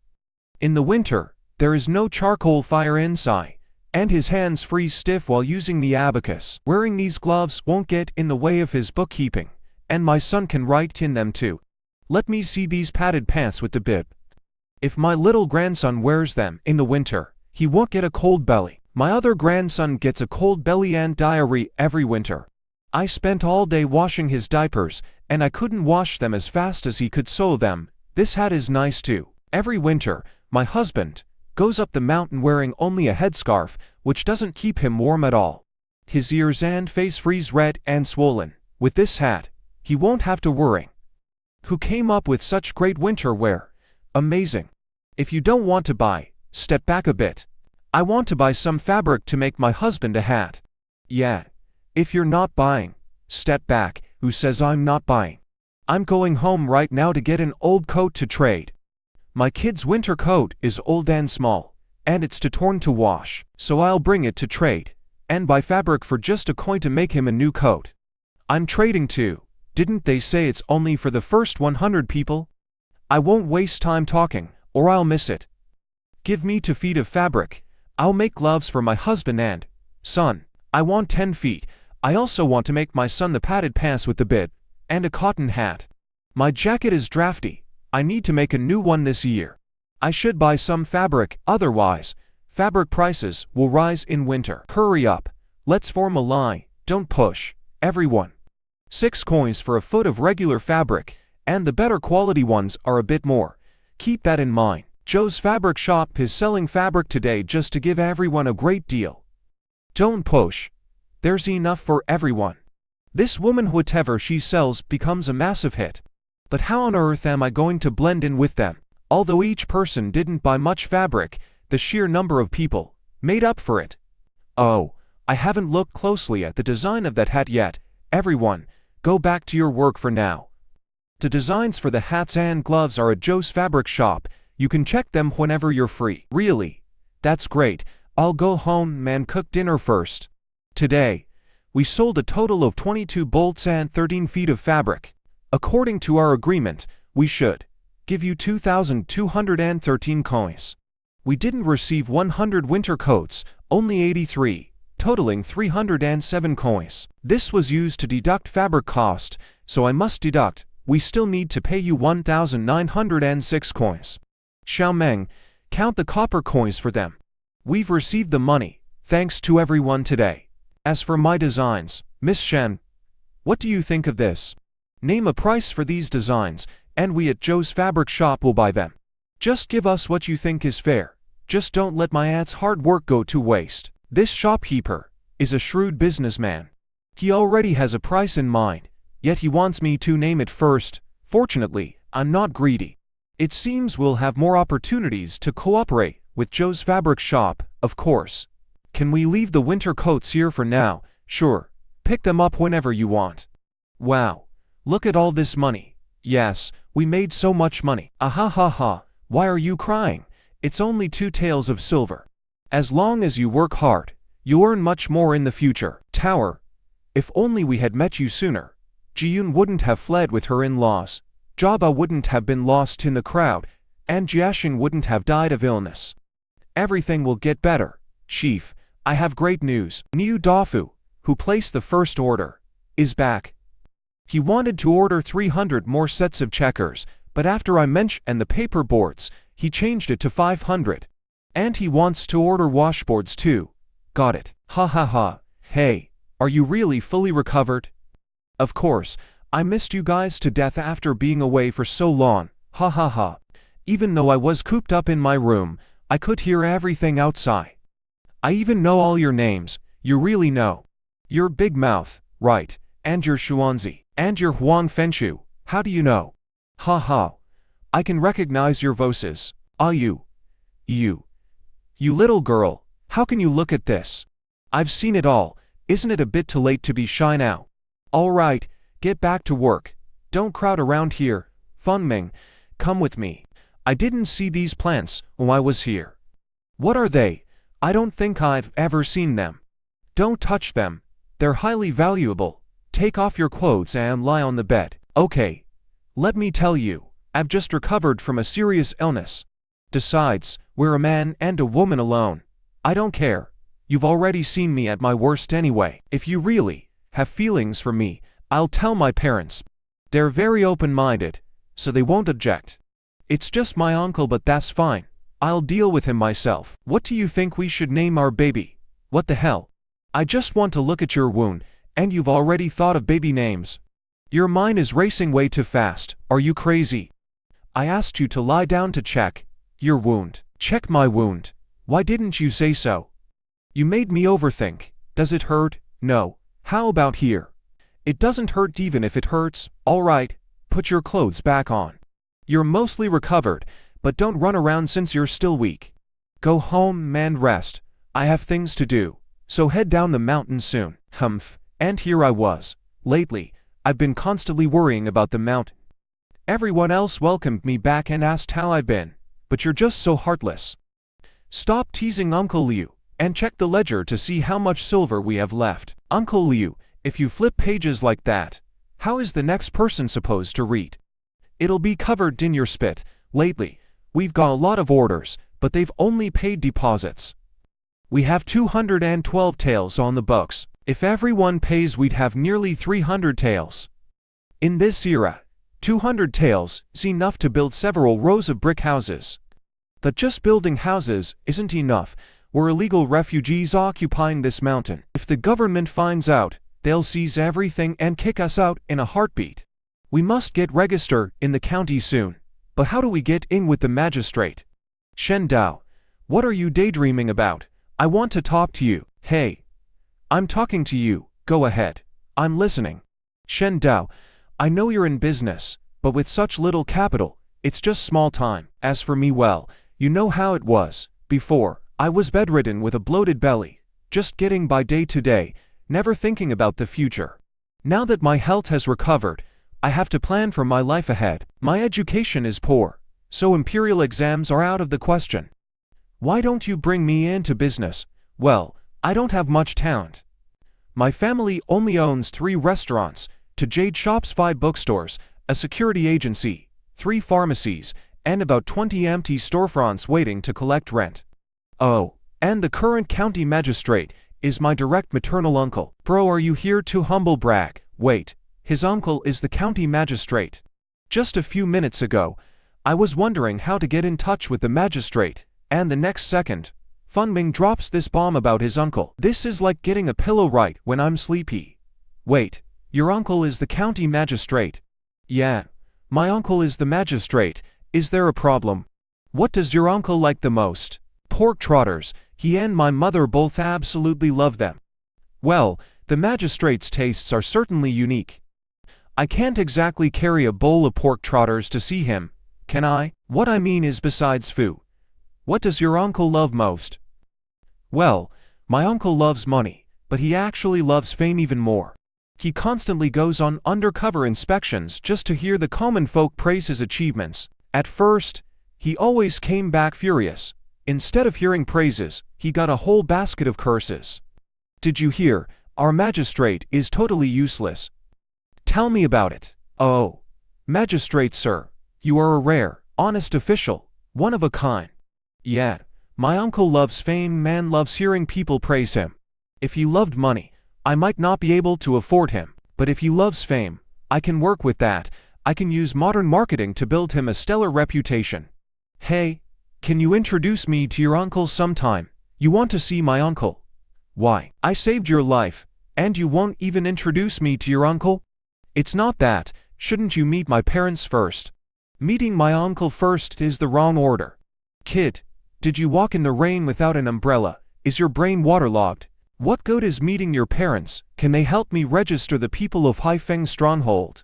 In the winter, there is no charcoal fire inside, and his hands freeze stiff while using the abacus. Wearing these gloves won't get in the way of his bookkeeping, and my son can write in them too. Let me see these padded pants with the bib. If my little grandson wears them in the winter, he won't get a cold belly. My other grandson gets a cold belly and diarrhea every winter. I spent all day washing his diapers, and I couldn't wash them as fast as he could sew them. This hat is nice too. Every winter, my husband goes up the mountain wearing only a headscarf, which doesn't keep him warm at all. His ears and face freeze red and swollen. With this hat, he won't have to worry. Who came up with such great winter wear? Amazing. If you don't want to buy, step back a bit. I want to buy some fabric to make my husband a hat. Yeah. If you're not buying, step back. Who says I'm not buying? I'm going home right now to get an old coat to trade. My kid's winter coat is old and small, and it's too torn to wash, so I'll bring it to trade, and buy fabric for just a coin to make him a new coat. I'm trading too. Didn't they say it's only for the first 100 people? I won't waste time talking, or I'll miss it. Give me 2 feet of fabric. I'll make gloves for my husband and son. I want 10 feet. I also want to make my son the padded pants with the bib, and a cotton hat. My jacket is drafty. I need to make a new one this year. I should buy some fabric, otherwise, fabric prices will rise in winter. Hurry up. Let's form a line. Don't push. Everyone. 6 coins for a foot of regular fabric, and the better quality ones are a bit more. Keep that in mind. Joe's fabric shop is selling fabric today just to give everyone a great deal. Don't push. There's enough for everyone. This woman, whatever she sells, becomes a massive hit. But how on earth am I going to blend in with them? Although each person didn't buy much fabric, the sheer number of people made up for it. Oh, I haven't looked closely at the design of that hat yet. Everyone, go back to your work for now. The designs for the hats and gloves are at Joe's fabric shop. You can check them whenever you're free. Really? That's great. I'll go home and cook dinner first. Today, we sold a total of 22 bolts and 13 feet of fabric. According to our agreement, we should give you 2,213 coins. We didn't receive 100 winter coats, only 83, totaling 307 coins. This was used to deduct fabric cost, so I must deduct. We still need to pay you 1,906 coins. Xiao Meng, count the copper coins for them. We've received the money, thanks to everyone today. As for my designs, Miss Shen, what do you think of this? Name a price for these designs, and we at Joe's fabric shop will buy them. Just give us what you think is fair. Just don't let my aunt's hard work go to waste. This shopkeeper is a shrewd businessman. He already has a price in mind, yet he wants me to name it first. Fortunately, I'm not greedy. It seems we'll have more opportunities to cooperate with Joe's fabric shop, of course. Can we leave the winter coats here for now? Sure. Pick them up whenever you want. Wow. Look at all this money. Yes, we made so much money. Ah ha ha. Why are you crying? It's only 2 taels of silver. As long as you work hard, You'll earn much more in the future. Tower. If only we had met you sooner. Jiyun wouldn't have fled with her in-laws. Jaba wouldn't have been lost in the crowd, and Jiaxing wouldn't have died of illness. Everything will get better. Chief, I have great news. Niu Dafu, who placed the first order, is back. He wanted to order 300 more sets of checkers, but after I mentioned the paper boards, he changed it to 500. And he wants to order washboards too. Got it. Ha ha ha. Hey, are you really fully recovered? Of course, I missed you guys to death after being away for so long. Ha ha ha. Even though I was cooped up in my room, I could hear everything outside. I even know all your names. You really know. Your big mouth, right, and your Xuanzi, and your Huang Fenshu. How do you know? Ha ha. I can recognize your voices. Ah, you little girl, how can you look at this? I've seen it all. Isn't it a bit too late to be shy now? All right, get back to work. Don't crowd around here. Funming, come with me. I didn't see these plants when I was here. What are they? I don't think I've ever seen them. Don't touch them. They're highly valuable. Take off your clothes and lie on the bed. Okay. Let me tell you, I've just recovered from a serious illness. Besides, we're a man and a woman alone. I don't care. You've already seen me at my worst anyway. If you really have feelings for me, I'll tell my parents. They're very open-minded, so they won't object. It's just my uncle, but that's fine. I'll deal with him myself. What do you think we should name our baby? What the hell? I just want to look at your wound, and you've already thought of baby names. Your mind is racing way too fast. Are you crazy? I asked you to lie down to check your wound. Check my wound. Why didn't you say so? You made me overthink. Does it hurt? No. How about here? It doesn't hurt even if it hurts. All right, put your clothes back on. You're mostly recovered, but don't run around since you're still weak. Go home and rest. I have things to do, so head down the mountain soon. Humph, and here I was. Lately, I've been constantly worrying about the mountain. Everyone else welcomed me back and asked how I've been, but you're just so heartless. Stop teasing Uncle Liu, and check the ledger to see how much silver we have left. Uncle Liu, if you flip pages like that, how is the next person supposed to read? It'll be covered in your spit. Lately, we've got a lot of orders, but they've only paid deposits. We have 212 taels on the books. If everyone pays, we'd have nearly 300 taels. In this era, 200 taels is enough to build several rows of brick houses. But just building houses isn't enough. We're illegal refugees occupying this mountain. If the government finds out, they'll seize everything and kick us out in a heartbeat. We must get registered in the county soon. But how do we get in with the magistrate? Shen Dao, what are you daydreaming about? I want to talk to you. Hey, I'm talking to you. Go ahead. I'm listening. Shen Dao, I know you're in business, but with such little capital, it's just small time. As for me, well, you know how it was. Before, I was bedridden with a bloated belly, just getting by day to day, never thinking about the future. Now that my health has recovered, I have to plan for my life ahead. My education is poor, so imperial exams are out of the question. Why don't you bring me into business? Well, I don't have much talent. My family only owns 3 restaurants, 2 jade shops, 5 bookstores, a security agency, 3 pharmacies, and about 20 empty storefronts waiting to collect rent. Oh, and the current county magistrate is my direct maternal uncle. Bro, are you here to humble brag? Wait, his uncle is the county magistrate. Just a few minutes ago, I was wondering how to get in touch with the magistrate, and the next second, Funming drops this bomb about his uncle. This is like getting a pillow right when I'm sleepy. Wait, your uncle is the county magistrate? Yeah, my uncle is the magistrate. Is there a problem? What does your uncle like the most? Pork trotters. He and my mother both absolutely love them. Well, the magistrate's tastes are certainly unique. I can't exactly carry a bowl of pork trotters to see him, can I? What I mean is, besides food, what does your uncle love most? Well, my uncle loves money, but he actually loves fame even more. He constantly goes on undercover inspections just to hear the common folk praise his achievements. At first, he always came back furious. Instead of hearing praises, he got a whole basket of curses. Did you hear? Our magistrate is totally useless. Tell me about it. Oh, magistrate sir, you are a rare, honest official, one of a kind. Yeah, my uncle loves fame, man loves hearing people praise him. If he loved money, I might not be able to afford him, but if he loves fame, I can work with that. I can use modern marketing to build him a stellar reputation. Hey, can you introduce me to your uncle sometime? You want to see my uncle? Why, I saved your life, and you won't even introduce me to your uncle? It's not that. Shouldn't you meet my parents first? Meeting my uncle first is the wrong order. Kid, did you walk in the rain without an umbrella? Is your brain waterlogged? What good is meeting your parents? Can they help me register the people of Haifeng stronghold?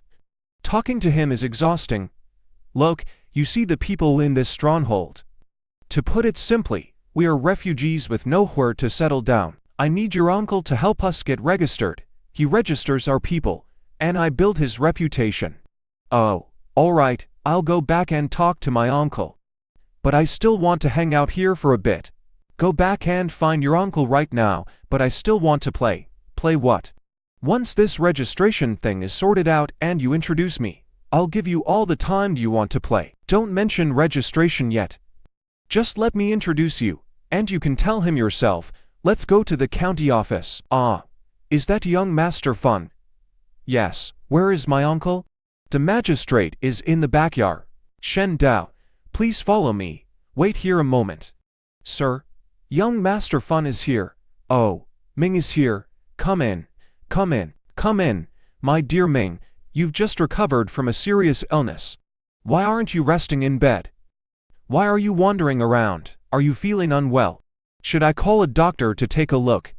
Talking to him is exhausting. Look, you see the people in this stronghold. To put it simply, we are refugees with nowhere to settle down. I need your uncle to help us get registered. He registers our people, and I build his reputation. Oh, alright, I'll go back and talk to my uncle. But I still want to hang out here for a bit. Go back and find your uncle right now, but I still want to play. Play what? Once this registration thing is sorted out and you introduce me, I'll give you all the time you want to play. Don't mention registration yet. Just let me introduce you, and you can tell him yourself. Let's go to the county office. Ah, is that young Master Fun? Yes, where is my uncle? The magistrate is in the backyard. Shen Dao, please follow me. Wait here a moment. Sir, young Master Fun is here. Oh, Ming is here. Come in, come in, come in. My dear Ming, you've just recovered from a serious illness. Why aren't you resting in bed? Why are you wandering around? Are you feeling unwell? Should I call a doctor to take a look?